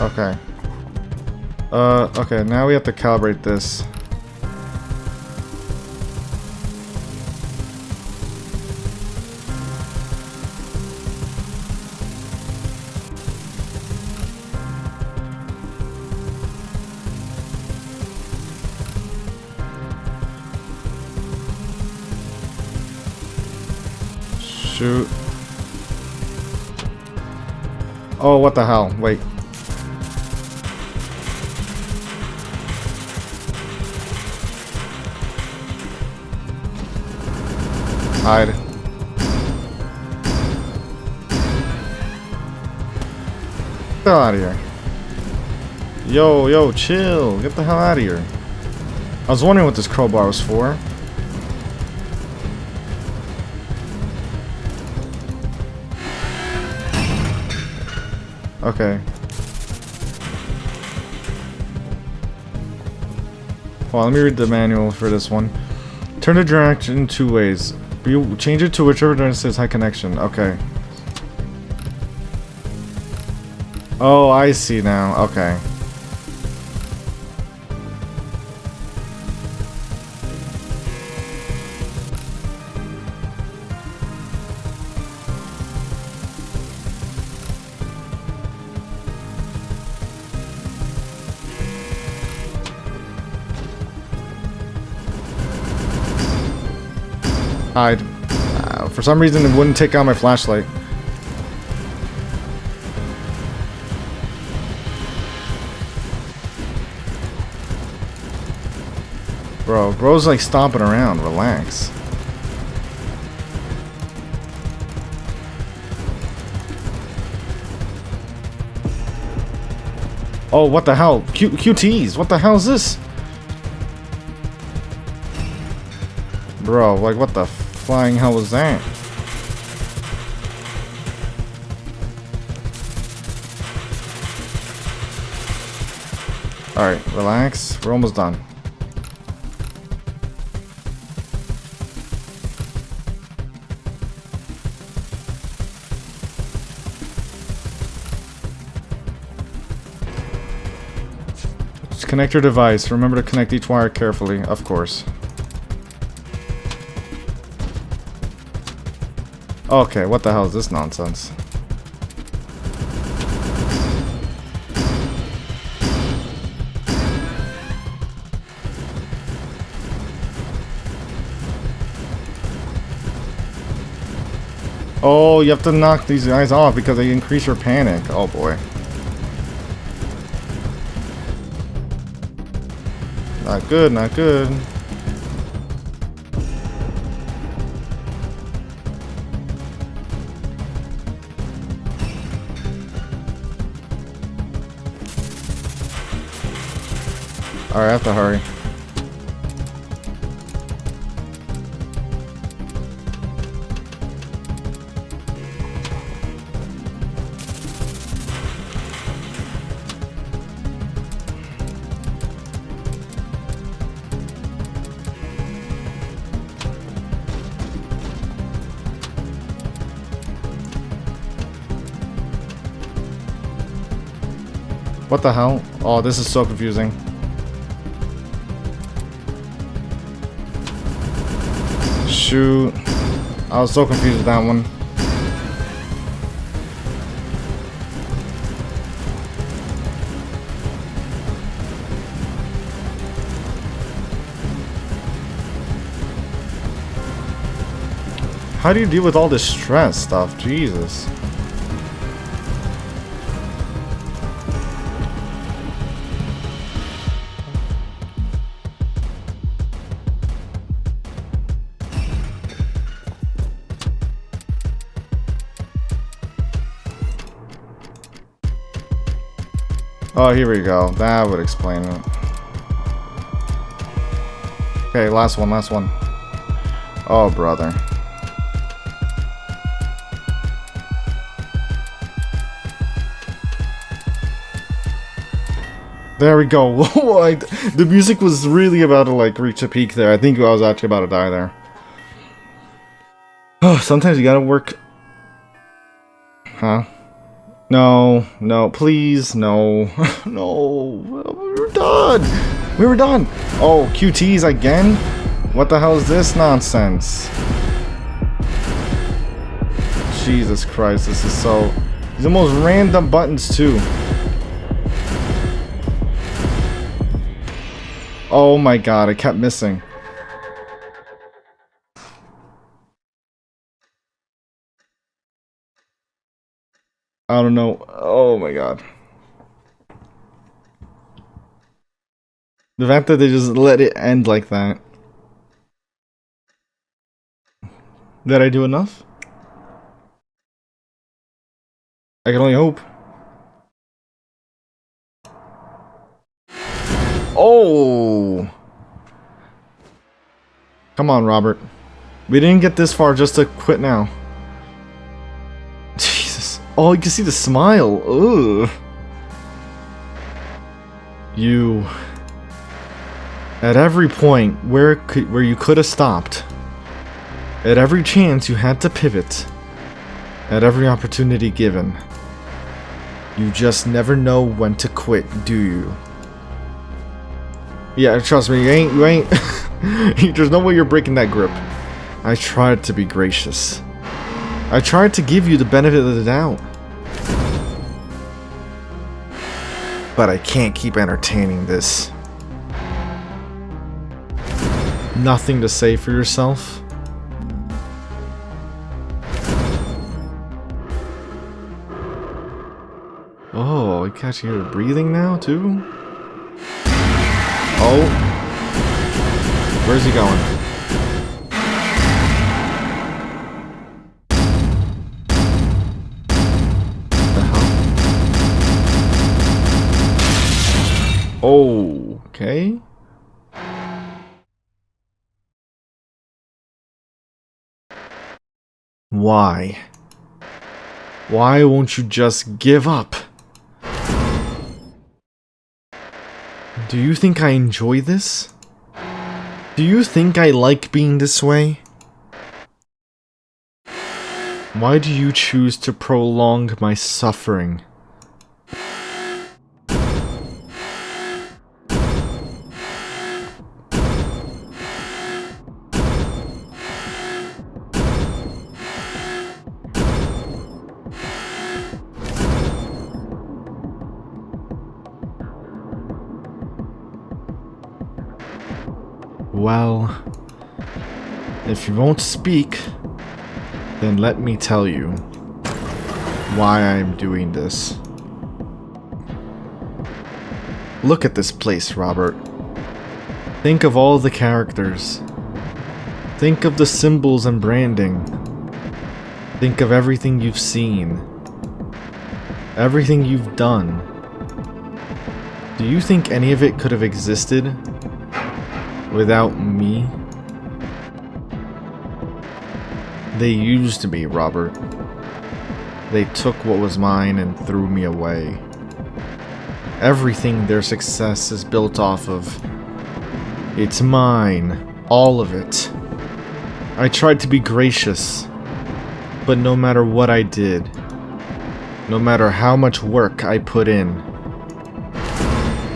Okay. Okay, now we have to calibrate this. Shoot. Oh, what the hell? Wait. Hide. Get the hell out of here. Yo, chill. Get the hell out of here. I was wondering what this crowbar was for. Okay. Well, let me read the manual for this one. Turn the direction in 2 ways. You change it to whichever direction says high connection. Okay. Oh, I see now. Okay. Hide. For some reason, it wouldn't take out my flashlight. Bro's like stomping around. Relax. Oh, what the hell? QTs. What the hell is this? Bro, like what the flying hell was that? Alright, relax. We're almost done. Just connect your device. Remember to connect each wire carefully, of course. Okay, what the hell is this nonsense? Oh, you have to knock these guys off because they increase your panic. Oh boy. Not good, not good. Alright, I have to hurry. What the hell? Oh, this is so confusing. Shoot. I was so confused with that one. How do you deal with all this stress stuff? Jesus. Oh, here we go. That would explain it. Okay, last one, last one. Oh, brother. There we go. The music was really about to, like, reach a peak there. I think I was actually about to die there. Oh, sometimes you gotta work... Huh? No, no, please, no. No. We were done. We were done. Oh, QTs again? What the hell is this nonsense? Jesus Christ, this is so... These are the most random buttons, too. Oh my god, I kept missing. I don't know. Oh my god. The fact that they just let it end like that. Did I do enough? I can only hope. Oh! Come on, Robert. We didn't get this far just to quit now. Jesus. Oh, you can see the smile. Ugh. You... At every point where you could have stopped, at every chance you had to pivot, at every opportunity given, you just never know when to quit, do you? Yeah, trust me, you ain't there's no way you're breaking that grip. I tried to be gracious. I tried to give you the benefit of the doubt. But I can't keep entertaining this. Nothing to say for yourself? Oh, I catch you breathing now, too? Oh. Where's he going? The hell? Oh, okay. Why? Why won't you just give up? Do you think I enjoy this? Do you think I like being this way? Why do you choose to prolong my suffering? Well, if you won't speak, then let me tell you why I'm doing this. Look at this place, Robert. Think of all the characters. Think of the symbols and branding. Think of everything you've seen. Everything you've done. Do you think any of it could have existed without me? They used me, Robert. They took what was mine and threw me away. Everything their success is built off of. It's mine. All of it. I tried to be gracious, but no matter what I did, no matter how much work I put in,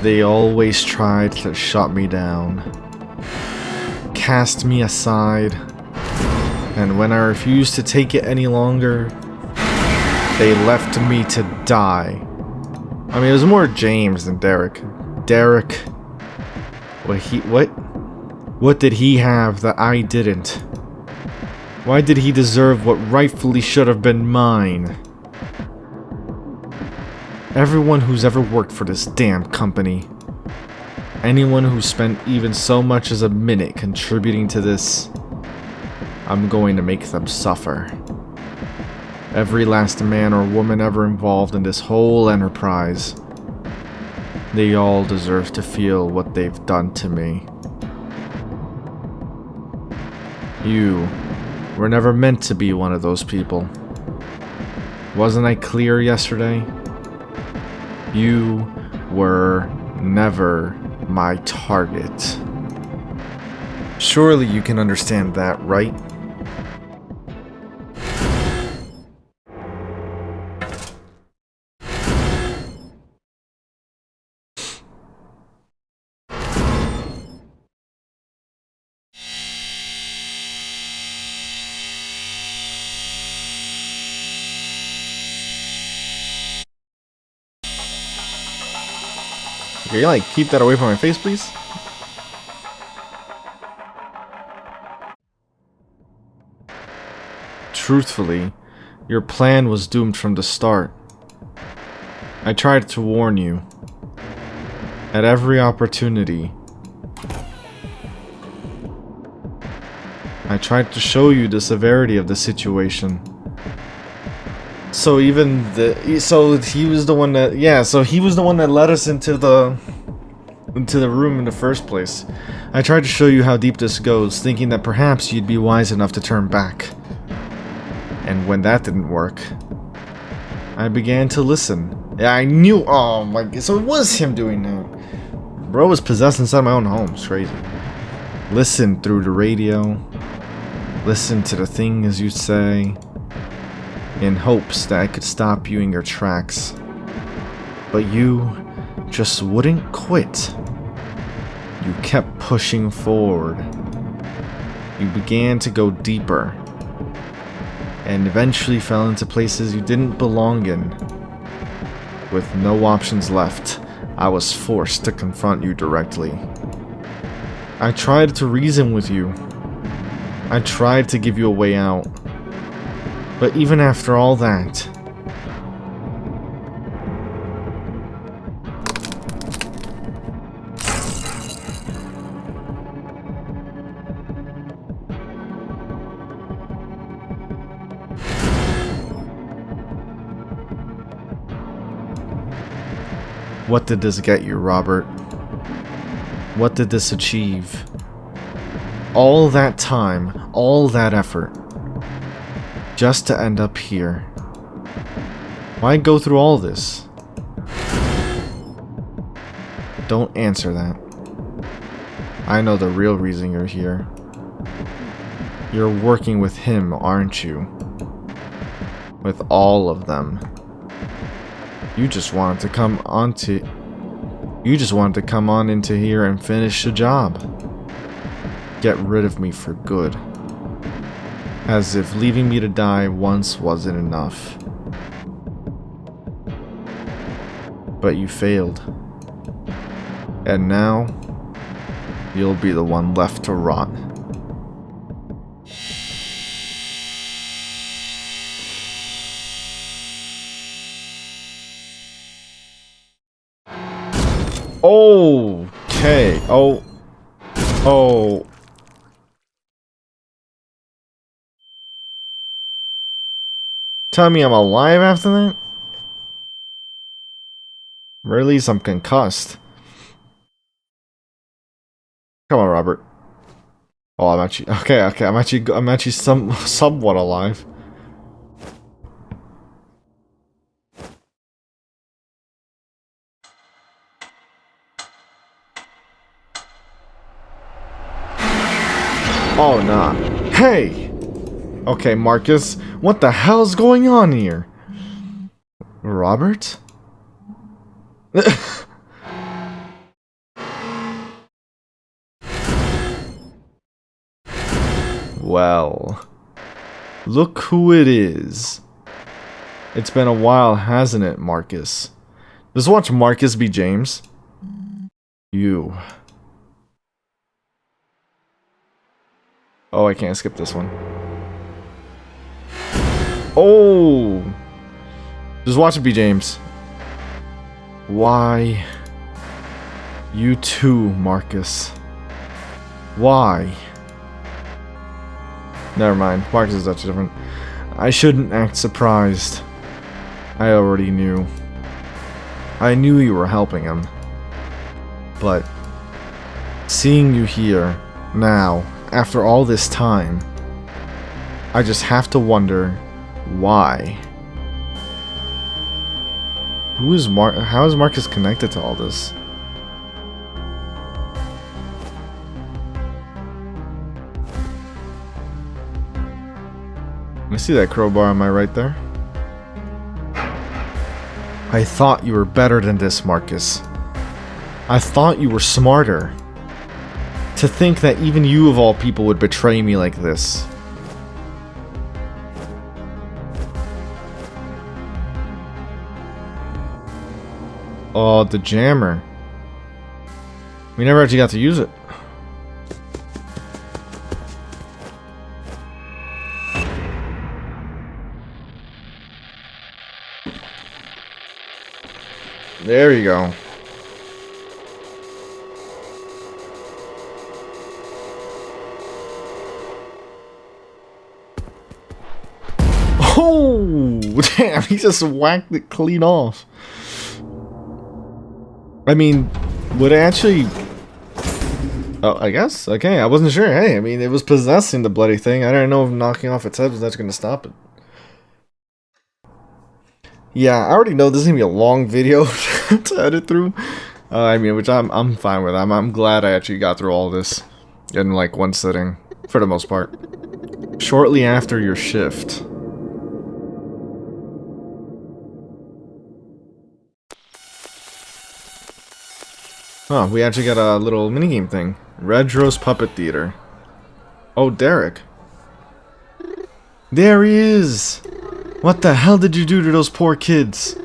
they always tried to shut me down. Cast me aside, and when I refused to take it any longer, they left me to die. I mean, it was more James than Derek. Derek, what did he have that I didn't? Why did he deserve what rightfully should have been mine? Everyone who's ever worked for this damn company, anyone who spent even so much as a minute contributing to this, I'm going to make them suffer. Every last man or woman ever involved in this whole enterprise. They all deserve to feel what they've done to me. You were never meant to be one of those people. Wasn't I clear yesterday? You were never my target. Surely you can understand that, right? Okay, like, keep that away from my face, please. Truthfully, your plan was doomed from the start. I tried to warn you. At every opportunity. I tried to show you the severity of the situation. So he was the one that led us into the room in the first place. I tried to show you how deep this goes, thinking that perhaps you'd be wise enough to turn back. And when that didn't work, I began to listen. I knew, oh my god, so it was him doing that. Bro was possessed inside my own home, it's crazy. Listen through the radio, listen to the things you say, in hopes that I could stop you in your tracks. But you just wouldn't quit. You kept pushing forward. You began to go deeper, and eventually fell into places you didn't belong in. With no options left, I was forced to confront you directly. I tried to reason with you. I tried to give you a way out. But even after all that, what did this get you, Robert? What did this achieve? All that time, all that effort, just to end up here. Why go through all this? Don't answer that. I know the real reason you're here. You're working with him, aren't you? With all of them. You just wanted to come on into here and finish the job. Get rid of me for good. As if leaving me to die once wasn't enough. But you failed. And now, you'll be the one left to rot. Okay. Oh. Tell me I'm alive after that? Or at least I'm concussed. Come on, Robert. Oh, I'm actually okay. I'm actually somewhat alive. Oh, nah. Hey! Okay, Marcus, what the hell's going on here? Robert? Well, look who it is. It's been a while, hasn't it, Marcus? Just watch Marcus be James. You. Oh, I can't skip this one. Oh! Just watch it be James. Why? You too, Marcus. Why? Never mind. Marcus is actually different. I shouldn't act surprised. I already knew. I knew you were helping him. but seeing you here now, after all this time, I just have to wonder why. How is Marcus connected to all this? I see that crowbar on my right there. I thought you were better than this, Marcus. I thought you were smarter. To think that even you of all people would betray me like this. Oh, the jammer. We never actually got to use it. There you go. Oh, damn, he just whacked it clean off. I mean, would it actually... Oh, I guess. Okay, I wasn't sure. Hey, I mean, it was possessing the bloody thing. I don't know if knocking off its head was actually going to stop it. Yeah, I already know this is going to be a long video to edit through. I mean, which I'm fine with. I'm glad I actually got through all this in, like, one sitting, for the most part. Shortly after your shift. Oh, we actually got a little minigame thing. Redrose Puppet Theater. Oh, Derek. There he is! What the hell did you do to those poor kids?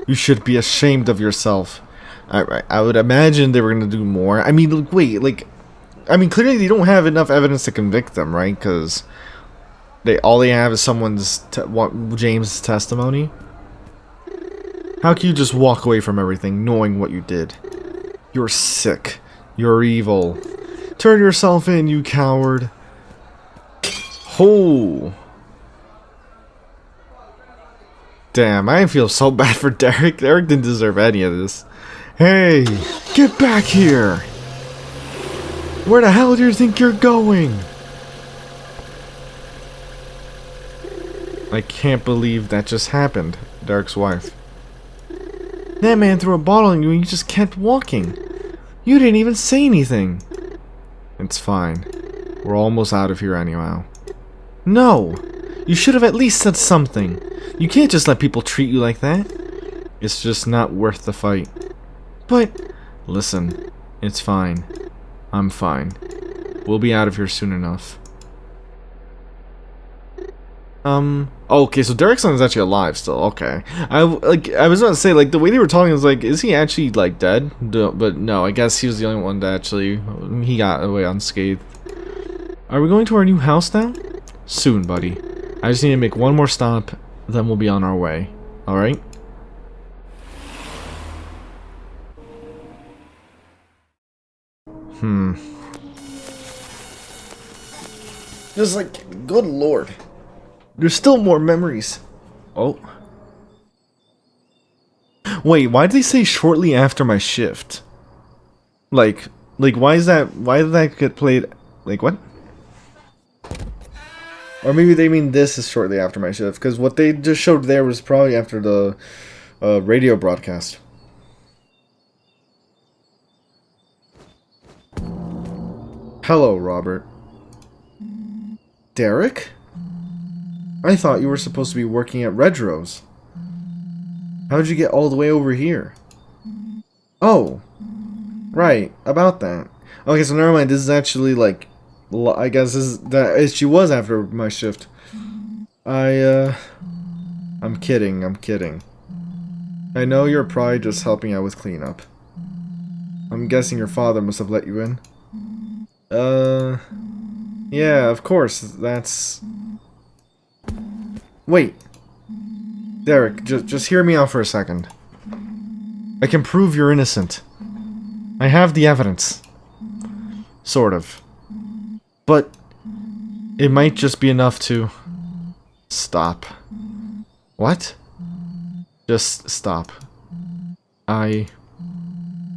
You should be ashamed of yourself. I would imagine they were gonna do more. I mean, wait, like... I mean, clearly they don't have enough evidence to convict them, right? Because all they have is James' testimony. How can you just walk away from everything knowing what you did? You're sick. You're evil. Turn yourself in, you coward. Oh. Damn, I feel so bad for Derek. Derek didn't deserve any of this. Hey, get back here. Where the hell do you think you're going? I can't believe that just happened. Derek's wife. That man threw a bottle at you and you just kept walking. You didn't even say anything. It's fine. We're almost out of here anyhow. No! You should have at least said something. You can't just let people treat you like that. It's just not worth the fight. But, listen, it's fine. I'm fine. We'll be out of here soon enough. Okay, so Derek's son is actually alive still. Okay. I was about to say, like, the way they were talking was like, is he actually, like, dead? But no, I guess he was the only one that actually, he got away unscathed. Are we going to our new house now? Soon, buddy. I just need to make one more stop, then we'll be on our way. Alright? Just like, good lord. There's still more memories. Oh. Wait, why did they say shortly after my shift? Like, why did that get played? Like, what? Or maybe they mean this is shortly after my shift, because what they just showed there was probably after the radio broadcast. Hello, Robert. Derek? I thought you were supposed to be working at Redrose. How'd you get all the way over here? Oh, right, about that. Okay, so never mind, this is actually like, I guess she was after my shift. I'm kidding. I know you're probably just helping out with cleanup. I'm guessing your father must have let you in. Yeah, of course, that's... Wait. Derek, just hear me out for a second. I can prove you're innocent. I have the evidence. Sort of. But it might just be enough to... Stop. What? Just stop.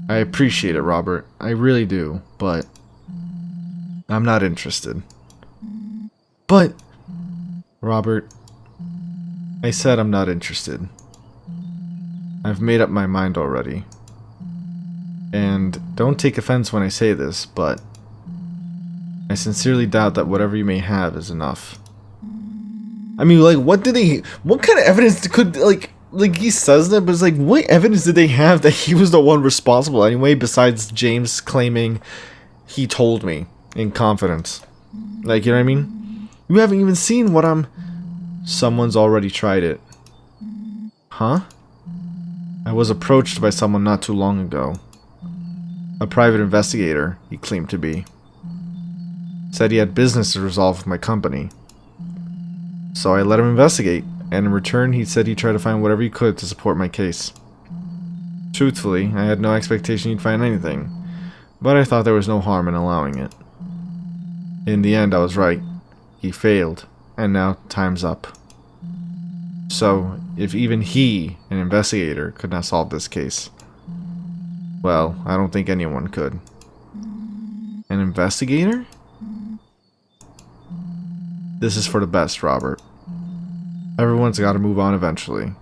I appreciate it, Robert. I really do, but I'm not interested. But, Robert, I said I'm not interested. I've made up my mind already. And don't take offense when I say this, but I sincerely doubt that whatever you may have is enough. I mean, like, what kind of evidence could, like he says that, but it's like, what evidence did they have that he was the one responsible anyway, besides James claiming he told me in confidence? Like, you know what I mean? You haven't even seen what Someone's already tried it. Huh? I was approached by someone not too long ago. A private investigator, he claimed to be. Said he had business to resolve with my company. So I let him investigate, and in return he said he'd try to find whatever he could to support my case. Truthfully, I had no expectation he'd find anything, but I thought there was no harm in allowing it. In the end, I was right. He failed, and now time's up. So, if even he, an investigator, could not solve this case, well, I don't think anyone could. An investigator? This is for the best, Robert. Everyone's got to move on eventually.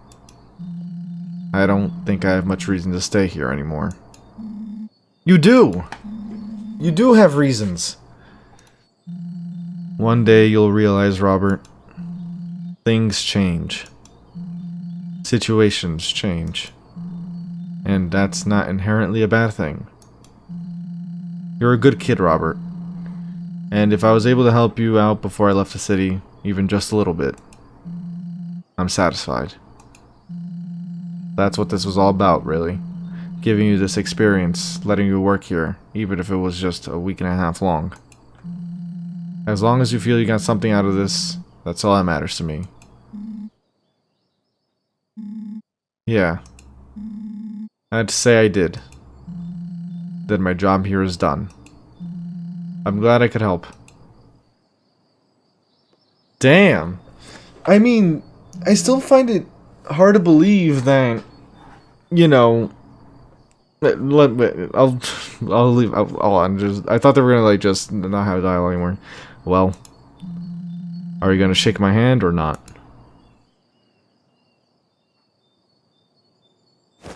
I don't think I have much reason to stay here anymore. You do! You do have reasons. One day you'll realize, Robert, things change. Situations change. And that's not inherently a bad thing. You're a good kid, Robert. And if I was able to help you out before I left the city, even just a little bit, I'm satisfied. That's what this was all about, really. Giving you this experience, letting you work here, even if it was just a week and a half long. As long as you feel you got something out of this, that's all that matters to me. Yeah. I had to say I did. That my job here is done. I'm glad I could help. Damn. I mean, I still find it hard to believe that, you know, I'll leave. Hold on. I thought they were gonna like just not have dialogue anymore. Well, are you gonna shake my hand or not? I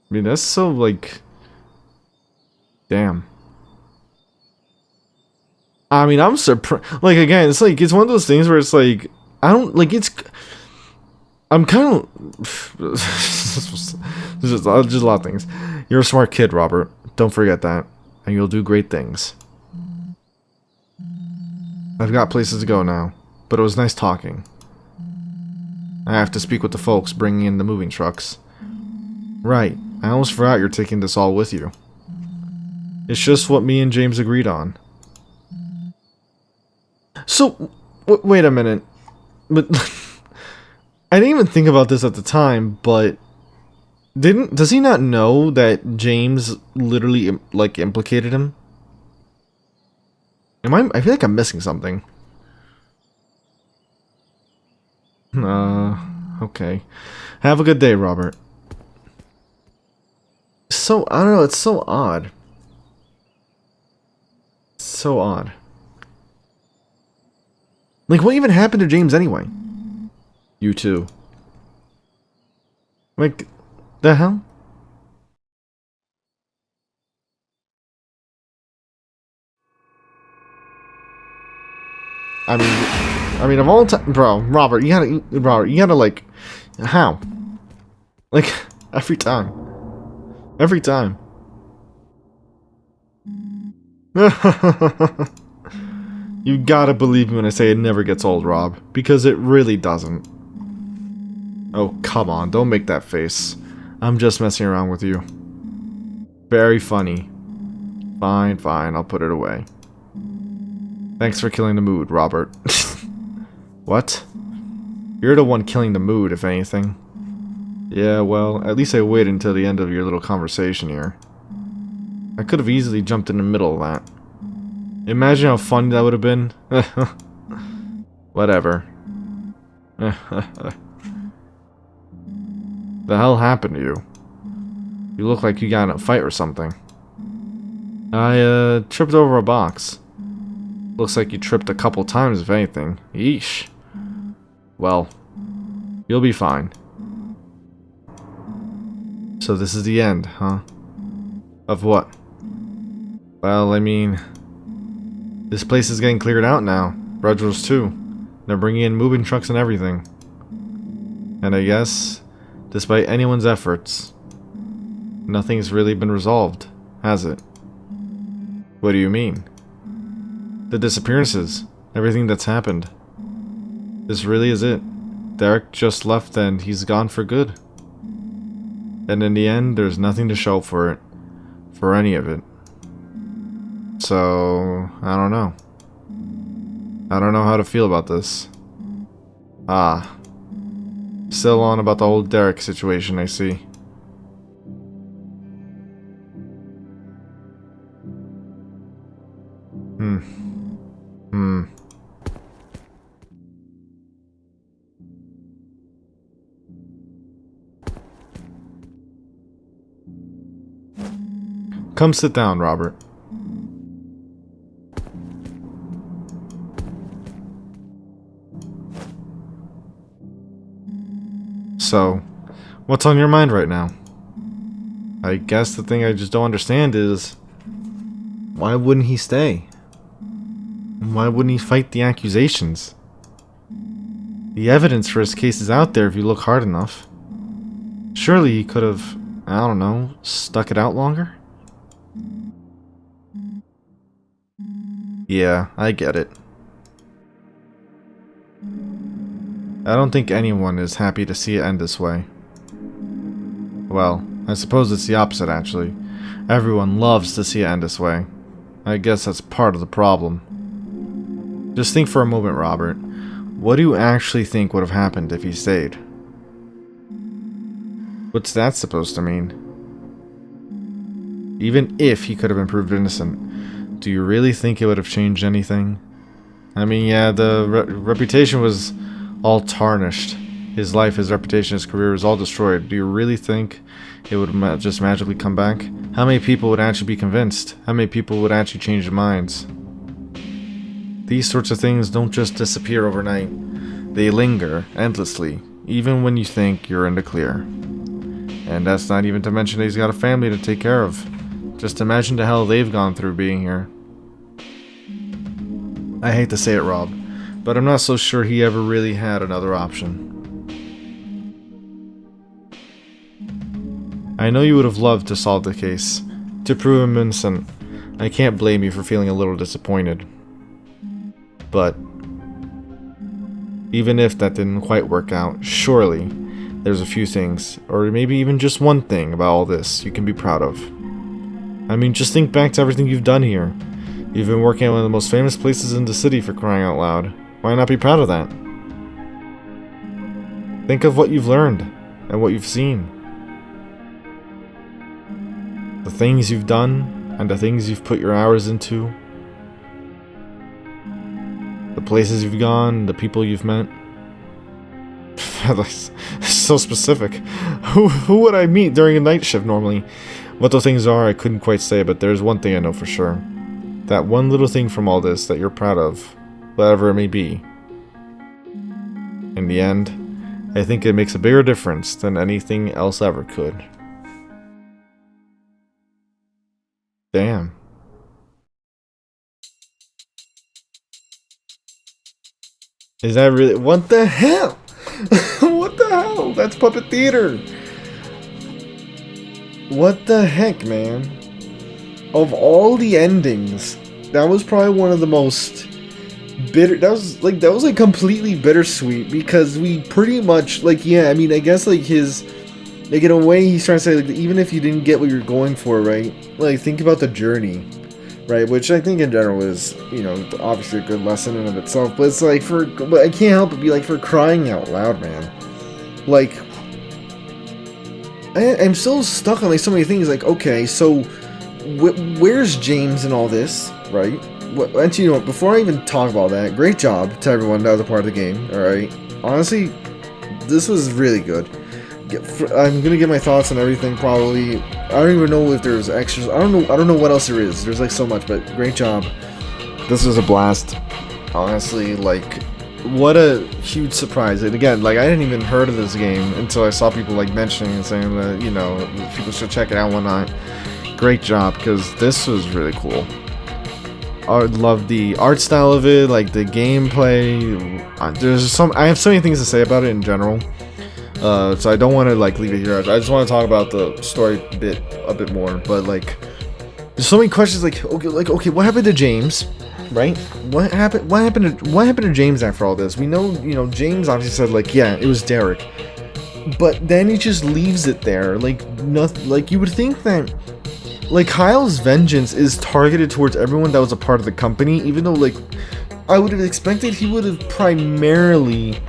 mean, that's so like, damn. I mean, I'm surprised. Like, again, it's like, it's one of those things where it's like, I don't, like, I'm kind of, just a lot of things. You're a smart kid, Robert. Don't forget that. And you'll do great things. I've got places to go now, but it was nice talking. I have to speak with the folks bringing in the moving trucks. Right. I almost forgot you're taking this all with you. It's just what me and James agreed on. So, wait a minute. But I didn't even think about this at the time, but does he not know that James literally like implicated him? I feel like I'm missing something. Okay. Have a good day, Robert. So, I don't know, it's so odd. So odd. Like, what even happened to James anyway? You too. Like, the hell? I mean, of all time, bro, Robert, you gotta, like, how? Like, every time. Every time. You gotta believe me when I say it never gets old, Rob. Because it really doesn't. Oh, come on, don't make that face. I'm just messing around with you. Very funny. Fine, fine, I'll put it away. Thanks for killing the mood, Robert. What? You're the one killing the mood, if anything. Yeah, well, at least I waited until the end of your little conversation here. I could have easily jumped in the middle of that. Imagine how funny that would have been. Whatever. The hell happened to you? You look like you got in a fight or something. I, tripped over a box. Looks like you tripped a couple times, if anything. Yeesh. Well, you'll be fine. So this is the end, huh? Of what? Well, I mean, this place is getting cleared out now. Rudgers too. They're bringing in moving trucks and everything. And I guess, despite anyone's efforts, nothing's really been resolved, has it? What do you mean? The disappearances, everything that's happened. This really is it. Derek just left and he's gone for good. And in the end, there's nothing to show for it. For any of it. So, I don't know. I don't know how to feel about this. Ah. Still on about the whole Derek situation, I see. Come sit down, Robert. So, what's on your mind right now? I guess the thing I just don't understand is, why wouldn't he stay? Why wouldn't he fight the accusations? The evidence for his case is out there if you look hard enough. Surely he could have, I don't know, stuck it out longer? Yeah, I get it. I don't think anyone is happy to see it end this way. Well, I suppose it's the opposite, actually. Everyone loves to see it end this way. I guess that's part of the problem. Just think for a moment, Robert. What do you actually think would have happened if he stayed? What's that supposed to mean? Even if he could have been proved innocent, do you really think it would have changed anything? I mean, yeah, the reputation was all tarnished. His life, his reputation, his career was all destroyed. Do you really think it would just magically come back? How many people would actually be convinced? How many people would actually change their minds? These sorts of things don't just disappear overnight. They linger endlessly, even when you think you're in the clear. And that's not even to mention that he's got a family to take care of. Just imagine the hell they've gone through being here. I hate to say it, Rob, but I'm not so sure he ever really had another option. I know you would have loved to solve the case, to prove him innocent. I can't blame you for feeling a little disappointed. But even if that didn't quite work out, surely there's a few things, or maybe even just one thing about all this you can be proud of. I mean, just think back to everything you've done here. You've been working at one of the most famous places in the city, for crying out loud. Why not be proud of that? Think of what you've learned, and what you've seen. The things you've done, and the things you've put your hours into. The places you've gone, the people you've met. That's so specific. Who would I meet during a night shift normally? What those things are, I couldn't quite say, but there's one thing I know for sure. That one little thing from all this that you're proud of, whatever it may be. In the end, I think it makes a bigger difference than anything else ever could. Damn. Is that really? What the hell? What the hell? That's Puppet Theater. What the heck, man? Of all the endings, that was probably one of the most bitter. That was like completely bittersweet, because we pretty much, like, yeah, I mean, I guess like his, like, in a way he's trying to say, like, even if you didn't get what you're going for, right? Like, think about the journey, right? Which I think in general is, you know, obviously a good lesson in of itself. But it's like, but I can't help but be like, for crying out loud, man. Like, I'm still stuck on like so many things. Like, okay, so where's James in all this, right? And you know, before I even talk about that, great job to everyone that was a part of the game. All right, honestly, this was really good. I'm gonna get my thoughts on everything probably. I don't even know if there's extras. I don't know what else there is. There's like so much, but great job. This was a blast. Honestly, like, what a huge surprise. And again, like, I didn't even heard of this game until I saw people like mentioning and saying that, you know, people should check it out and whatnot. Great job, because this was really cool. I love the art style of it, like the gameplay. I have so many things to say about it in general. So I don't want to like leave it here. I just want to talk about the story a bit more. But like, there's so many questions. Like, okay, what happened to James? Right? What happened to James after all this? We know, you know, James obviously said like, yeah, it was Derek. But then he just leaves it there. Like, nothing. Like, you would think that, like, Kyle's vengeance is targeted towards everyone that was a part of the company, even though, like, I would have expected he would have primarily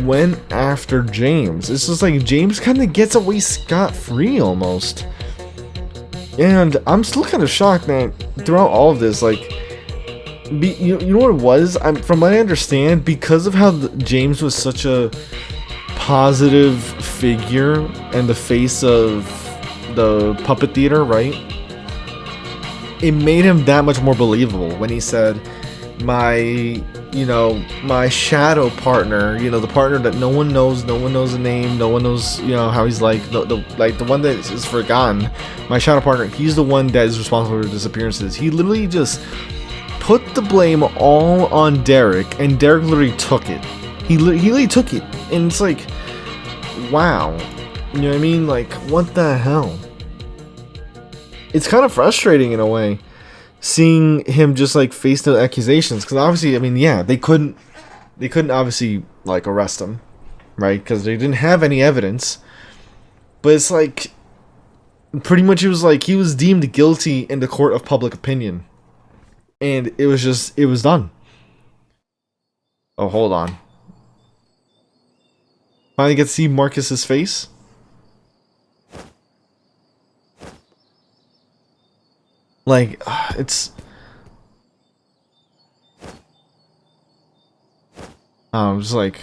went after James. It's just like James kind of gets away scot-free almost. And I'm still kind of shocked that throughout all of this, like, you know what it was? From what I understand, because of how James was such a positive figure and the face of the puppet theater, right? It made him that much more believable when he said, my shadow partner, you know, the partner that no one knows the name, no one knows, you know, how he's like, the one that is forgotten, my shadow partner, he's the one that is responsible for disappearances. He literally just put the blame all on Derek, and Derek literally took it. He literally took it, and it's like, wow. You know what I mean? Like, what the hell? It's kind of frustrating in a way, seeing him just like face the accusations. Because obviously, I mean, yeah, they couldn't obviously like arrest him, right? Because they didn't have any evidence. But it's like, pretty much, it was like he was deemed guilty in the court of public opinion, and it was done. Oh, hold on. Finally get to see Marcus's face. Like, it's... I'm just like...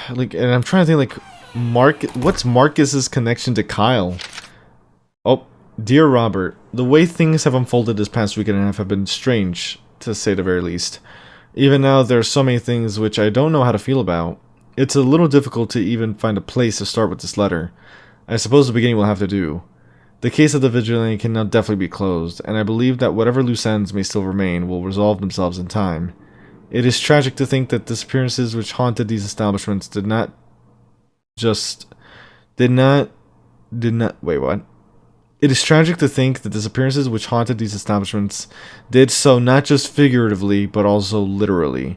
and I'm trying to think, like, what's Marcus's connection to Kyle? Oh, dear Robert, the way things have unfolded this past week and a half have been strange, to say the very least. Even now, there are so many things which I don't know how to feel about. It's a little difficult to even find a place to start with this letter. I suppose the beginning will have to do. The case of the vigilante can now definitely be closed, and I believe that whatever loose ends may still remain will resolve themselves in time. It is tragic to think that disappearances which haunted these establishments did not... Wait, what? It is tragic to think that disappearances which haunted these establishments did so not just figuratively, but also literally.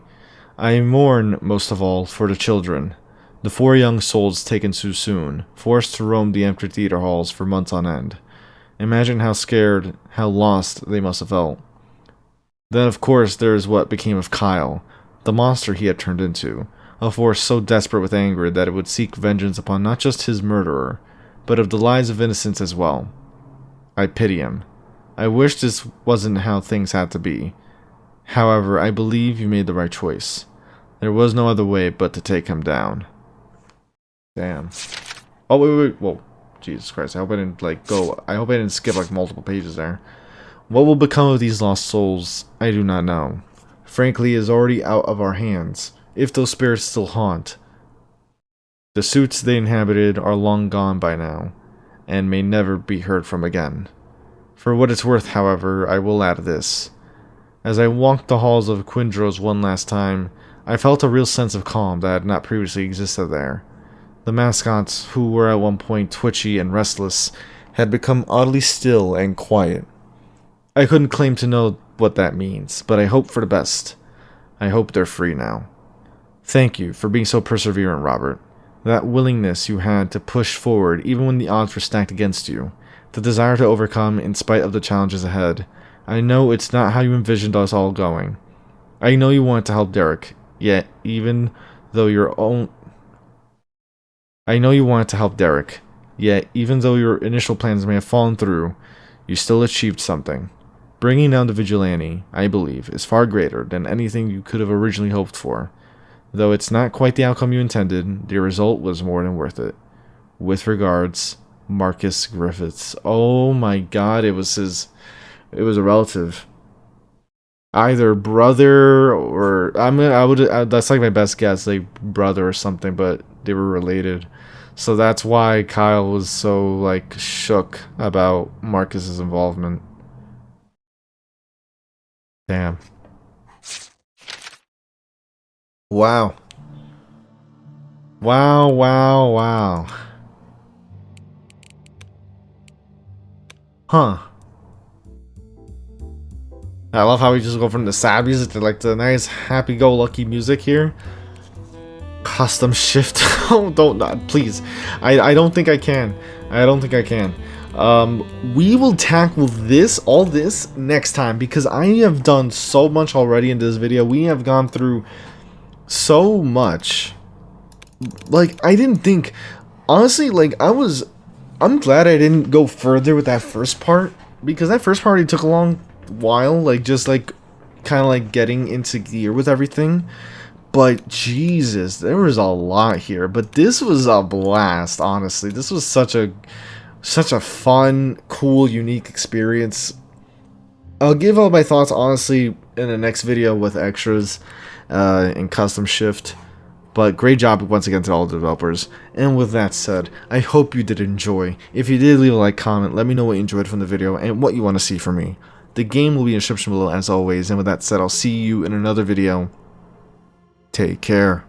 I mourn, most of all, for the children. The 4 young souls taken too soon, forced to roam the empty theater halls for months on end. Imagine how scared, how lost they must have felt. Then, of course, there is what became of Kyle, the monster he had turned into, a force so desperate with anger that it would seek vengeance upon not just his murderer, but of the lives of innocents as well. I pity him. I wish this wasn't how things had to be. However, I believe you made the right choice. There was no other way but to take him down. Damn. Oh, wait. Whoa. Jesus Christ. I hope I didn't, I hope I didn't skip, multiple pages there. What will become of these lost souls, I do not know. Frankly, it is already out of our hands, if those spirits still haunt. The suits they inhabited are long gone by now, and may never be heard from again. For what it's worth, however, I will add this. As I walked the halls of Quindros one last time, I felt a real sense of calm that had not previously existed there. The mascots, who were at one point twitchy and restless, had become oddly still and quiet. I couldn't claim to know what that means, but I hope for the best. I hope they're free now. Thank you for being so perseverant, Robert. That willingness you had to push forward even when the odds were stacked against you, the desire to overcome in spite of the challenges ahead. I know it's not how you envisioned us all going. I know you wanted to help Derek, yet even though your initial plans may have fallen through, you still achieved something. Bringing down the vigilante, I believe, is far greater than anything you could have originally hoped for. Though it's not quite the outcome you intended, the result was more than worth it. With regards, Marcus Griffiths. Oh my god, it was a relative. Either brother or that's like my best guess, like brother or something, but they were related. So that's why Kyle was so like shook about Marcus's involvement. Damn. Wow. Wow, wow, wow. Huh. I love how we just go from the sad music to like the nice happy-go-lucky music here. Custom shift. Oh, don't not please. I don't think I can. I don't think I can. We will tackle all this next time because I have done so much already in this video. We have gone through so much. Like, I didn't think, honestly, like, I'm glad I didn't go further with that first part, because that first part already took a long while, like, just, like, kind of, like, getting into gear with everything. But, Jesus, there was a lot here, but this was a blast, honestly. This was such a fun, cool, unique experience. I'll give all my thoughts, honestly, in the next video with extras, and custom shift. But great job once again to all the developers. And with that said, I hope you did enjoy. If you did, leave a like, comment, let me know what you enjoyed from the video and what you want to see from me. The game will be in the description below as always. And with that said, I'll see you in another video. Take care.